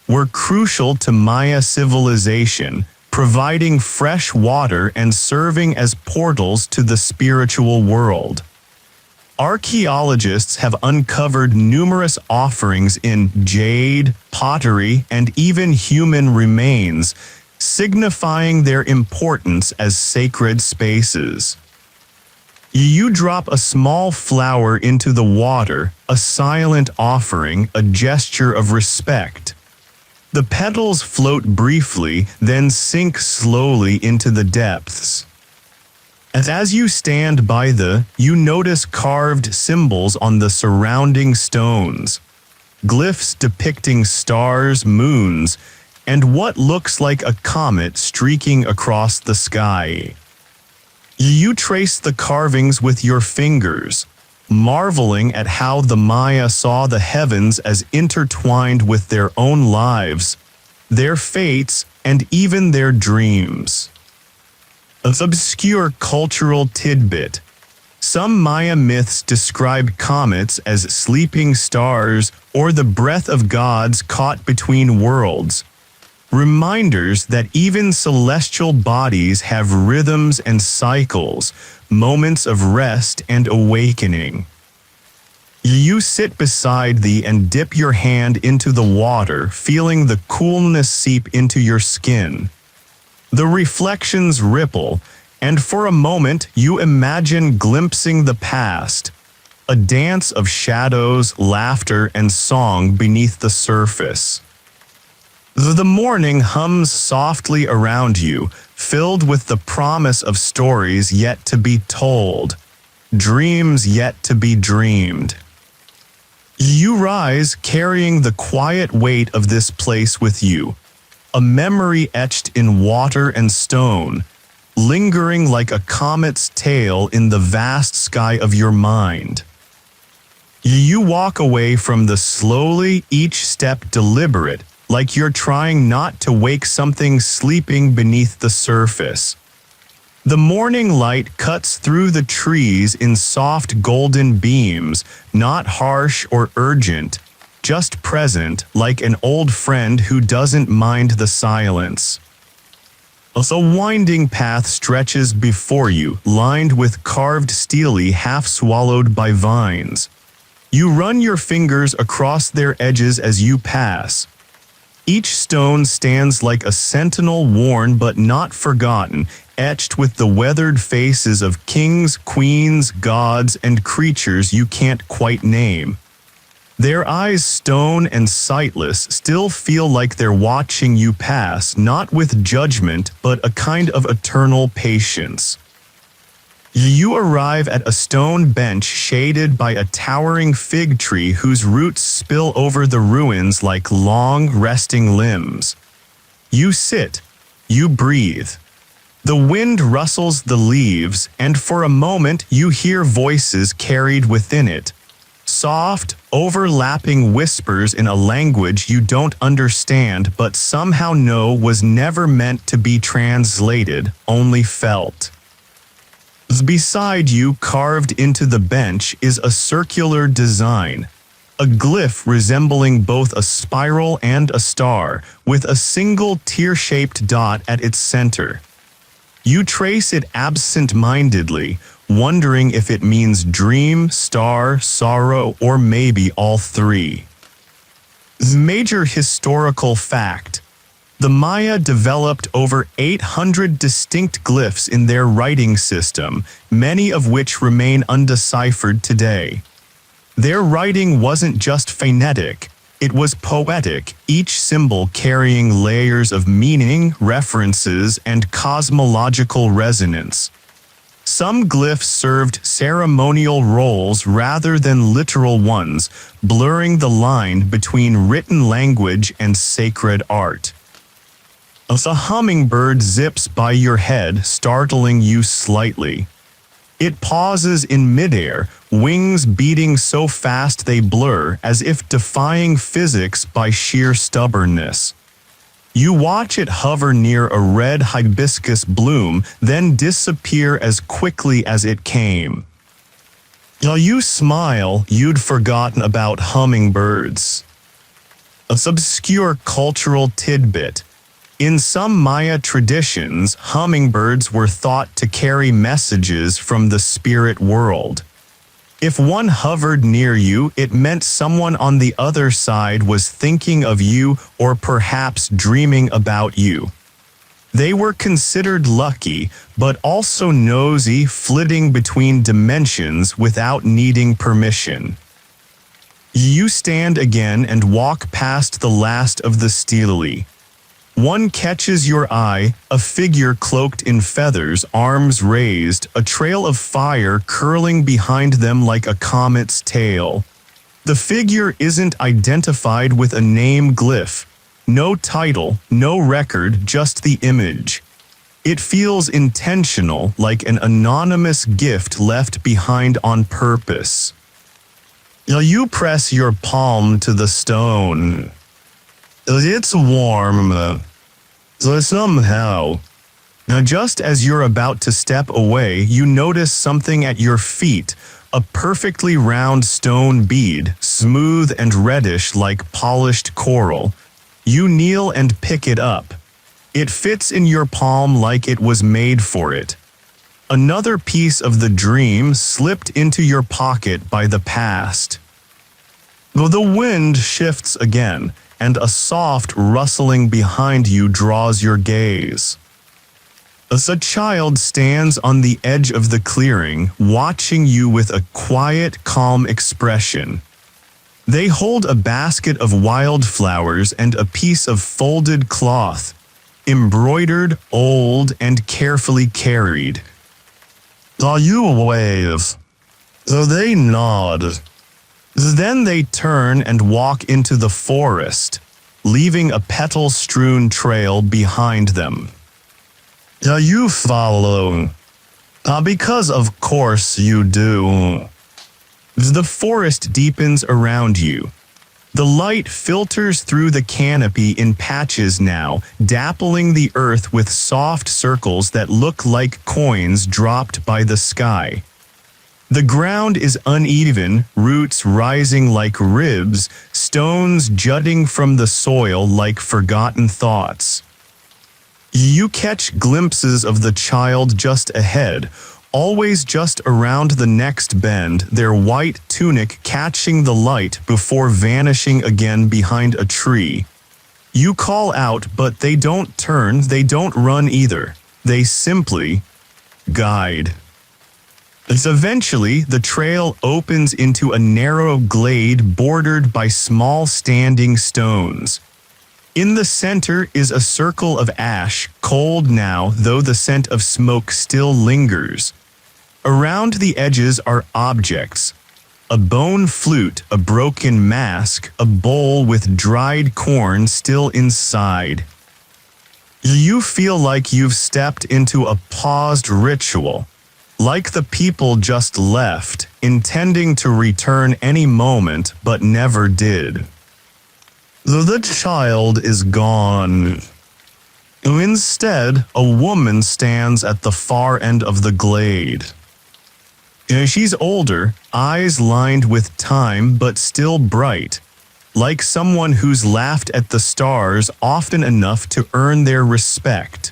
were crucial to Maya civilization, providing fresh water and serving as portals to the spiritual world. Archaeologists have uncovered numerous offerings in jade, pottery, and even human remains, signifying their importance as sacred spaces. You drop a small flower into the water, a silent offering, a gesture of respect. The petals float briefly, then sink slowly into the depths. And as you stand by you notice carved symbols on the surrounding stones, glyphs depicting stars, moons, and what looks like a comet streaking across the sky. You trace the carvings with your fingers, marveling at how the Maya saw the heavens as intertwined with their own lives, their fates, and even their dreams. An obscure cultural tidbit. Some Maya myths describe comets as sleeping stars or the breath of gods caught between worlds, reminders that even celestial bodies have rhythms and cycles, moments of rest and awakening. You sit beside and dip your hand into the water, feeling the coolness seep into your skin. The reflections ripple, and for a moment you imagine glimpsing the past, a dance of shadows, laughter, and song beneath the surface. The morning hums softly around you, filled with the promise of stories yet to be told, dreams yet to be dreamed. You rise carrying the quiet weight of this place with you, a memory etched in water and stone, lingering like a comet's tail in the vast sky of your mind. You walk away from the slowly, each step deliberate, like you're trying not to wake something sleeping beneath the surface. The morning light cuts through the trees in soft golden beams, not harsh or urgent, just present like an old friend who doesn't mind the silence. A winding path stretches before you, lined with carved stele half swallowed by vines. You run your fingers across their edges as you pass. Each stone stands like a sentinel worn but not forgotten, etched with the weathered faces of kings, queens, gods, and creatures you can't quite name. Their eyes, stone and sightless, still feel like they're watching you pass, not with judgment, but a kind of eternal patience. You arrive at a stone bench shaded by a towering fig tree whose roots spill over the ruins like long, resting limbs. You sit, you breathe. The wind rustles the leaves, and for a moment you hear voices carried within it. Soft, overlapping whispers in a language you don't understand but somehow know was never meant to be translated, only felt. Beside you, carved into the bench, is a circular design, a glyph resembling both a spiral and a star, with a single tear-shaped dot at its center. You trace it absent-mindedly, wondering if it means dream, star, sorrow, or maybe all three. Major historical fact: the Maya developed over 800 distinct glyphs in their writing system, many of which remain undeciphered today. Their writing wasn't just phonetic, it was poetic, each symbol carrying layers of meaning, references, and cosmological resonance. Some glyphs served ceremonial roles rather than literal ones, blurring the line between written language and sacred art. A hummingbird zips by your head, startling you slightly. It pauses in midair, wings beating so fast they blur, as if defying physics by sheer stubbornness. You watch it hover near a red hibiscus bloom, then disappear as quickly as it came. You smile, you'd forgotten about hummingbirds. An obscure cultural tidbit. In some Maya traditions, hummingbirds were thought to carry messages from the spirit world. If one hovered near you, it meant someone on the other side was thinking of you or perhaps dreaming about you. They were considered lucky, but also nosy, flitting between dimensions without needing permission. You stand again and walk past the last of the stelae. One catches your eye, a figure cloaked in feathers, arms raised, a trail of fire curling behind them like a comet's tail. The figure isn't identified with a name glyph. No title, no record, just the image. It feels intentional, like an anonymous gift left behind on purpose. You press your palm to the stone. It's warm. So somehow. Now, just as you're about to step away, you notice something at your feet, a perfectly round stone bead, smooth and reddish like polished coral. You kneel and pick it up. It fits in your palm like it was made for it. Another piece of the dream slipped into your pocket by the past. The wind shifts again, and a soft rustling behind you draws your gaze. As a child stands on the edge of the clearing, watching you with a quiet, calm expression. They hold a basket of wildflowers and a piece of folded cloth, embroidered, old, and carefully carried. You wave. So they nod. Then they turn and walk into the forest, leaving a petal-strewn trail behind them. You follow. Because of course you do. The forest deepens around you. The light filters through the canopy in patches now, dappling the earth with soft circles that look like coins dropped by the sky. The ground is uneven, roots rising like ribs, stones jutting from the soil like forgotten thoughts. You catch glimpses of the child just ahead, always just around the next bend, their white tunic catching the light before vanishing again behind a tree. You call out, but they don't turn, they don't run either. They simply guide. Eventually, the trail opens into a narrow glade bordered by small standing stones. In the center is a circle of ash, cold now, though the scent of smoke still lingers. Around the edges are objects: a bone flute, a broken mask, a bowl with dried corn still inside. You feel like you've stepped into a paused ritual, like the people just left, intending to return any moment but never did. The child is gone. Instead, a woman stands at the far end of the glade. She's older, eyes lined with time but still bright, like someone who's laughed at the stars often enough to earn their respect.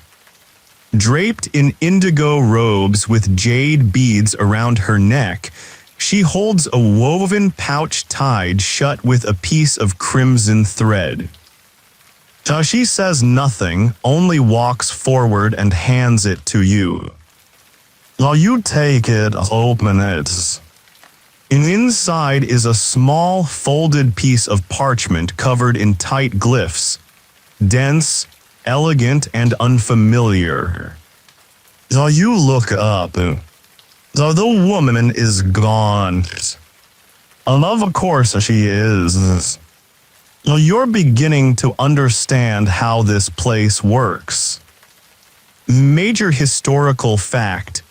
Draped in indigo robes with jade beads around her neck, she holds a woven pouch tied shut with a piece of crimson thread. She says nothing, only walks forward and hands it to you. You take it, open it. Inside is a small, folded piece of parchment covered in tight glyphs, dense, elegant, and unfamiliar. You look up. The woman is gone. Of course she is. You're beginning to understand how this place works. Major historical fact: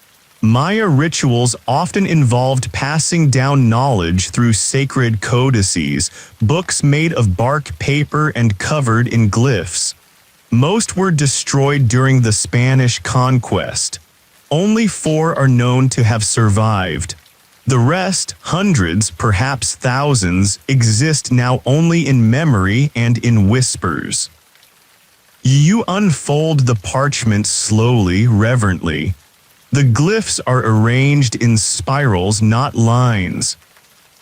Maya rituals often involved passing down knowledge through sacred codices, books made of bark paper and covered in glyphs. Most were destroyed during the Spanish conquest. Only 4 are known to have survived. The rest, hundreds, perhaps thousands, exist now only in memory and in whispers. You unfold the parchment slowly, reverently. The glyphs are arranged in spirals, not lines.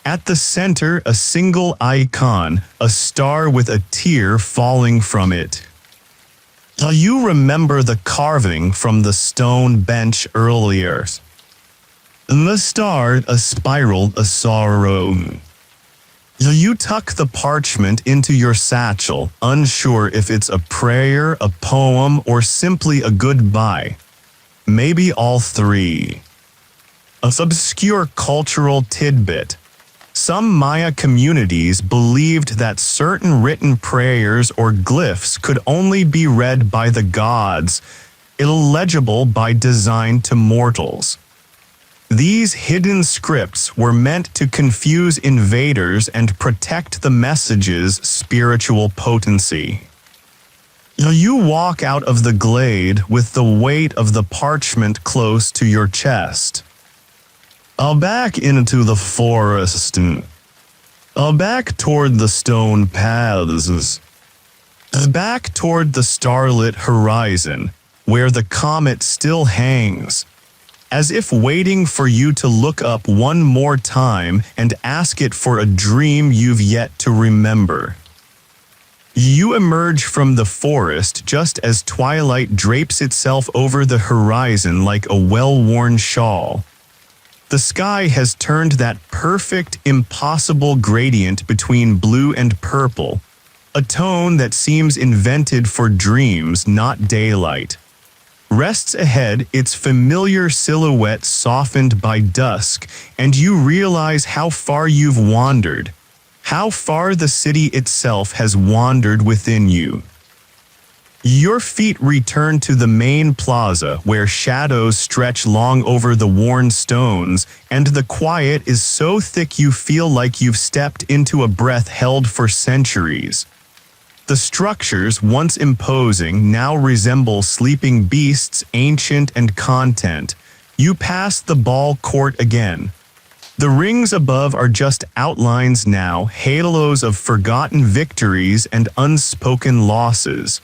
At the center, a single icon, a star with a tear falling from it. You remember the carving from the stone bench earlier. The star, a spiral, a sorrow. You tuck the parchment into your satchel, unsure if it's a prayer, a poem, or simply a goodbye. Maybe all 3. An obscure cultural tidbit. Some Maya communities believed that certain written prayers or glyphs could only be read by the gods, illegible by design to mortals. These hidden scripts were meant to confuse invaders and protect the message's spiritual potency. You walk out of the glade with the weight of the parchment close to your chest. Back into the forest. Back toward the stone paths. Back toward the starlit horizon, where the comet still hangs, as if waiting for you to look up one more time and ask it for a dream you've yet to remember. You emerge from the forest just as twilight drapes itself over the horizon like a well-worn shawl. The sky has turned that perfect, impossible gradient between blue and purple, a tone that seems invented for dreams, not daylight. rests ahead, its familiar silhouette softened by dusk, and you realize how far you've wandered, how far the city itself has wandered within you. Your feet return to the main plaza where shadows stretch long over the worn stones, and the quiet is so thick you feel like you've stepped into a breath held for centuries. The structures, once imposing, now resemble sleeping beasts, ancient and content. You pass the ball court again. The rings above are just outlines now, halos of forgotten victories and unspoken losses.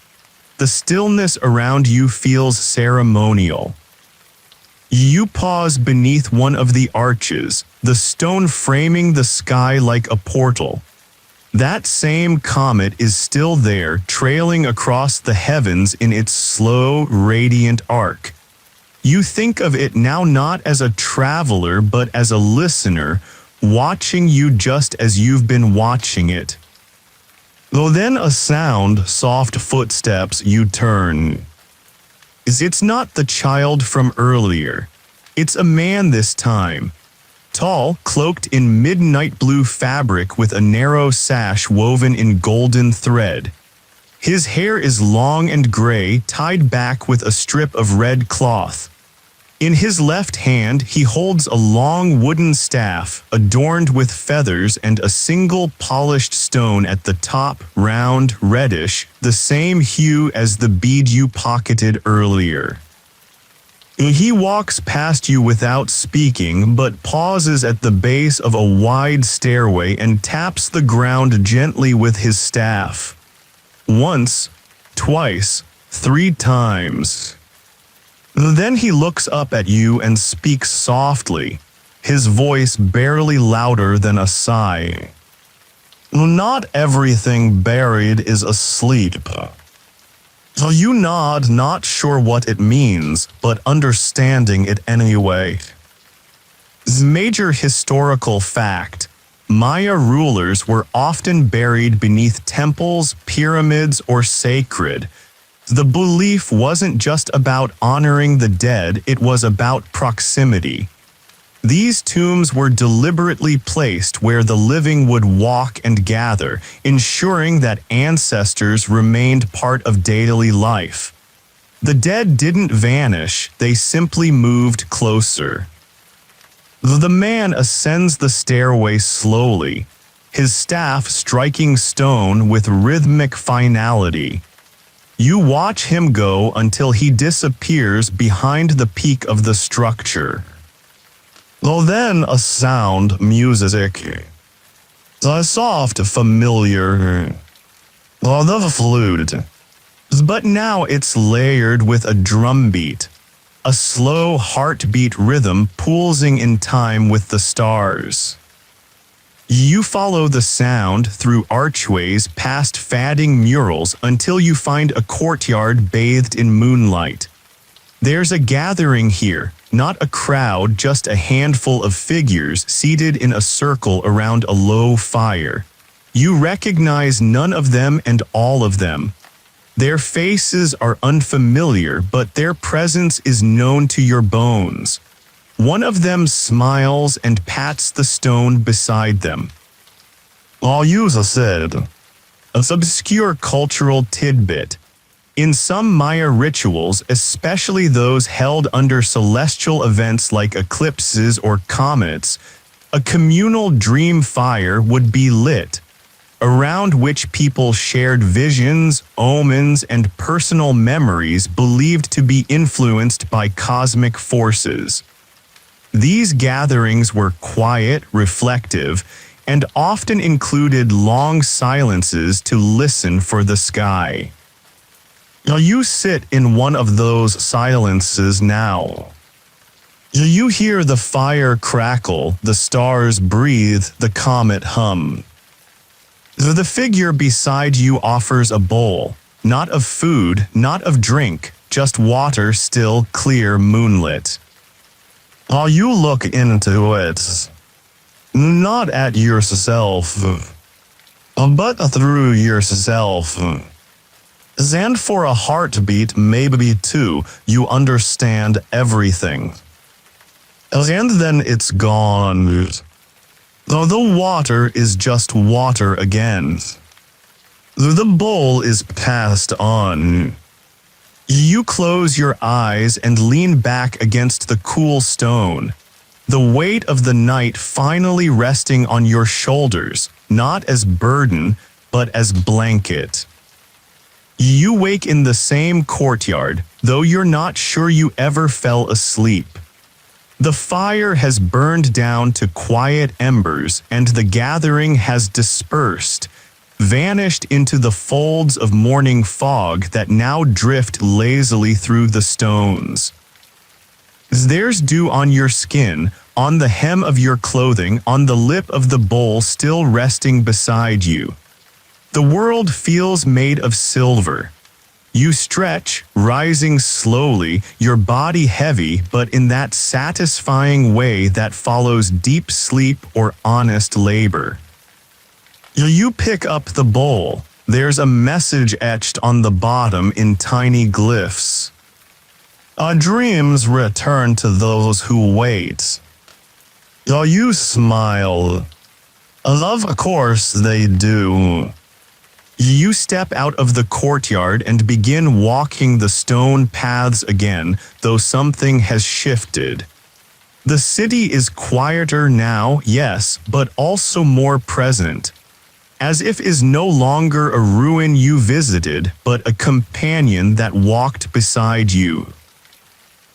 The stillness around you feels ceremonial. You pause beneath one of the arches, the stone framing the sky like a portal. That same comet is still there, trailing across the heavens in its slow, radiant arc. You think of it now not as a traveler but as a listener, watching you just as you've been watching it. Though then a sound, soft footsteps, you turn. It's not the child from earlier. It's a man this time. Tall, cloaked in midnight blue fabric with a narrow sash woven in golden thread. His hair is long and gray, tied back with a strip of red cloth. In his left hand, he holds a long wooden staff, adorned with feathers and a single polished stone at the top, round, reddish, the same hue as the bead you pocketed earlier. He walks past you without speaking, but pauses at the base of a wide stairway and taps the ground gently with his staff. Once, twice, 3 times. Then he looks up at you and speaks softly, his voice barely louder than a sigh. Not everything buried is asleep. So you nod, not sure what it means, but understanding it anyway. Major historical fact: Maya rulers were often buried beneath temples, pyramids, or sacred. The belief wasn't just about honoring the dead, it was about proximity. These tombs were deliberately placed where the living would walk and gather, ensuring that ancestors remained part of daily life. The dead didn't vanish, they simply moved closer. The man ascends the stairway slowly, his staff striking stone with rhythmic finality. You watch him go until he disappears behind the peak of the structure. Though then a sound, music, a soft, familiar, the flute. But now it's layered with a drumbeat, a slow heartbeat rhythm pulsing in time with the stars. You follow the sound through archways past fading murals until you find a courtyard bathed in moonlight. There's a gathering here, not a crowd, just a handful of figures seated in a circle around a low fire. You recognize none of them and all of them. Their faces are unfamiliar, but their presence is known to your bones. One of them smiles and pats the stone beside them. I'll use a said. An obscure cultural tidbit. In some Maya rituals, especially those held under celestial events like eclipses or comets, a communal dream fire would be lit, around which people shared visions, omens, and personal memories believed to be influenced by cosmic forces. These gatherings were quiet, reflective, and often included long silences to listen for the sky. Now you sit in one of those silences now. You hear the fire crackle, the stars breathe, the comet hum. The figure beside you offers a bowl, not of food, not of drink, just water, still, clear, moonlit. While you look into it, not at yourself, but through yourself. And for a heartbeat, maybe two, you understand everything. And then it's gone. Though the water is just water again. The bowl is passed on. You close your eyes and lean back against the cool stone, the weight of the night finally resting on your shoulders, not as burden, but as blanket. You wake in the same courtyard, though you're not sure you ever fell asleep. The fire has burned down to quiet embers, and the gathering has dispersed, vanished into the folds of morning fog that now drift lazily through the stones. There's dew on your skin, on the hem of your clothing, on the lip of the bowl still resting beside you. The world feels made of silver. You stretch, rising slowly, your body heavy, but in that satisfying way that follows deep sleep or honest labor. You pick up the bowl. There's a message etched on the bottom in tiny glyphs. Our dreams return to those who wait. You smile. Of course they do. You step out of the courtyard and begin walking the stone paths again, though something has shifted. The city is quieter now, yes, but also more present. As if is no longer a ruin you visited, but a companion that walked beside you.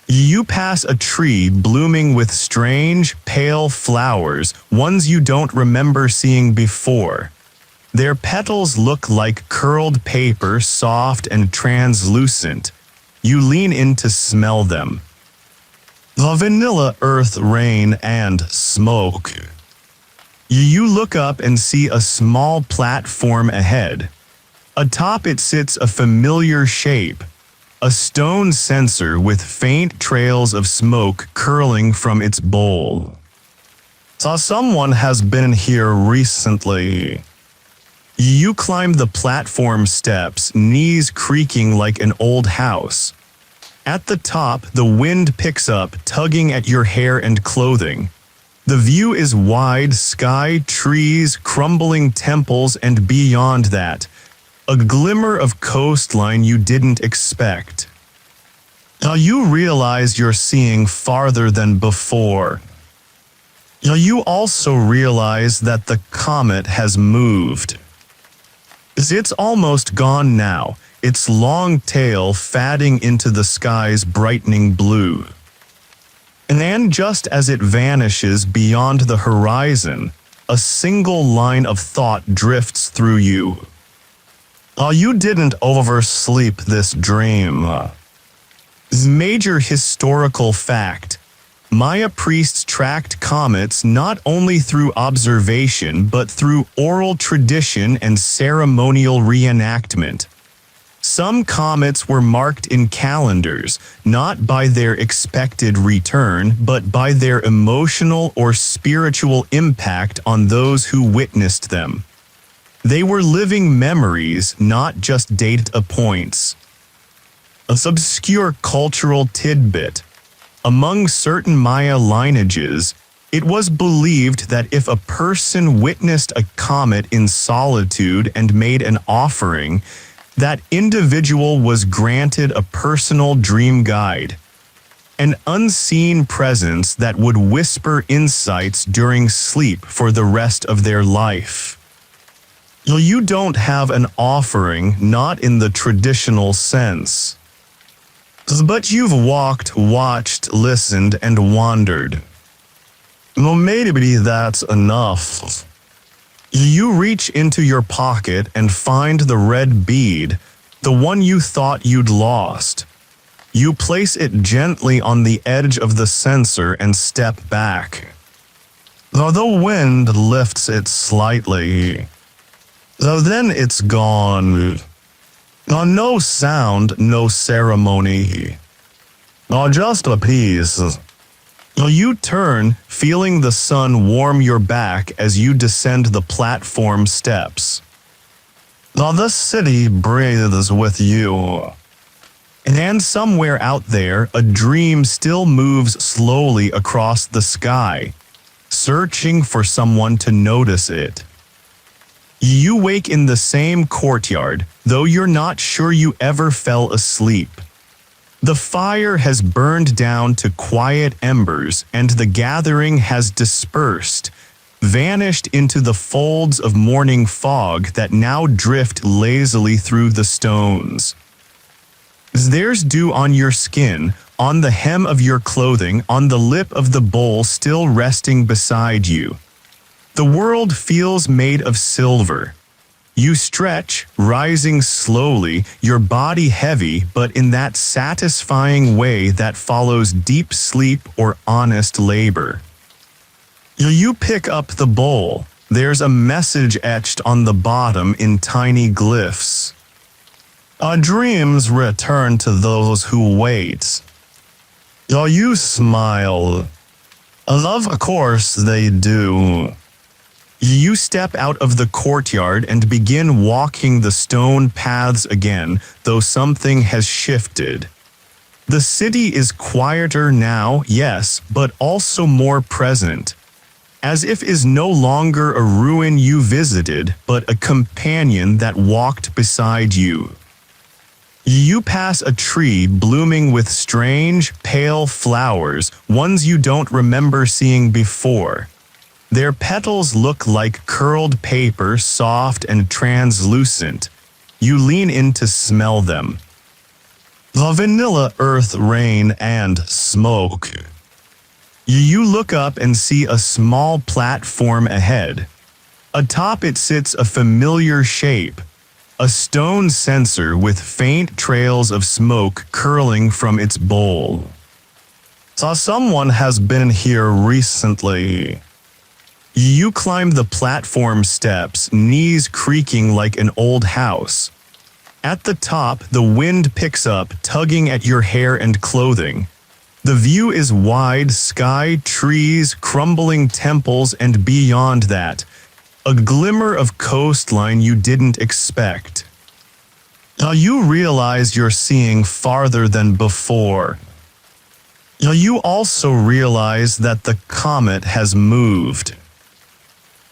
You pass a tree blooming with strange, pale flowers, ones you don't remember seeing before. Their petals look like curled paper, soft and translucent. You lean in to smell them. The vanilla, earth, rain, and smoke. You look up and see a small platform ahead. Atop it sits a familiar shape, a stone censer with faint trails of smoke curling from its bowl. Someone has been here recently. You climb the platform steps, knees creaking like an old house. At the top, the wind picks up, tugging at your hair and clothing. The view is wide, sky, trees, crumbling temples, and beyond that, a glimmer of coastline you didn't expect. You realize you're seeing farther than before. You also realize that the comet has moved. It's almost gone now, its long tail fading into the sky's brightening blue. And then just as it vanishes beyond the horizon, a single line of thought drifts through you. You didn't oversleep this dream. Major historical fact. Maya priests tracked comets not only through observation but through oral tradition and ceremonial reenactment. Some comets were marked in calendars, not by their expected return, but by their emotional or spiritual impact on those who witnessed them. They were living memories, not just data points. An obscure cultural tidbit. Among certain Maya lineages, it was believed that if a person witnessed a comet in solitude and made an offering, that individual was granted a personal dream guide, an unseen presence that would whisper insights during sleep for the rest of their life. You don't have an offering, not in the traditional sense. But you've walked, watched, listened, and wandered. Maybe that's enough. You reach into your pocket and find the red bead, the one you thought you'd lost. You place it gently on the edge of the censer and step back. The wind lifts it slightly. Then it's gone. No sound, no ceremony. Just a piece. You turn, feeling the sun warm your back as you descend the platform steps. Now the city breathes with you. And somewhere out there, a dream still moves slowly across the sky, searching for someone to notice it. You wake in the same courtyard, though you're not sure you ever fell asleep. The fire has burned down to quiet embers, and the gathering has dispersed, vanished into the folds of morning fog that now drift lazily through the stones. There's dew on your skin, on the hem of your clothing, on the lip of the bowl still resting beside you. The world feels made of silver. You stretch, rising slowly, your body heavy, but in that satisfying way that follows deep sleep or honest labor. You pick up the bowl. There's a message etched on the bottom in tiny glyphs. Our dreams return to those who wait. You smile. Of course they do. You step out of the courtyard and begin walking the stone paths again, though something has shifted. The city is quieter now, yes, but also more present. As if is no longer a ruin you visited, but a companion that walked beside you. You pass a tree blooming with strange, pale flowers, ones you don't remember seeing before. Their petals look like curled paper, soft and translucent. You lean in to smell them. The vanilla, earth, rain, and smoke. You look up and see a small platform ahead. Atop it sits a familiar shape, a stone censer with faint trails of smoke curling from its bowl. So someone has been here recently. You climb the platform steps, knees creaking like an old house. At the top, the wind picks up, tugging at your hair and clothing. The view is wide, sky, trees, crumbling temples, and beyond that, a glimmer of coastline you didn't expect. Now you realize you're seeing farther than before. Now you also realize that the comet has moved.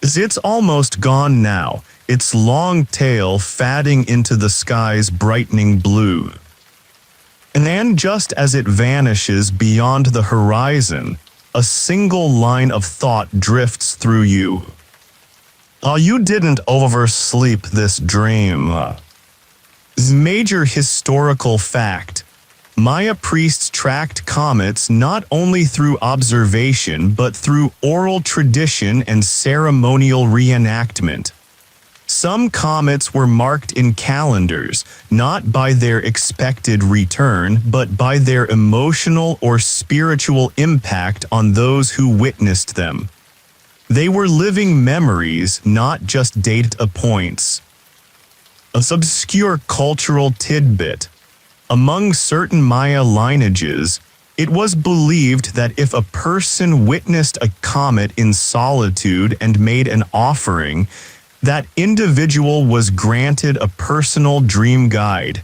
It's almost gone now, its long tail fading into the sky's brightening blue. And then just as it vanishes beyond the horizon, a single line of thought drifts through you. You didn't oversleep this dream. Major historical fact. Maya priests tracked comets not only through observation but through oral tradition and ceremonial reenactment. Some comets were marked in calendars, not by their expected return, but by their emotional or spiritual impact on those who witnessed them. They were living memories, not just date points. A obscure cultural tidbit. Among certain Maya lineages, it was believed that if a person witnessed a comet in solitude and made an offering, that individual was granted a personal dream guide,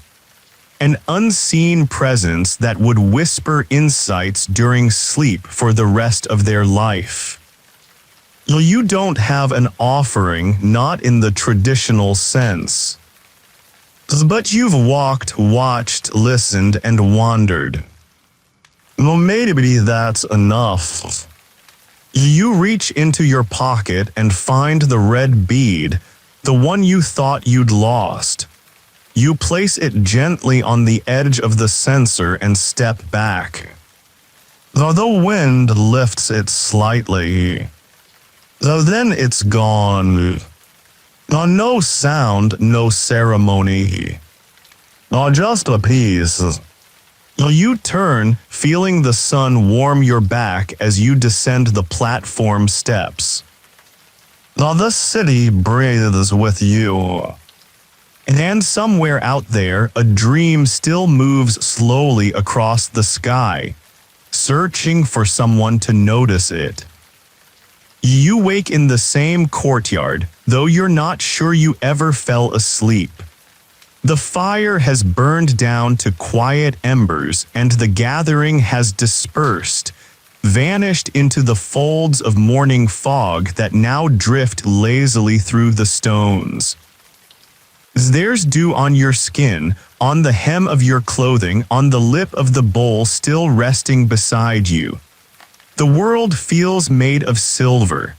an unseen presence that would whisper insights during sleep for the rest of their life. You don't have an offering, not in the traditional sense. But you've walked, watched, listened, and wandered. Well, maybe that's enough. You reach into your pocket and find the red bead, the one you thought you'd lost. You place it gently on the edge of the censer and step back. The wind lifts it slightly. Then it's gone. No sound, no ceremony. Just a piece. You turn, feeling the sun warm your back as you descend the platform steps. The city breathes with you. And somewhere out there, a dream still moves slowly across the sky, searching for someone to notice it. You wake in the same courtyard, though you're not sure you ever fell asleep. The fire has burned down to quiet embers, and the gathering has dispersed, vanished into the folds of morning fog that now drift lazily through the stones. There's dew on your skin, on the hem of your clothing, on the lip of the bowl still resting beside you. The world feels made of silver.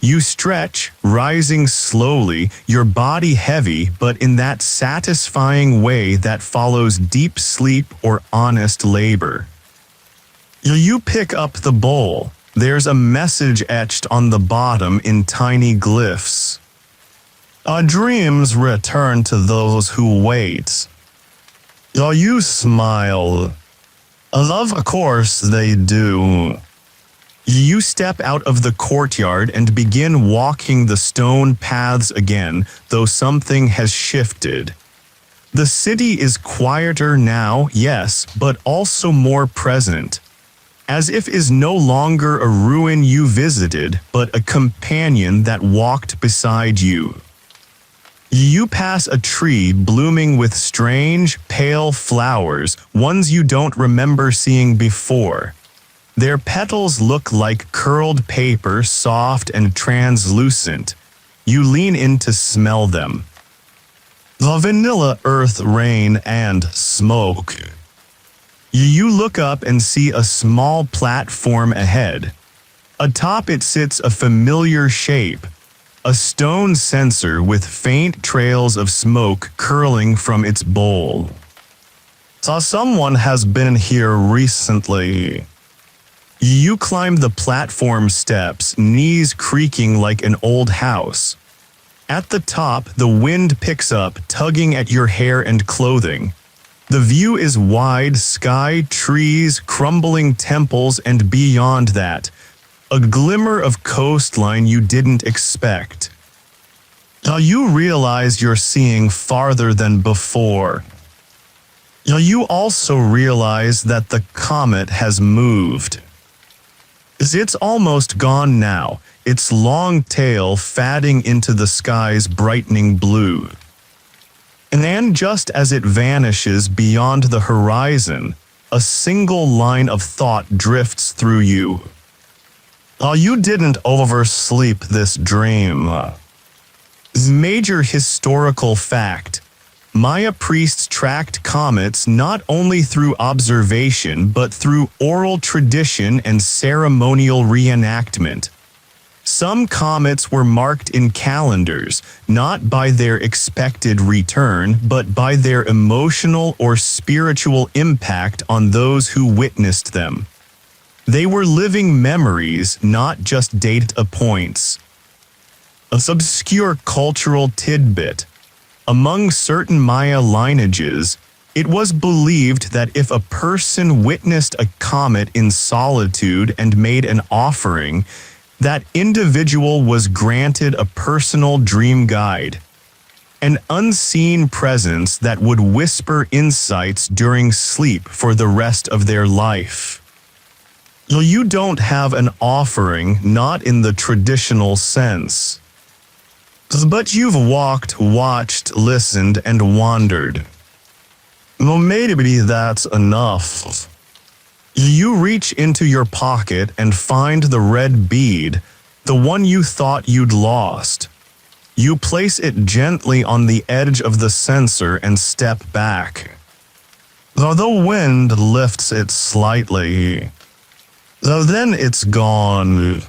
You stretch, rising slowly, your body heavy, but in that satisfying way that follows deep sleep or honest labor. You pick up the bowl. There's a message etched on the bottom in tiny glyphs. Our dreams return to those who wait. You smile. Of course they do. You step out of the courtyard and begin walking the stone paths again, though something has shifted. The city is quieter now, yes, but also more present. As if is no longer a ruin you visited, but a companion that walked beside you. You pass a tree blooming with strange, pale flowers, ones you don't remember seeing before. Their petals look like curled paper, soft and translucent. You lean in to smell them. The vanilla earth, rain, and smoke. You look up and see a small platform ahead. Atop it sits a familiar shape, a stone censer with faint trails of smoke curling from its bowl. So someone has been here recently. You climb the platform steps, knees creaking like an old house. At the top, the wind picks up, tugging at your hair and clothing. The view is wide, sky, trees, crumbling temples, and beyond that, a glimmer of coastline you didn't expect. Now you realize you're seeing farther than before. Now you also realize that the comet has moved. It's almost gone now, its long tail fading into the sky's brightening blue. And then just as it vanishes beyond the horizon, a single line of thought drifts through you. You didn't oversleep this dream. Major historical fact. Maya priests tracked comets not only through observation but through oral tradition and ceremonial reenactment. Some comets were marked in calendars, not by their expected return, but by their emotional or spiritual impact on those who witnessed them. They were living memories, not just data points. An obscure cultural tidbit. Among certain Maya lineages, it was believed that if a person witnessed a comet in solitude and made an offering, that individual was granted a personal dream guide, an unseen presence that would whisper insights during sleep for the rest of their life. You don't have an offering, not in the traditional sense. But you've walked, watched, listened, and wandered. Well, maybe that's enough. You reach into your pocket and find the red bead, the one you thought you'd lost. You place it gently on the edge of the censer and step back. The wind lifts it slightly. Then it's gone.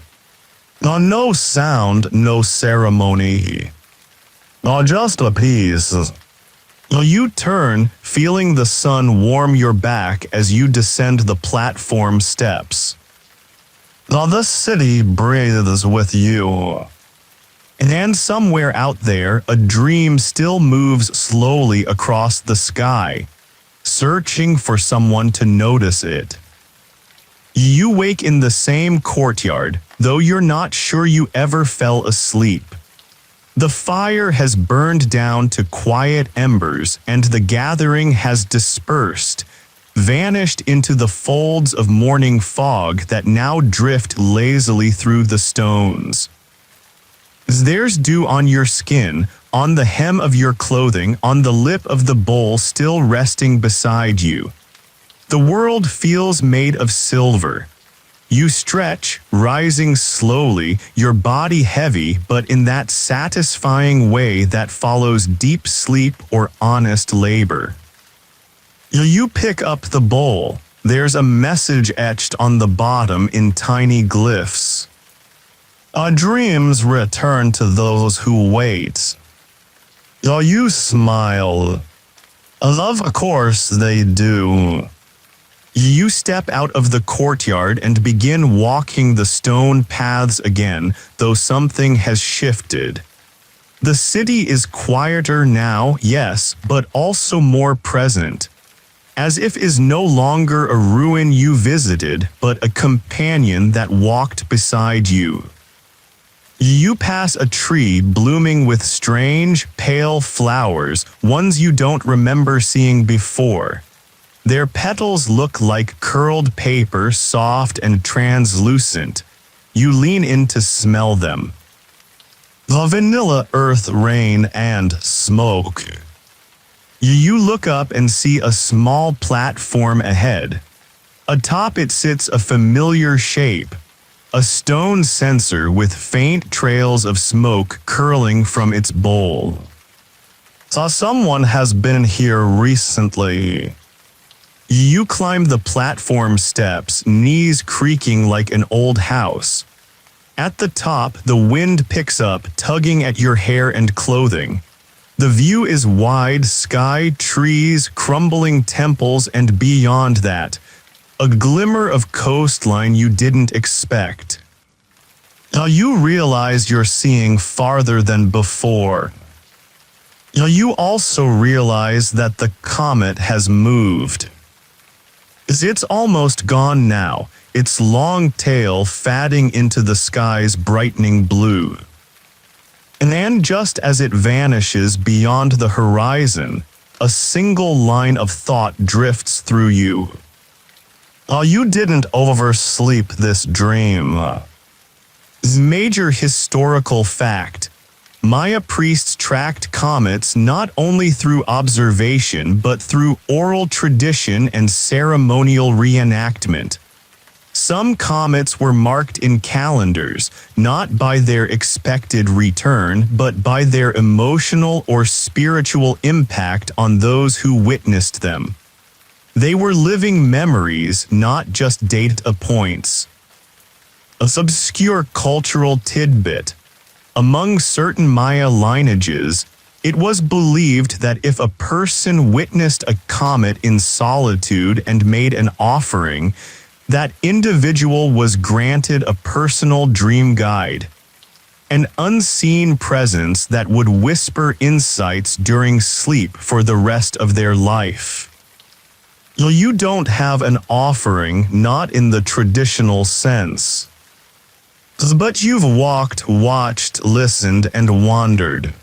No sound, no ceremony. Just a piece. You turn, feeling the sun warm your back as you descend the platform steps. The city breathes with you. And somewhere out there, a dream still moves slowly across the sky, searching for someone to notice it. You wake in the same courtyard, though you're not sure you ever fell asleep. The fire has burned down to quiet embers, and the gathering has dispersed, vanished into the folds of morning fog that now drift lazily through the stones. There's dew on your skin, on the hem of your clothing, on the lip of the bowl still resting beside you. The world feels made of silver. You stretch, rising slowly, your body heavy, but in that satisfying way that follows deep sleep or honest labor. You pick up the bowl. There's a message etched on the bottom in tiny glyphs. Our dreams return to those who wait. You smile. Of course they do. You step out of the courtyard and begin walking the stone paths again, though something has shifted. The city is quieter now, yes, but also more present. As if is no longer a ruin you visited, but a companion that walked beside you. You pass a tree blooming with strange, pale flowers, ones you don't remember seeing before. Their petals look like curled paper, soft and translucent. You lean in to smell them. The vanilla, earth, rain, and smoke. You look up and see a small platform ahead. Atop it sits a familiar shape, a stone censer with faint trails of smoke curling from its bowl. Someone has been here recently. You climb the platform steps, knees creaking like an old house. At the top, the wind picks up, tugging at your hair and clothing. The view is wide, sky, trees, crumbling temples, and beyond that, a glimmer of coastline you didn't expect. Now you realize you're seeing farther than before. You also realize that the comet has moved. It's almost gone now, its long tail fading into the sky's brightening blue. And just as it vanishes beyond the horizon, a single line of thought drifts through you. You didn't oversleep this dream. Major historical fact. Maya priests tracked comets not only through observation but through oral tradition and ceremonial reenactment. Some comets were marked in calendars, not by their expected return, but by their emotional or spiritual impact on those who witnessed them. They were living memories, not just data points. A obscure cultural tidbit. Among certain Maya lineages, it was believed that if a person witnessed a comet in solitude and made an offering, that individual was granted a personal dream guide, an unseen presence that would whisper insights during sleep for the rest of their life. You don't have an offering, not in the traditional sense. But you've walked, watched, listened, and wandered.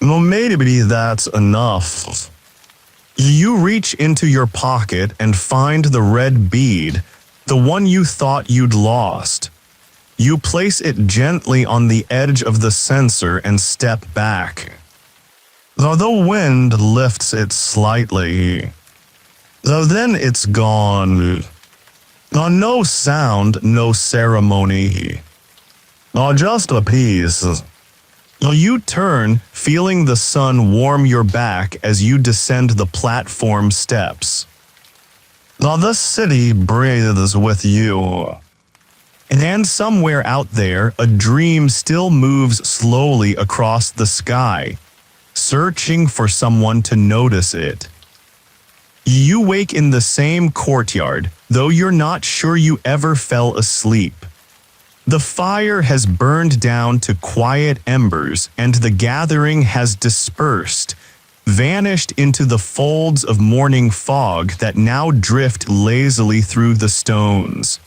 Maybe that's enough. You reach into your pocket and find the red bead, the one you thought you'd lost. You place it gently on the edge of the censer and step back. The wind lifts it slightly. Then it's gone. No sound, no ceremony. Just a piece. You turn, feeling the sun warm your back as you descend the platform steps. The city breathes with you. And somewhere out there, a dream still moves slowly across the sky, searching for someone to notice it. You wake in the same courtyard, though you're not sure you ever fell asleep. The fire has burned down to quiet embers, and the gathering has dispersed, vanished into the folds of morning fog that now drift lazily through the stones.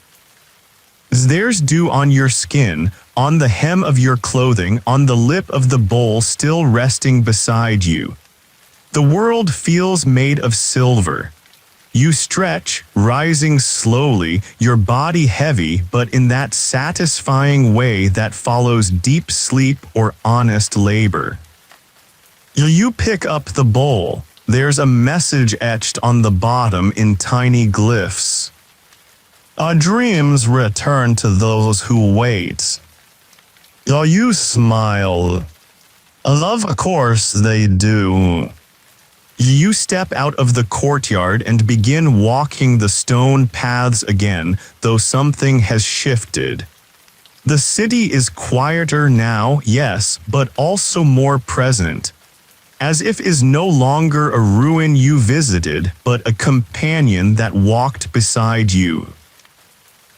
There's dew on your skin, on the hem of your clothing, on the lip of the bowl still resting beside you. The world feels made of silver. You stretch, rising slowly, your body heavy, but in that satisfying way that follows deep sleep or honest labor. You pick up the bowl. There's a message etched on the bottom in tiny glyphs. Our dreams return to those who wait. You smile. Of course they do. You step out of the courtyard and begin walking the stone paths again, though something has shifted. The city is quieter now, yes, but also more present. As if is no longer a ruin you visited, but a companion that walked beside you.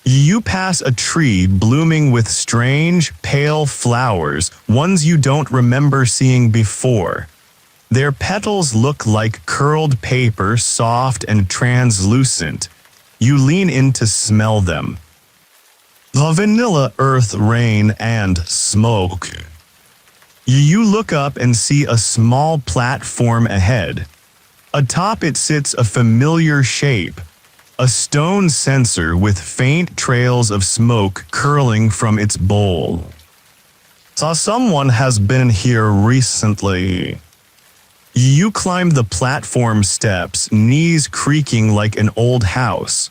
You pass a tree blooming with strange, pale flowers, ones you don't remember seeing before. Their petals look like curled paper, soft and translucent. You lean in to smell them. The vanilla, earth, rain, and smoke. You look up and see a small platform ahead. Atop it sits a familiar shape, a stone censer with faint trails of smoke curling from its bowl. Someone has been here recently. You climb the platform steps, knees creaking like an old house.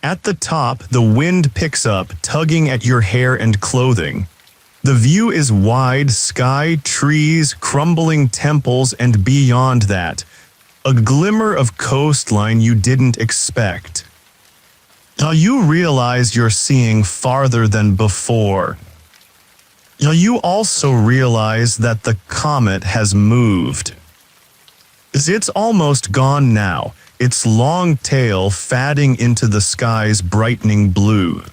At the top, the wind picks up, tugging at your hair and clothing. The view is wide, sky, trees, crumbling temples, and beyond that, a glimmer of coastline you didn't expect. You realize you're seeing farther than before. You also realize that the comet has moved. It's almost gone now, its long tail fading into the sky's brightening blue.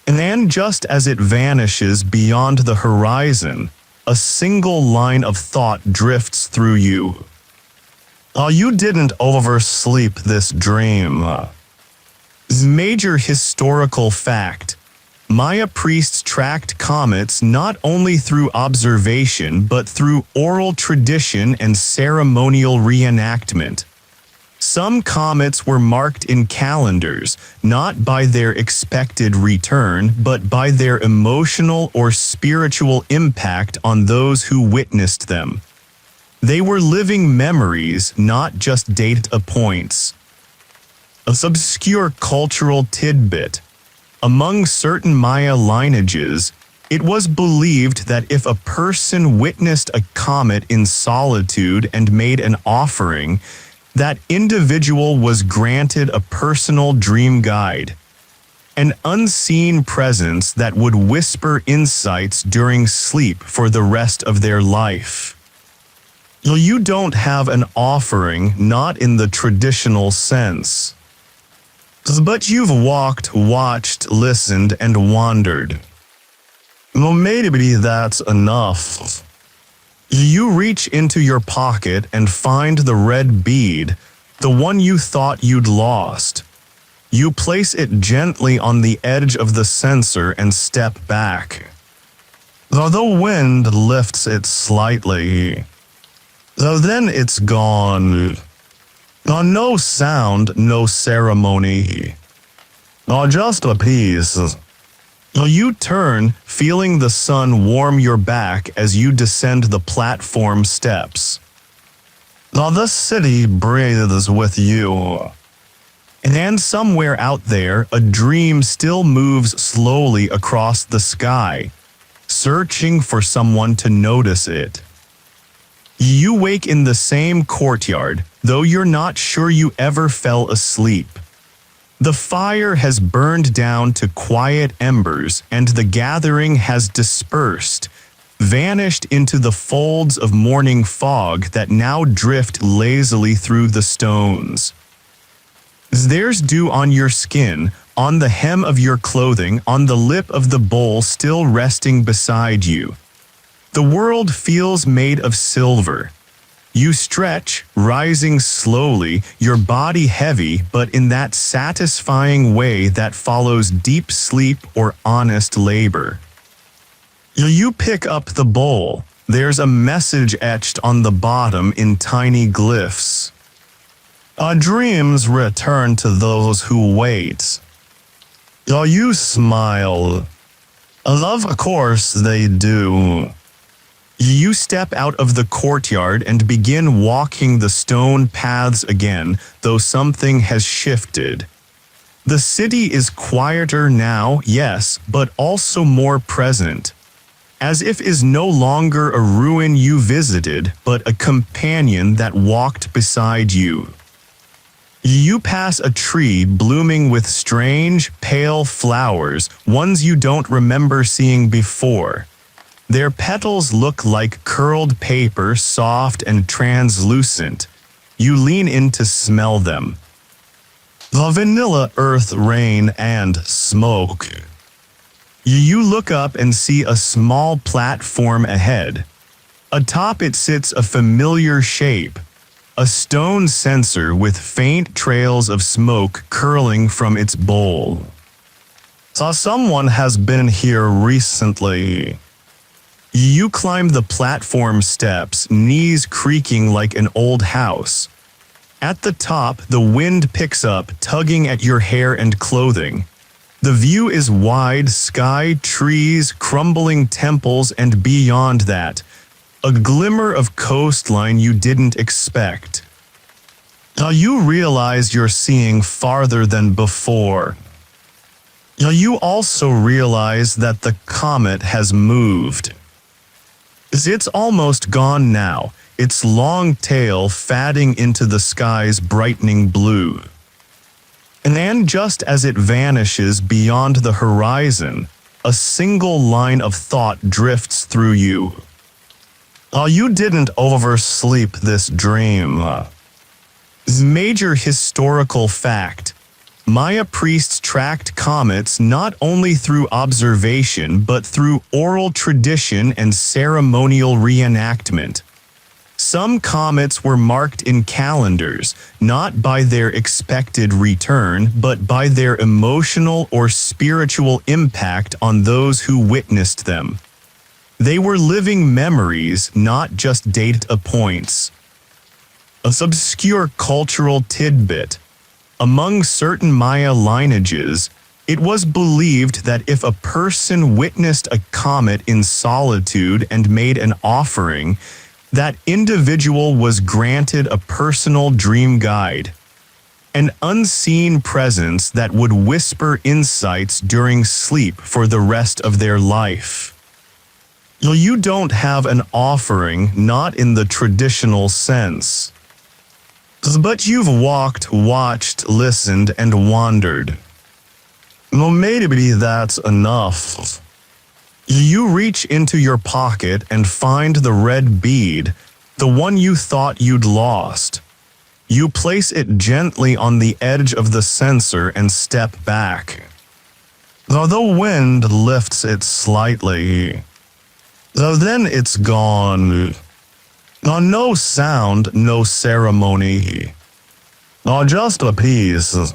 And then just as it vanishes beyond the horizon, a single line of thought drifts through you. You didn't oversleep this dream. Major historical fact. Maya priests tracked comets not only through observation but through oral tradition and ceremonial reenactment. Some comets were marked in calendars, not by their expected return, but by their emotional or spiritual impact on those who witnessed them. They were living memories, not just data points. An obscure cultural tidbit. Among certain Maya lineages, it was believed that if a person witnessed a comet in solitude and made an offering, that individual was granted a personal dream guide, an unseen presence that would whisper insights during sleep for the rest of their life. You don't have an offering, not in the traditional sense. But you've walked, watched, listened, and wandered. Well, maybe that's enough. You reach into your pocket and find the red bead, the one you thought you'd lost. You place it gently on the edge of the censer and step back. The wind lifts it slightly. Then it's gone. No sound, no ceremony. Just a piece. You turn, feeling the sun warm your back as you descend the platform steps. The city breathes with you. And somewhere out there, a dream still moves slowly across the sky, searching for someone to notice it. You wake in the same courtyard, though you're not sure you ever fell asleep. The fire has burned down to quiet embers, and the gathering has dispersed, vanished into the folds of morning fog that now drift lazily through the stones. There's dew on your skin, on the hem of your clothing, on the lip of the bowl still resting beside you. The world feels made of silver. You stretch, rising slowly, your body heavy, but in that satisfying way that follows deep sleep or honest labor. You pick up the bowl. There's a message etched on the bottom in tiny glyphs. Our dreams return to those who wait. You smile. Of course they do. You step out of the courtyard and begin walking the stone paths again, though something has shifted. The city is quieter now, yes, but also more present. As if is no longer a ruin you visited, but a companion that walked beside you. You pass a tree blooming with strange, pale flowers, ones you don't remember seeing before. Their petals look like curled paper, soft and translucent. You lean in to smell them. The vanilla earth, rain, and smoke. You look up and see a small platform ahead. Atop it sits a familiar shape. A stone censer with faint trails of smoke curling from its bowl. Someone has been here recently. You climb the platform steps, knees creaking like an old house. At the top, the wind picks up, tugging at your hair and clothing. The view is wide, sky, trees, crumbling temples, and beyond that, a glimmer of coastline you didn't expect. You realize you're seeing farther than before. You also realize that the comet has moved. It's almost gone now, its long tail fading into the sky's brightening blue. And then just as it vanishes beyond the horizon, a single line of thought drifts through you. You didn't oversleep this dream. Major historical fact. Maya priests tracked comets not only through observation but through oral tradition and ceremonial reenactment. Some comets were marked in calendars, not by their expected return, but by their emotional or spiritual impact on those who witnessed them. They were living memories, not just data points. A obscure cultural tidbit. Among certain Maya lineages, it was believed that if a person witnessed a comet in solitude and made an offering, that individual was granted a personal dream guide, an unseen presence that would whisper insights during sleep for the rest of their life. You don't have an offering, not in the traditional sense. But you've walked, watched, listened, and wandered. Maybe that's enough. You reach into your pocket and find the red bead, the one you thought you'd lost. You place it gently on the edge of the censer and step back. The wind lifts it slightly. Then it's gone. No sound, no ceremony. Just a piece.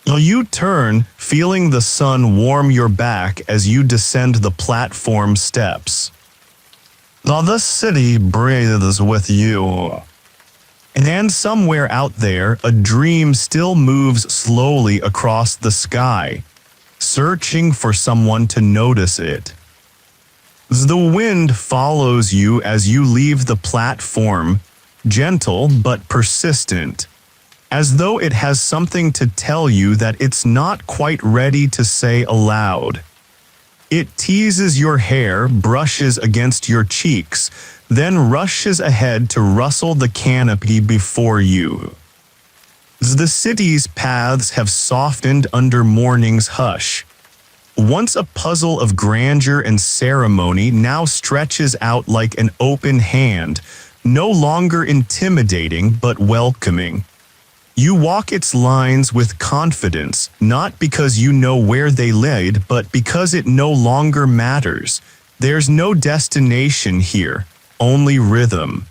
You turn, feeling the sun warm your back as you descend the platform steps. The city breathes with you. And somewhere out there, a dream still moves slowly across the sky, searching for someone to notice it. The wind follows you as you leave the platform, gentle but persistent, as though it has something to tell you that it's not quite ready to say aloud. It teases your hair, brushes against your cheeks, then rushes ahead to rustle the canopy before you. The city's paths have softened under morning's hush. Once a puzzle of grandeur and ceremony now stretches out like an open hand, no longer intimidating but welcoming. You walk its lines with confidence, not because you know where they lead, but because it no longer matters. There's no destination here, only rhythm.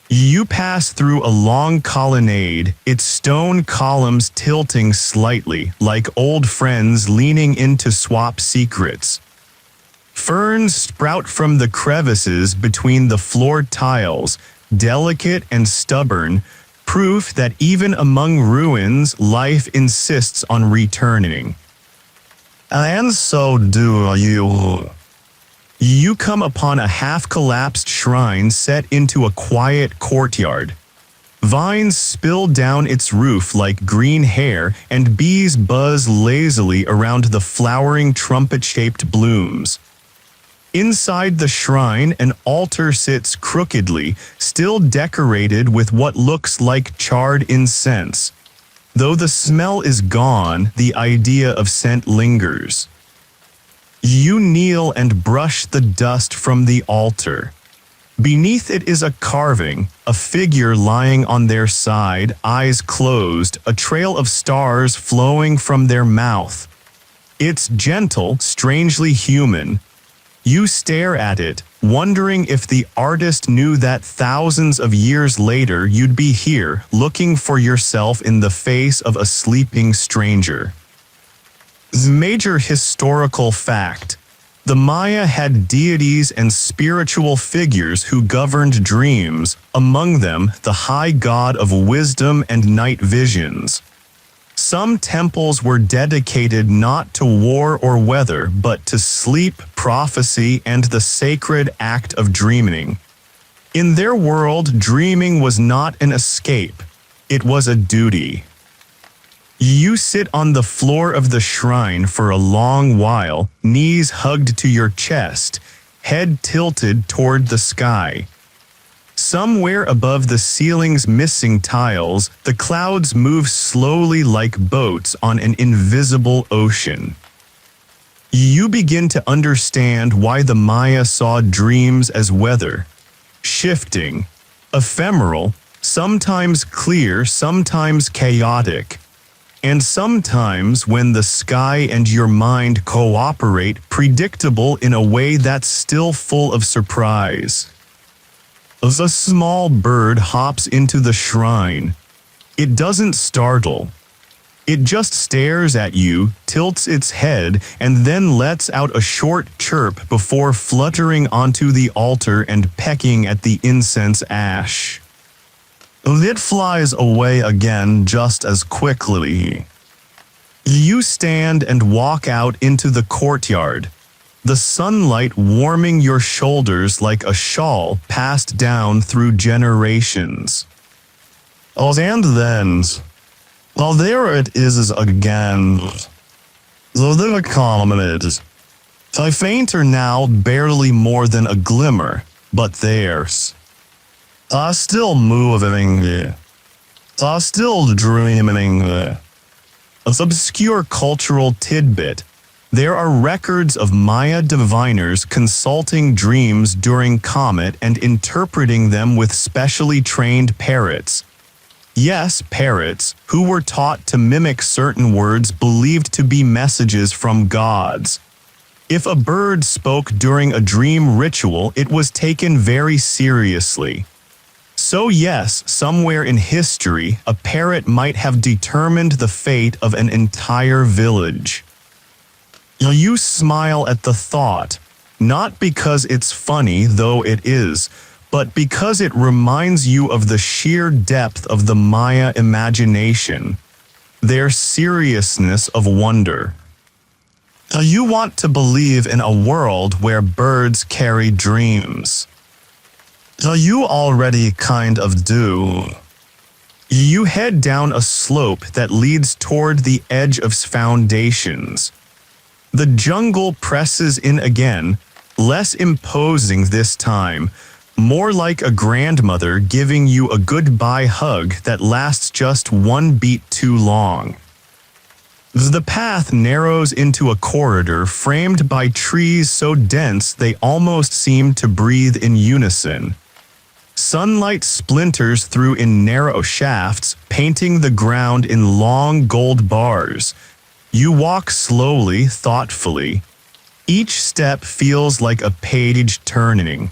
You pass through a long colonnade, its stone columns tilting slightly, like old friends leaning in to swap secrets. Ferns sprout from the crevices between the floor tiles, delicate and stubborn, proof that even among ruins, life insists on returning. And so do you. You come upon a half-collapsed shrine set into a quiet courtyard. Vines spill down its roof like green hair, and bees buzz lazily around the flowering trumpet-shaped blooms. Inside the shrine, an altar sits crookedly, still decorated with what looks like charred incense. Though the smell is gone, the idea of scent lingers. You kneel and brush the dust from the altar. Beneath it is a carving, a figure lying on their side, eyes closed, a trail of stars flowing from their mouth. It's gentle, strangely human. You stare at it, wondering if the artist knew that thousands of years later you'd be here, looking for yourself in the face of a sleeping stranger. Major historical fact: the Maya had deities and spiritual figures who governed dreams, among them the high god of wisdom and night visions. Some temples were dedicated not to war or weather, but to sleep, prophecy, and the sacred act of dreaming. In their world, dreaming was not an escape, it was a duty. You sit on the floor of the shrine for a long while, knees hugged to your chest, head tilted toward the sky. Somewhere above the ceiling's missing tiles, the clouds move slowly like boats on an invisible ocean. You begin to understand why the Maya saw dreams as weather. Shifting, ephemeral, sometimes clear, sometimes chaotic. And sometimes, when the sky and your mind cooperate, predictable in a way that's still full of surprise. As a small bird hops into the shrine, it doesn't startle. It just stares at you, tilts its head, and then lets out a short chirp before fluttering onto the altar and pecking at the incense ash. It flies away again just as quickly. You stand and walk out into the courtyard, the sunlight warming your shoulders like a shawl passed down through generations. And then, there it is again. The Comets. I fainter now barely more than a glimmer, but there's. Still moving. Still dreaming. As obscure cultural tidbit, there are records of Maya diviners consulting dreams during Comet and interpreting them with specially trained parrots. Yes, parrots, who were taught to mimic certain words believed to be messages from gods. If a bird spoke during a dream ritual, it was taken very seriously. So yes, somewhere in history, a parrot might have determined the fate of an entire village. You smile at the thought, not because it's funny, though it is, but because it reminds you of the sheer depth of the Maya imagination, their seriousness of wonder. You want to believe in a world where birds carry dreams. You already kind of do. You head down a slope that leads toward the edge of foundations. The jungle presses in again, less imposing this time, more like a grandmother giving you a goodbye hug that lasts just one beat too long. The path narrows into a corridor framed by trees so dense they almost seem to breathe in unison. Sunlight splinters through in narrow shafts, painting the ground in long gold bars. You walk slowly, thoughtfully. Each step feels like a page turning.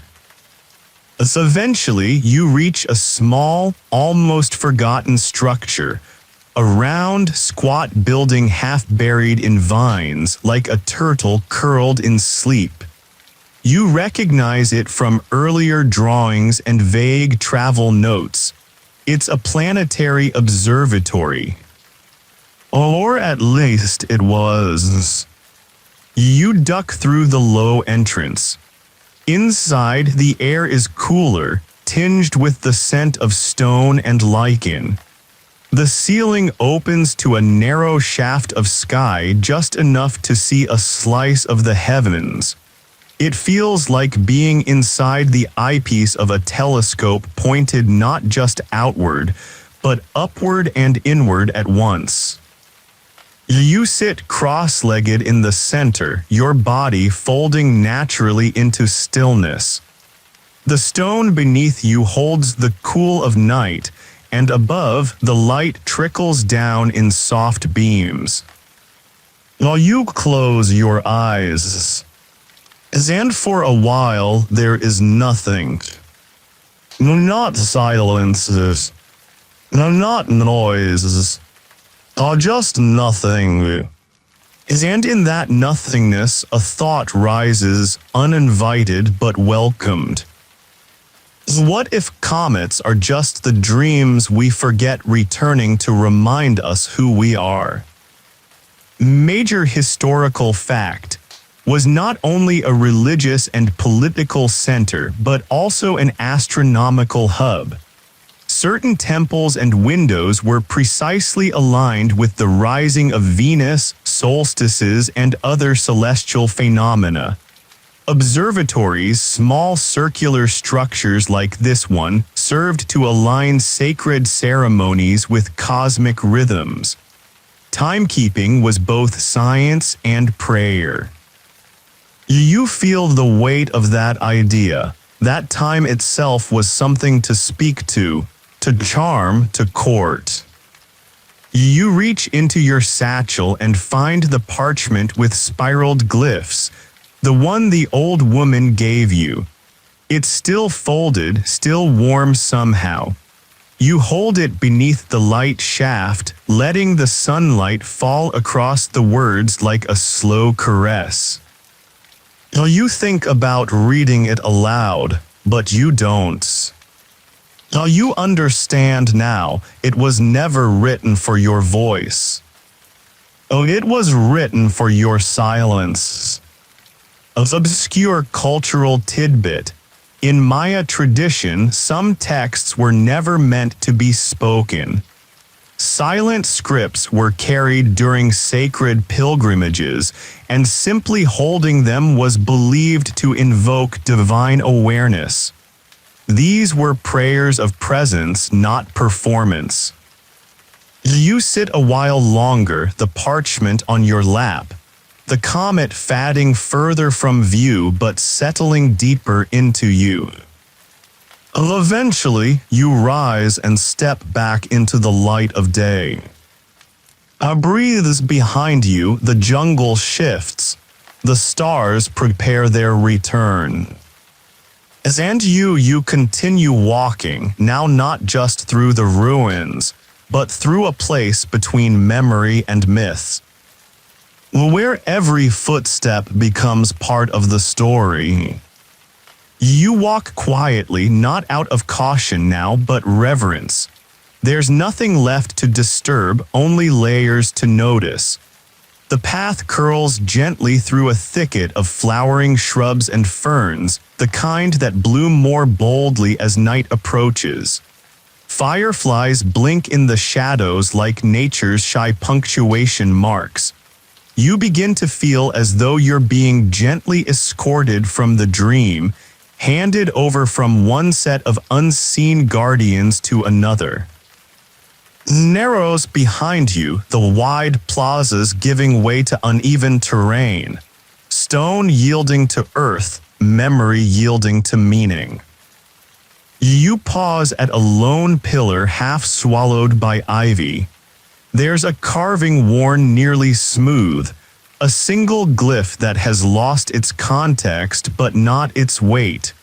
As eventually, you reach a small, almost forgotten structure, a round, squat building half buried in vines, like a turtle curled in sleep. You recognize it from earlier drawings and vague travel notes. It's a planetary observatory. Or at least it was. You duck through the low entrance. Inside, the air is cooler, tinged with the scent of stone and lichen. The ceiling opens to a narrow shaft of sky just enough to see a slice of the heavens. It feels like being inside the eyepiece of a telescope pointed not just outward, but upward and inward at once. You sit cross-legged in the center, your body folding naturally into stillness. The stone beneath you holds the cool of night, and above, the light trickles down in soft beams. While you close your eyes, and for a while there is nothing. Not silences, not noises, just nothing. And in that nothingness, a thought rises, uninvited but welcomed. What if comets are just the dreams we forget returning to remind us who we are? Major historical fact was not only a religious and political center, but also an astronomical hub. Certain temples and windows were precisely aligned with the rising of Venus, solstices, and other celestial phenomena. Observatories, small circular structures like this one, served to align sacred ceremonies with cosmic rhythms. Timekeeping was both science and prayer. You feel the weight of that idea. That time itself was something to speak to charm, to court. You reach into your satchel and find the parchment with spiraled glyphs, the one the old woman gave you. It's still folded, still warm somehow. You hold it beneath the light shaft, letting the sunlight fall across the words like a slow caress. You think about reading it aloud, but you don't. You understand now, it was never written for your voice. It was written for your silence. An obscure cultural tidbit. In Maya tradition, some texts were never meant to be spoken. Silent scripts were carried during sacred pilgrimages, and simply holding them was believed to invoke divine awareness. These were prayers of presence, not performance. You sit a while longer, the parchment on your lap, the comet fading further from view but settling deeper into you. Eventually, you rise and step back into the light of day. A breeze behind you, the jungle shifts. The stars prepare their return. And you continue walking, now not just through the ruins, but through a place between memory and myth, where every footstep becomes part of the story. You walk quietly, not out of caution now, but reverence. There's nothing left to disturb, only layers to notice. The path curls gently through a thicket of flowering shrubs and ferns, the kind that bloom more boldly as night approaches. Fireflies blink in the shadows like nature's shy punctuation marks. You begin to feel as though you're being gently escorted from the dream, handed over from one set of unseen guardians to another. Narrows behind you, the wide plazas giving way to uneven terrain. Stone yielding to earth, memory yielding to meaning. You pause at a lone pillar half swallowed by ivy. There's a carving worn nearly smooth, a single glyph that has lost its context but not its weight.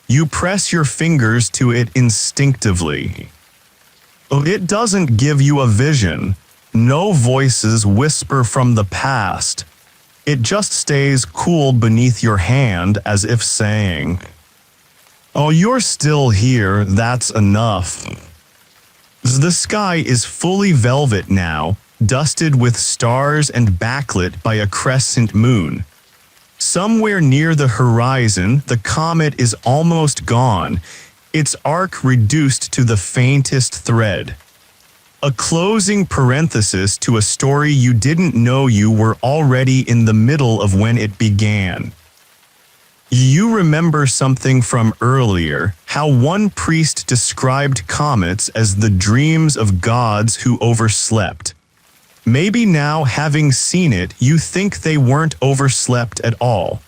You press your fingers to it instinctively. It doesn't give you a vision. No voices whisper from the past. It just stays cool beneath your hand as if saying, "Oh, you're still here, that's enough." The sky is fully velvet now, dusted with stars and backlit by a crescent moon. Somewhere near the horizon, the comet is almost gone, its arc reduced to the faintest thread. A closing parenthesis to a story you didn't know you were already in the middle of when it began. You remember something from earlier, how one priest described comets as the dreams of gods who overslept. Maybe now, having seen it, you think they weren't overslept at all.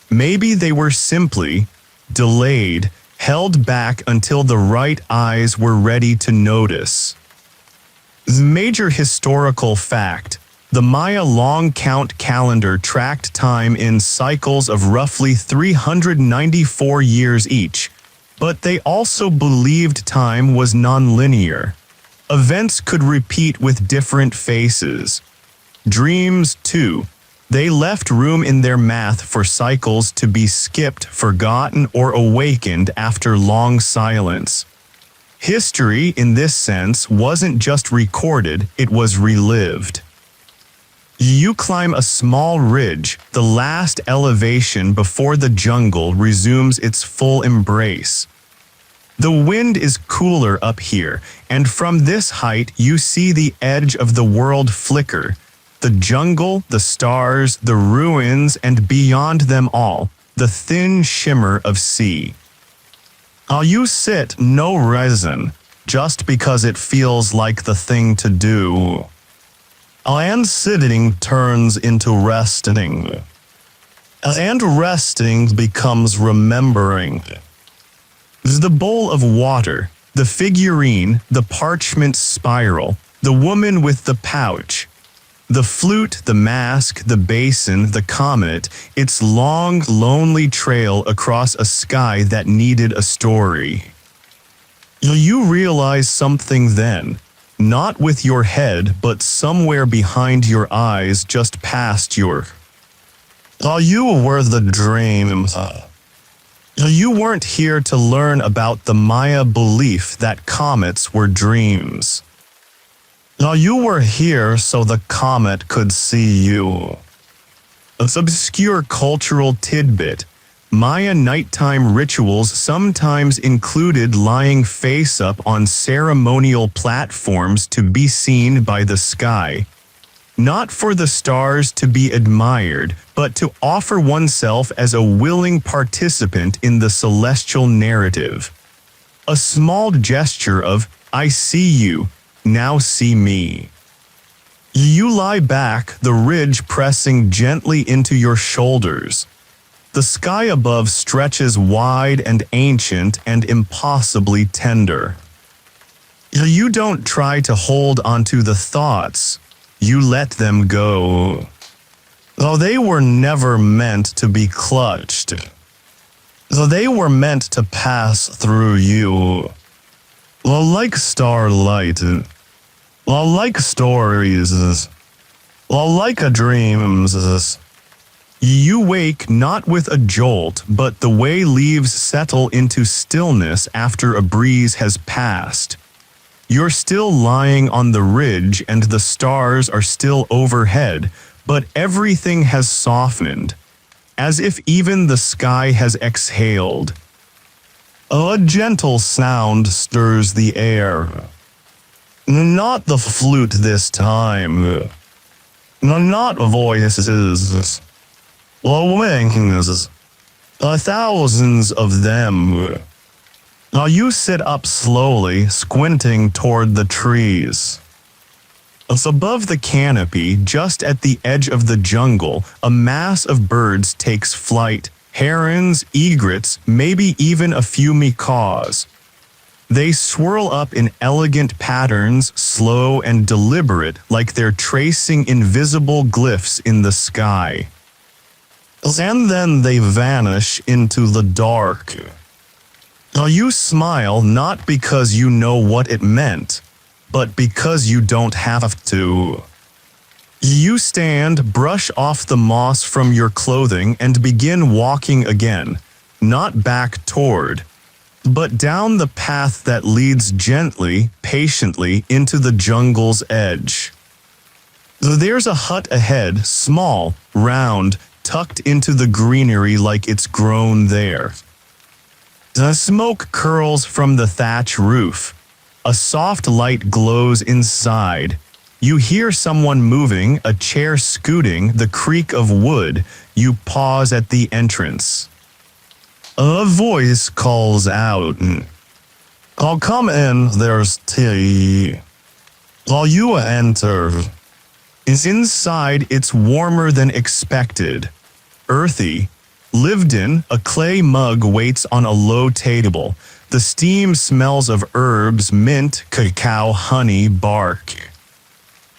Maybe they were simply delayed, held back until the right eyes were ready to notice. Major historical fact: the Maya long count calendar tracked time in cycles of roughly 394 years each, but they also believed time was nonlinear. Events could repeat with different faces. Dreams, too. They left room in their math for cycles to be skipped, forgotten, or awakened after long silence. History, in this sense, wasn't just recorded, it was relived. You climb a small ridge, the last elevation before the jungle resumes its full embrace. The wind is cooler up here, and from this height you see the edge of the world flicker. The jungle, the stars, the ruins, and beyond them all, the thin shimmer of sea. You sit no reason, just because it feels like the thing to do. And sitting turns into resting. And resting becomes remembering. The bowl of water, the figurine, the parchment spiral, the woman with the pouch, the flute, the mask, the basin, the comet, its long, lonely trail across a sky that needed a story. You realize something then, not with your head, but somewhere behind your eyes, just past your. You were the dream. You weren't here to learn about the Maya belief that comets were dreams. You were here so the comet could see you. An obscure cultural tidbit. Maya nighttime rituals sometimes included lying face up on ceremonial platforms to be seen by the sky. Not for the stars to be admired, but to offer oneself as a willing participant in the celestial narrative. A small gesture of, I see you, now see me. You lie back, the ridge pressing gently into your shoulders. The sky above stretches wide and ancient and impossibly tender. You don't try to hold onto the thoughts. You let them go. Though they were never meant to be clutched. Though they were meant to pass through you. Like starlight. Like stories. Like a dreams. You wake not with a jolt, but the way leaves settle into stillness after a breeze has passed. You're still lying on the ridge and the stars are still overhead, but everything has softened, as if even the sky has exhaled. A gentle sound stirs the air. Not the flute this time. Not voices. Wings. Thousands of them. You sit up slowly, squinting toward the trees. Above the canopy, just at the edge of the jungle, a mass of birds takes flight, herons, egrets, maybe even a few macaws. They swirl up in elegant patterns, slow and deliberate, like they're tracing invisible glyphs in the sky. And then they vanish into the dark. You smile not because you know what it meant, but because you don't have to. You stand, brush off the moss from your clothing, and begin walking again, not back toward, but down the path that leads gently, patiently into the jungle's edge. There's a hut ahead, small, round, tucked into the greenery like it's grown there. The smoke curls from the thatch roof. A soft light glows inside. You hear someone moving, a chair scooting, the creak of wood. You pause at the entrance. A voice calls out, "I'll come in, there's tea." While you enter, inside it's warmer than expected. Earthy, lived in, a clay mug waits on a low table. The steam smells of herbs, mint, cacao, honey, bark.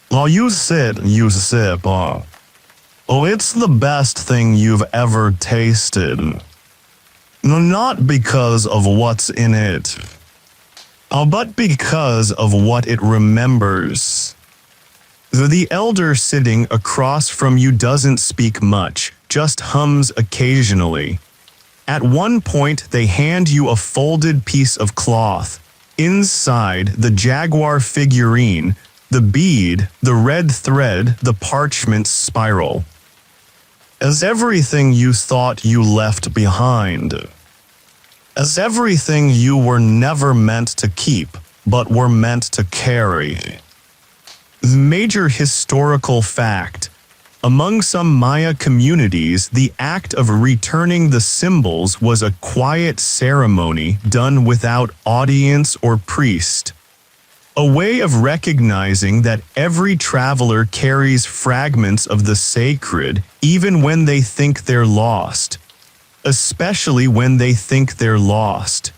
While you sit, you sip. Oh, it's the best thing you've ever tasted. Not because of what's in it, but because of what it remembers. The elder sitting across from you doesn't speak much, just hums occasionally. At one point, they hand you a folded piece of cloth. Inside, the jaguar figurine, the bead, the red thread, the parchment spiral. As everything you thought you left behind. As everything you were never meant to keep, but were meant to carry. Major historical fact. Among some Maya communities, the act of returning the symbols was a quiet ceremony done without audience or priest. A way of recognizing that every traveler carries fragments of the sacred even when they think they're lost. Especially when they think they're lost.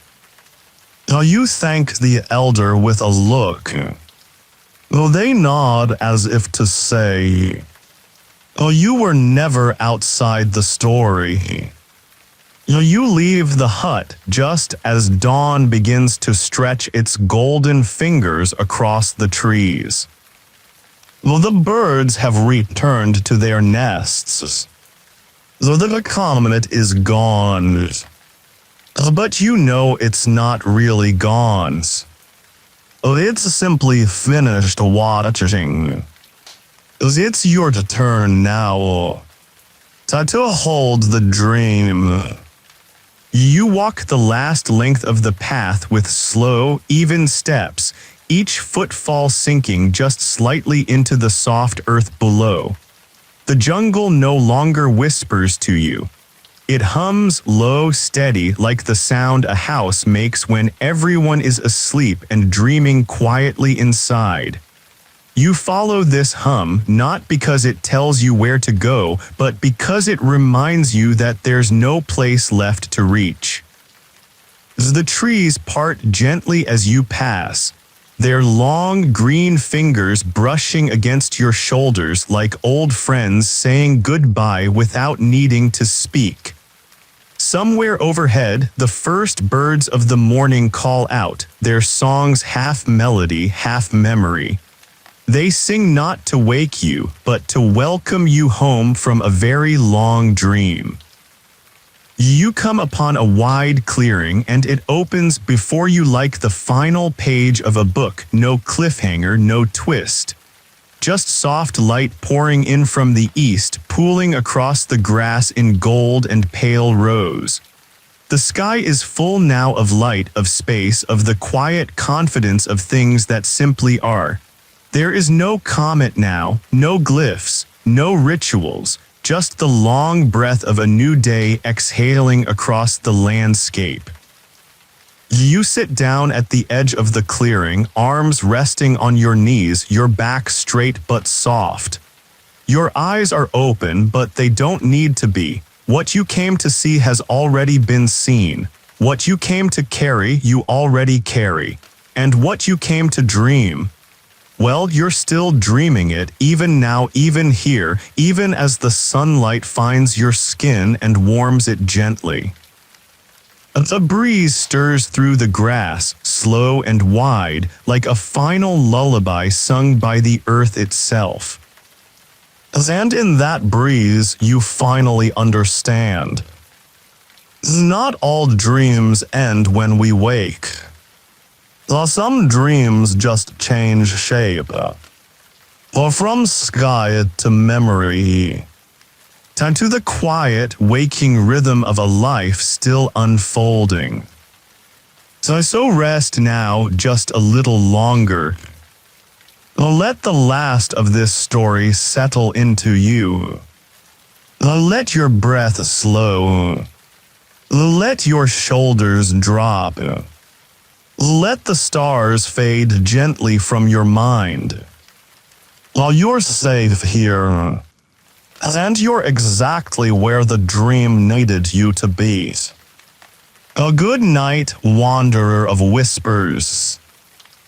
You thank the elder with a look. They nod as if to say, you were never outside the story. You leave the hut just as dawn begins to stretch its golden fingers across the trees. The birds have returned to their nests. The comet is gone. But you know it's not really gone. It's simply finished watching. It's your turn now. To hold the dream. You walk the last length of the path with slow, even steps, each footfall sinking just slightly into the soft earth below. The jungle no longer whispers to you. It hums low, steady, like the sound a house makes when everyone is asleep and dreaming quietly inside. You follow this hum not because it tells you where to go, but because it reminds you that there's no place left to reach. The trees part gently as you pass, their long green fingers brushing against your shoulders like old friends saying goodbye without needing to speak. Somewhere overhead, the first birds of the morning call out, their songs half melody, half memory. They sing not to wake you, but to welcome you home from a very long dream. You come upon a wide clearing and it opens before you like the final page of a book, no cliffhanger, no twist. Just soft light pouring in from the east, pooling across the grass in gold and pale rose. The sky is full now of light, of space, of the quiet confidence of things that simply are. There is no comet now, no glyphs, no rituals, just the long breath of a new day exhaling across the landscape. You sit down at the edge of the clearing, arms resting on your knees, your back straight but soft. Your eyes are open, but they don't need to be. What you came to see has already been seen. What you came to carry, you already carry. And what you came to dream, well, you're still dreaming it, even now, even here, even as the sunlight finds your skin and warms it gently. A breeze stirs through the grass, slow and wide, like a final lullaby sung by the earth itself. And in that breeze, you finally understand. Not all dreams end when we wake. Some dreams just change shape. Or from sky to memory, and to the quiet, waking rhythm of a life still unfolding. So rest now just a little longer. Let the last of this story settle into you. Let your breath slow. Let your shoulders drop. Let the stars fade gently from your mind. You're safe here, and you're exactly where the dream needed you to be. A good night, wanderer of whispers.